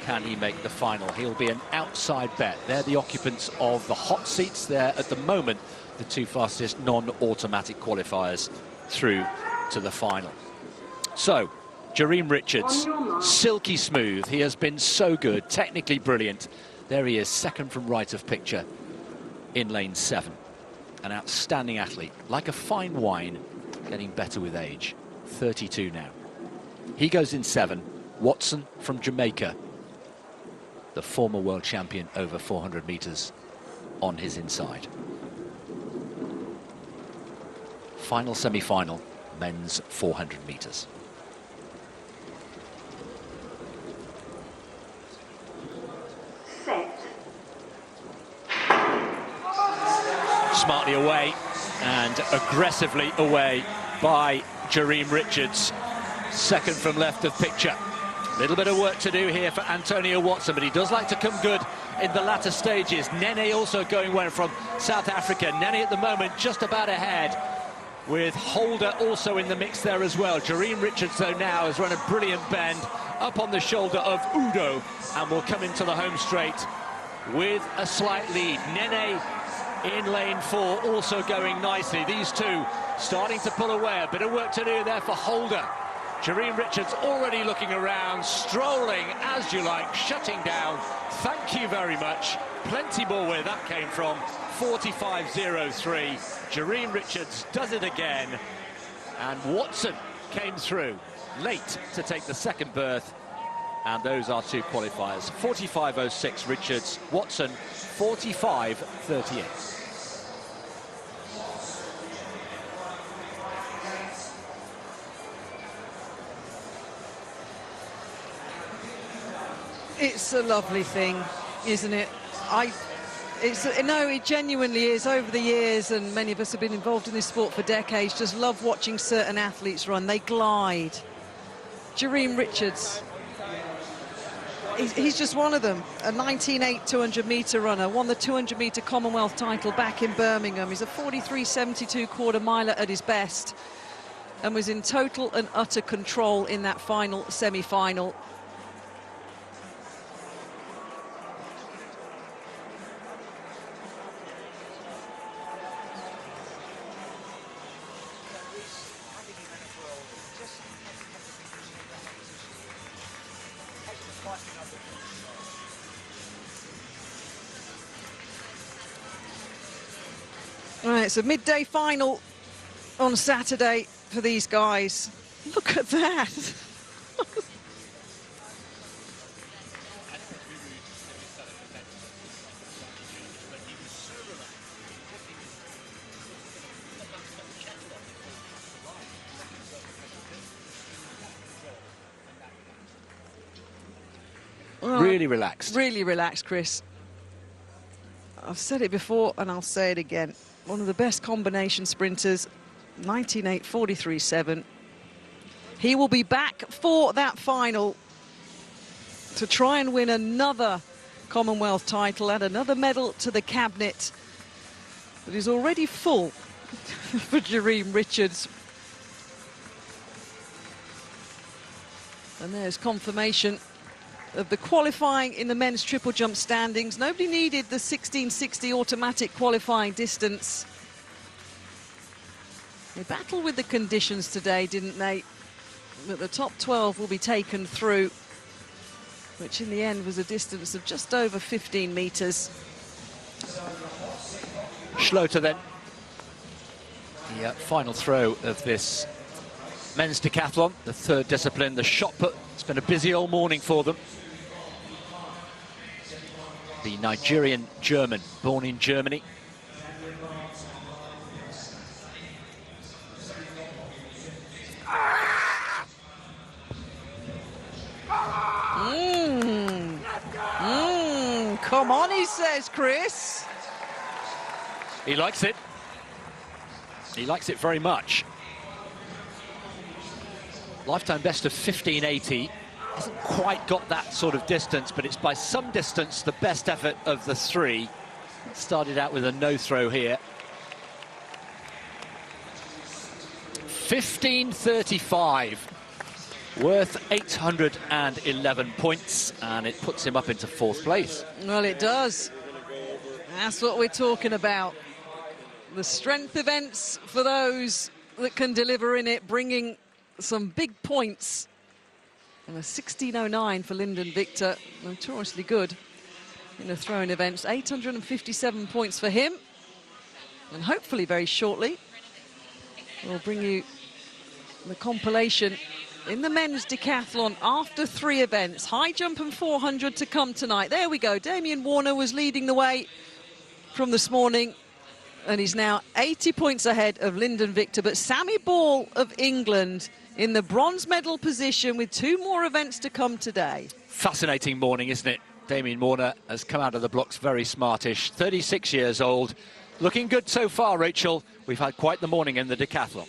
[SPEAKER 19] Can he make the final? He'll be an outside bet. They're the occupants of the hot seats. They're, at the moment, the 2 fastest non-automatic qualifiers through to the final. So, Jareem Richards, silky smooth. He has been so good, technically brilliant. There he is, second from right of picture in lane 7. An outstanding athlete, like a fine wine, getting better with age. 32 now. He goes in 7. Watson from Jamaica, the former world champion over 400 metres, on his inside. Final semi-final, men's 400 metres. Smartly away and aggressively away by Jareem Richards, second from left of picture. A little bit of work to do here for Antonio Watson, but he does like to come good in the latter stages. Nene also going well from South Africa. Nene at the moment just about ahead, with Holder also in the mix there as well. Jareem Richards, though, now has run a brilliant bend up on the shoulder of Udo and will come into the home straight with a slight lead. Nene in lane 4 also going nicely. These two starting to pull away. A bit of work to do there for Holder. Jareem Richards already looking around, strolling as you like, shutting down. Thank you very much. Plenty more where that came from. 45.03. Jareem Richards does it again. And Watson came through late to take the second berth. And those are 2 qualifiers. 45.06 Richards, Watson 45.38.
[SPEAKER 6] It's a lovely thing, isn't it? No, it genuinely is. Over the years, and many of us have been involved in this sport for decades, just love watching certain athletes run. They glide. Jareem Richards, he's just one of them. A 19.8 200-metre runner, won the 200-metre Commonwealth title back in Birmingham. He's a 43.72 quarter miler at his best. and was in total and utter control in that final semi-final. Right, it's a midday final on Saturday for these guys. Look at that.
[SPEAKER 19] Really relaxed.
[SPEAKER 6] Really relaxed, Chris. I've said it before and I'll say it again. One of the best combination sprinters, 19.8, 43.7. He will be back for that final to try and win another Commonwealth title, add another medal to the cabinet that is already full for Jereme Richards. And there's confirmation of the qualifying in the men's triple jump standings. Nobody needed the 1660 automatic qualifying distance. They battled with the conditions today, didn't they? But the top 12 will be taken through, which in the end was a distance of just over 15 metres.
[SPEAKER 7] Schloter then. The final throw of this men's decathlon, the third discipline, the shot put. It's been a busy old morning for them. The Nigerian German, born in Germany.
[SPEAKER 6] Come on, he says, Chris.
[SPEAKER 7] He likes it. He likes it very much. Lifetime best of 1580. Hasn't quite got that sort of distance, but it's by some distance the best effort of the three. Started out with a no throw here. 15:35, worth 811 points, and it puts him up into 4th place.
[SPEAKER 6] Well, it does. That's what we're talking about. The strength events for those that can deliver in it, bringing some big points. And a 16:09 for Lyndon Victor, notoriously good in the throwing events. 857 points for him. And hopefully very shortly, we'll bring you the compilation in the men's decathlon after 3 events. High jump and 400 to come tonight. There we go. Damien Warner was leading the way from this morning, and he's now 80 points ahead of Lyndon Victor. But Sammy Ball of England in the bronze medal position with 2 more events to come today.
[SPEAKER 7] Fascinating morning, isn't it? Damien Warner has come out of the blocks very smartish, 36 years old. Looking good so far, Rachel. We've had quite the morning in the decathlon.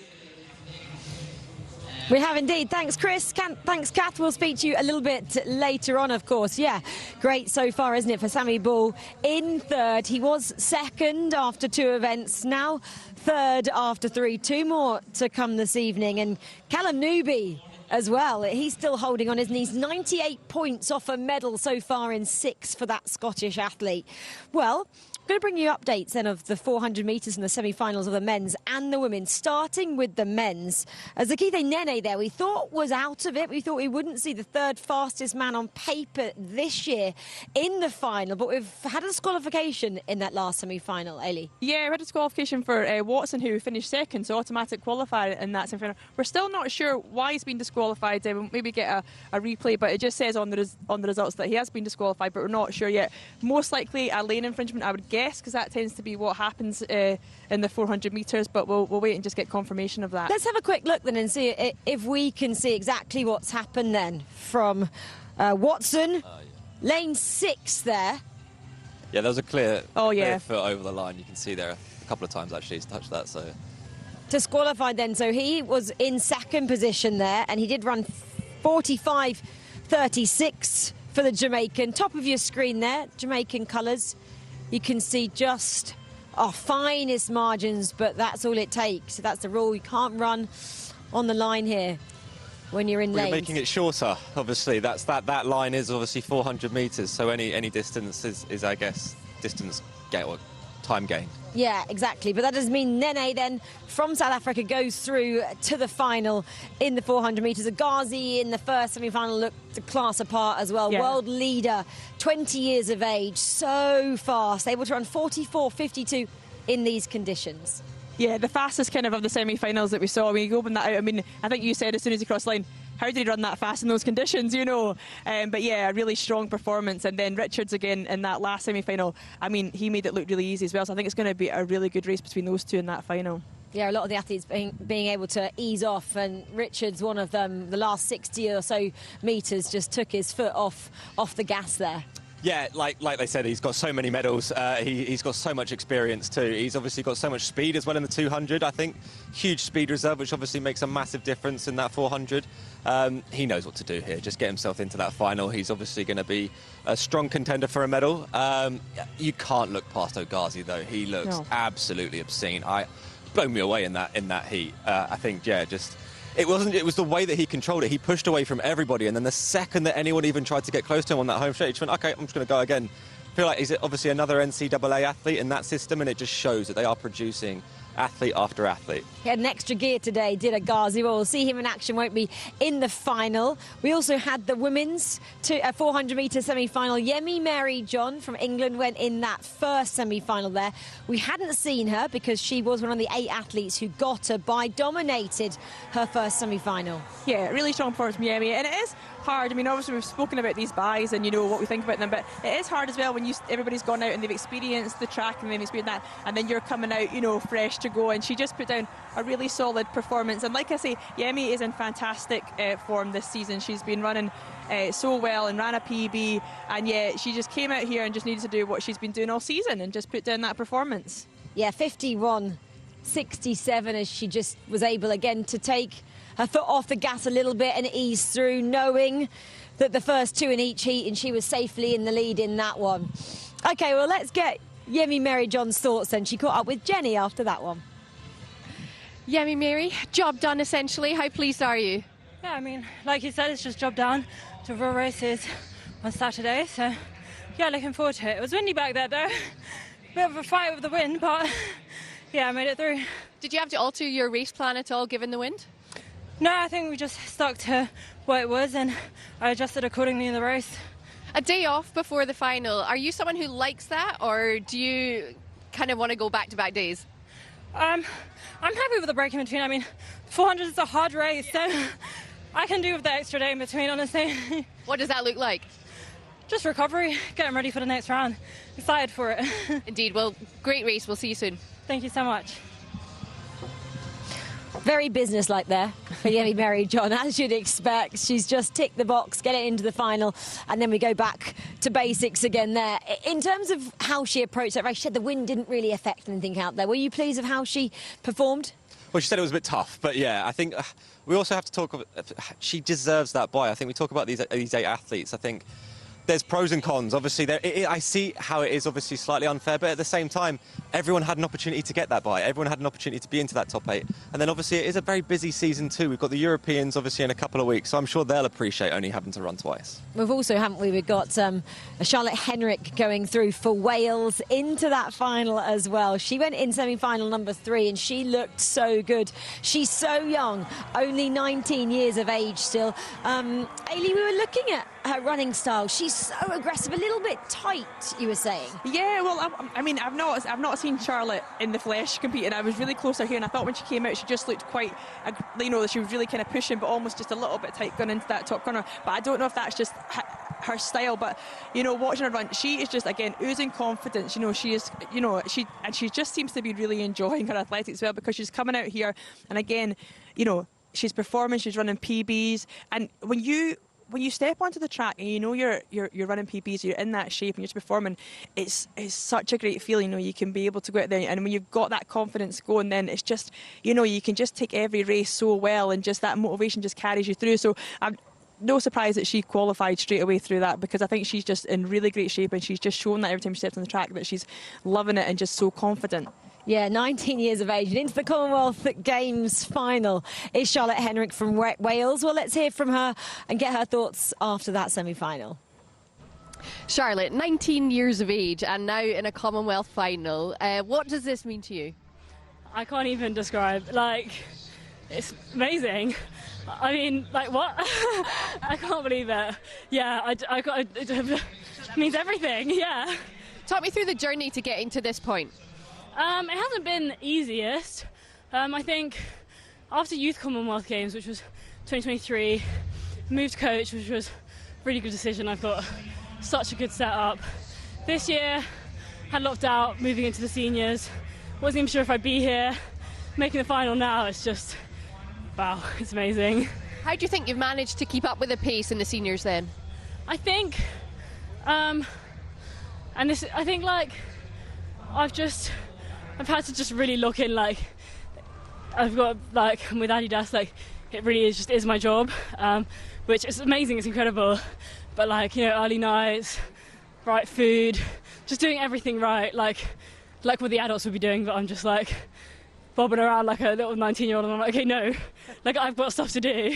[SPEAKER 1] We have indeed. Thanks, Chris. Thanks, Kath. We'll speak to you a little bit later on, of course. Yeah, great so far, isn't it, for Sammy Ball in 3rd. He was 2nd after 2 events, now 3rd after 3. 2 more to come this evening. And Callum Newby as well. He's still holding on, isn't he? He's 98 points off a medal so far in 6 for that Scottish athlete. Well, I'm going to bring you updates then of the 400 metres and the semi-finals of the men's and the women's, starting with the men's. Zakithe Nene there, we thought was out of it. We thought we wouldn't see the 3rd fastest man on paper this year in the final, but we've had a disqualification in that last semi-final, Ailey.
[SPEAKER 3] Yeah, we had a disqualification for Watson, who finished 2nd, so automatic qualifier in that semi-final. We're still not sure why he's been disqualified. We'll maybe get a replay, but it just says on the results that he has been disqualified, but we're not sure yet. Most likely a lane infringement, I would guess, because that tends to be what happens in the 400 metres, but we'll wait and just get confirmation of that.
[SPEAKER 1] Let's have a quick look then and see if we can see exactly what's happened then from Watson. Lane 6 there.
[SPEAKER 2] Yeah, there was a clear
[SPEAKER 1] yeah,
[SPEAKER 2] foot over the line. You can see there a couple of times actually he's touched that. So
[SPEAKER 1] disqualified then. So he was in 2nd position there, and he did run 45.36 for the Jamaican. Top of your screen there, Jamaican colours. You can see just our finest margins, but that's all it takes. That's the rule. You can't run on the line here when you're in
[SPEAKER 2] We're
[SPEAKER 1] lanes.
[SPEAKER 2] making it shorter, obviously. That line is obviously 400 metres, so any distance is I guess, distance gain or time gain.
[SPEAKER 1] Yeah, exactly. But that does mean Nene then from South Africa goes through to the final in the 400 metres. Agazi in the first semi-final looked a class apart as well.
[SPEAKER 3] Yeah.
[SPEAKER 1] World leader, 20 years of age, so fast, able to run 44.52 in these conditions.
[SPEAKER 3] Yeah, the fastest kind of the semi-finals that we saw. When you opened that out, I mean, I think you said as soon as he crossed the line, how did he run that fast in those conditions, you know? But yeah, a really strong performance. And then Richards again in that last semi-final, I mean, he made it look really easy as well. So I think it's going to be a really good race between those two in that final.
[SPEAKER 1] Yeah, a lot of the athletes being able to ease off, and Richards, one of them, the last 60 or so metres, just took his foot off the gas there.
[SPEAKER 2] Yeah, like they said, he's got so many medals. He's got so much experience too. He's obviously got so much speed as well in the 200. I think huge speed reserve, which obviously makes a massive difference in that 400. He knows what to do here. Just get himself into that final. He's obviously going to be a strong contender for a medal. You can't look past Ogazi though. He looks absolutely obscene. Blown me away in that heat. I think it was the way that he controlled it. He pushed away from everybody, and then the second that anyone even tried to get close to him on that home straight, he just went, OK, I'm just going to go again. I feel like he's obviously another NCAA athlete in that system, and it just shows that they are producing athlete after athlete.
[SPEAKER 1] He had an extra gear today, did Agazi. Well, we'll see him in action, won't we, in the final. We also had the women's 400-metre semi-final. Yemi Mary John from England went in that first semi-final there. We hadn't seen her because she was one of the 8 athletes who got her by, dominated her first semi-final.
[SPEAKER 3] Yeah, really strong performance from Yemi, and it is hard. I mean, obviously we've spoken about these buys and you know what we think about them, but it is hard as well when everybody's gone out and they've experienced the track and they've experienced that, and then you're coming out, you know, fresh to go. And she just put down a really solid performance. And like I say, Yemi is in fantastic form this season. She's been running so well and ran a PB, and yeah, she just came out here and just needed to do what she's been doing all season and just put down that performance.
[SPEAKER 1] Yeah, 51.67 as she just was able again to take her foot off the gas a little bit and ease through, knowing that the first 2 in each heat, and she was safely in the lead in that one. OK, well, let's get Yemi Mary John's thoughts then. She caught up with Jenny after that one.
[SPEAKER 9] Yemi Mary, job done essentially. How pleased are you?
[SPEAKER 5] Yeah, I mean, like you said, it's just job done. The real race is on Saturday, so yeah, looking forward to it. It was windy back there though. Bit of a fight with the wind, but yeah, I made it through.
[SPEAKER 9] Did you have to alter your race plan at all given the wind?
[SPEAKER 5] No, I think we just stuck to what it was and I adjusted accordingly in the race.
[SPEAKER 9] A day off before the final, are you someone who likes that, or do you kind of want to go back-to-back days?
[SPEAKER 5] I'm happy with the break in between. I mean, 400 is a hard race, so I can do with the extra day in between, honestly.
[SPEAKER 9] What does that look like?
[SPEAKER 5] Just recovery, getting ready for the next round. Excited for it.
[SPEAKER 9] Indeed. Well, great race. We'll see you soon.
[SPEAKER 5] Thank you so much.
[SPEAKER 1] Very business-like there for Yemi Mary John, as you'd expect. She's just ticked the box, get it into the final, and then we go back to basics again there. In terms of how she approached that race, she said the wind didn't really affect anything out there. Were you pleased with how she performed?
[SPEAKER 2] Well, she said it was a bit tough, but yeah, I think we also have to talk about, she deserves that buy. I think we talk about these 8 athletes. I think there's pros and cons. Obviously, I see how it is obviously slightly unfair, but at the same time, everyone had an opportunity to get that buy. Everyone had an opportunity to be into that top 8. And then obviously it is a very busy season too. We've got the Europeans obviously in a couple of weeks, so I'm sure they'll appreciate only having to run twice.
[SPEAKER 1] We've also, haven't we, we've got Charlotte Henrik going through for Wales into that final as well. She went in semi-final number 3 and she looked so good. She's so young, only 19 years of age still. Ailey, we were looking at her running style. She's so aggressive, a little bit tight, you were saying.
[SPEAKER 3] Yeah, well, I mean, I've not seen Charlotte in the flesh compete, and I was really close to her here, and I thought when she came out, she just looked quite, you know, she was really kind of pushing, but almost just a little bit tight going into that top corner. But I don't know if that's just her style, but, you know, watching her run, she is just, again, oozing confidence. You know, she is, you know, she just seems to be really enjoying her athletics as well, because she's coming out here, and again, you know, she's performing, she's running PBs, and when you step onto the track and you know you're running PBs, you're in that shape and you're just performing, it's such a great feeling. You know, you can be able to go out there, and when you've got that confidence going, then it's just, you know, you can just take every race so well, and just that motivation just carries you through. So I'm no surprise that she qualified straight away through that, because I think she's just in really great shape, and she's just shown that every time she steps on the track that she's loving it and just so confident.
[SPEAKER 1] Yeah, 19 years of age and into the Commonwealth Games final is Charlotte Henrik from Wales. Well, let's hear from her and get her thoughts after that semi-final.
[SPEAKER 9] Charlotte, 19 years of age and now in a Commonwealth final. What does this mean to you?
[SPEAKER 5] I can't even describe. Like, it's amazing. I mean, like, what? I can't believe it. Yeah, it means everything, yeah.
[SPEAKER 9] Talk me through the journey to getting to this point.
[SPEAKER 5] It hasn't been the easiest. I think after Youth Commonwealth Games, which was 2023, moved coach, which was a really good decision. I've got such a good setup. This year, had a lot of doubt moving into the seniors. Wasn't even sure if I'd be here. Making the final now, it's just, wow, it's amazing.
[SPEAKER 9] How do you think you've managed to keep up with the pace in the seniors then?
[SPEAKER 5] I think, like, I've had to just really look in, like, I've got, like, with Adidas, like, it really is my job, which is amazing, it's incredible. But, like, you know, early nights, right food, just doing everything right, like what the adults would be doing, but I'm just, like, bobbing around like a little 19-year-old, and I'm like, okay, no, like, I've got stuff to do.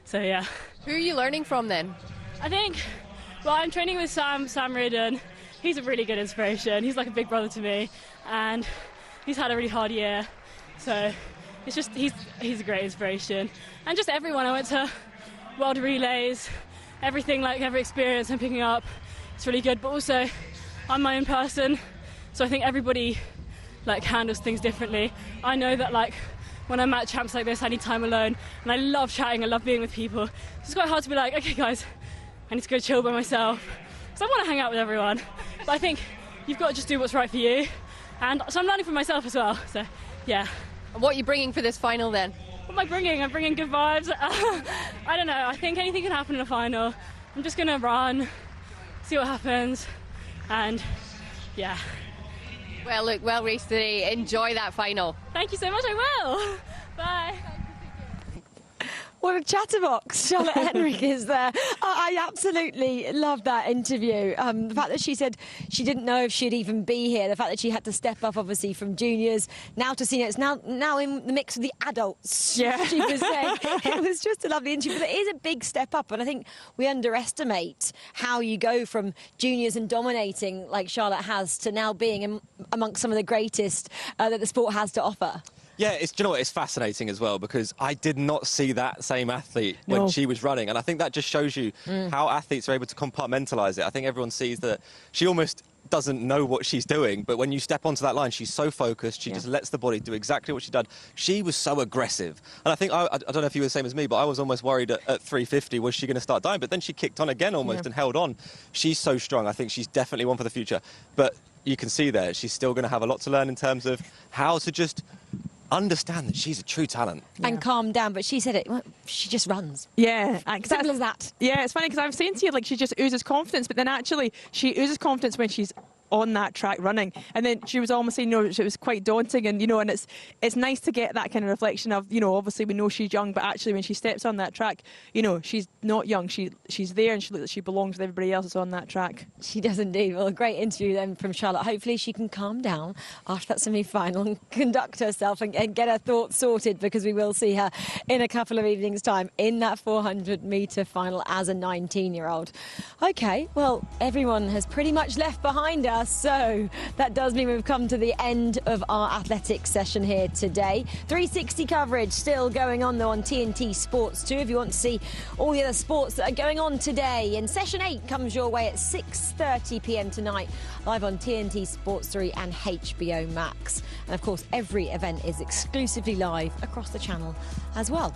[SPEAKER 5] So, yeah.
[SPEAKER 9] Who are you learning from then?
[SPEAKER 5] I think, well, I'm training with Sam Ridden. He's a really good inspiration. He's like a big brother to me, and he's had a really hard year. So it's just, he's a great inspiration. And just everyone. I went to World Relays, everything, like every experience I'm picking up, it's really good. But also, I'm my own person, so I think everybody, like, handles things differently. I know that, like, when I'm at champs like this, I need time alone, and I love chatting, I love being with people. So it's quite hard to be like, okay guys, I need to go chill by myself, because I want to hang out with everyone. But I think you've got to just do what's right for you, and so I'm learning for myself as well, so yeah.
[SPEAKER 9] And what are you bringing for this final then?
[SPEAKER 5] What am I bringing? I'm bringing good vibes. I don't know, I think anything can happen in a final. I'm just going to run, see what happens, and yeah.
[SPEAKER 9] Well, look, well raced today. Enjoy that final.
[SPEAKER 5] Thank you so much, I will. Bye.
[SPEAKER 1] What a chatterbox Charlotte Henrik is there. I absolutely love that interview. The fact that she said she didn't know if she'd even be here, the fact that she had to step up, obviously, from juniors now to seniors, now in the mix with the adults, yeah. She was saying. It was just a lovely interview, but it is a big step up, and I think we underestimate how you go from juniors and dominating, like Charlotte has, to now being amongst some of the greatest that the sport has to offer.
[SPEAKER 2] Yeah, do you know what? It's fascinating as well, because I did not see that same athlete when she was running. And I think that just shows you how athletes are able to compartmentalize it. I think everyone sees that she almost doesn't know what she's doing, but when you step onto that line, she's so focused, she just lets the body do exactly what she did. She was so aggressive. And I think, I don't know if you were the same as me, but I was almost worried at 350, was she going to start dying? But then she kicked on again almost and held on. She's so strong. I think she's definitely one for the future. But you can see there, she's still going to have a lot to learn in terms of how to just understand that she's a true talent.
[SPEAKER 1] And calm down, but she said it, she just runs.
[SPEAKER 3] Yeah.
[SPEAKER 1] Simple as that.
[SPEAKER 3] Yeah, it's funny because I'm saying to you, like, she just oozes confidence, but then actually she oozes confidence when she's on that track running, and then she was almost saying, it was quite daunting, and and it's nice to get that kind of reflection of, obviously we know she's young, but actually when she steps on that track, she's not young, she's there, and she looks like she belongs with everybody else that's on that track.
[SPEAKER 1] She does indeed. Well, a great interview then from Charlotte. Hopefully she can calm down after that semi-final and conduct herself and get her thoughts sorted, because we will see her in a couple of evenings' time in that 400-metre final as a 19-year-old. Okay, well, everyone has pretty much left behind us. So that does mean we've come to the end of our athletics session here today. 360 coverage still going on though on TNT Sports 2 if you want to see all the other sports that are going on today. And session 8 comes your way at 6:30 p.m. tonight, live on TNT Sports 3 and HBO Max. And of course, every event is exclusively live across the channel as well.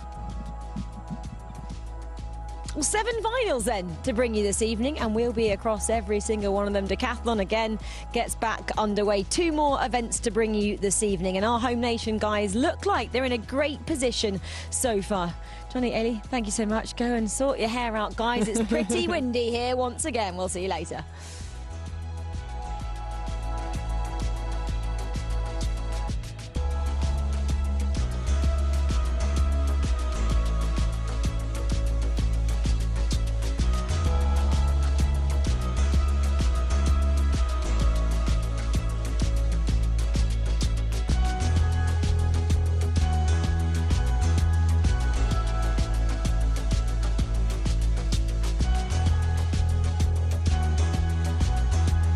[SPEAKER 1] Well, 7 finals then to bring you this evening, and we'll be across every single one of them. Decathlon again gets back underway. 2 more events to bring you this evening, and our home nation guys look like they're in a great position so far. Johnny, Ellie, thank you so much. Go and sort your hair out, guys. It's pretty windy here once again. We'll see you later.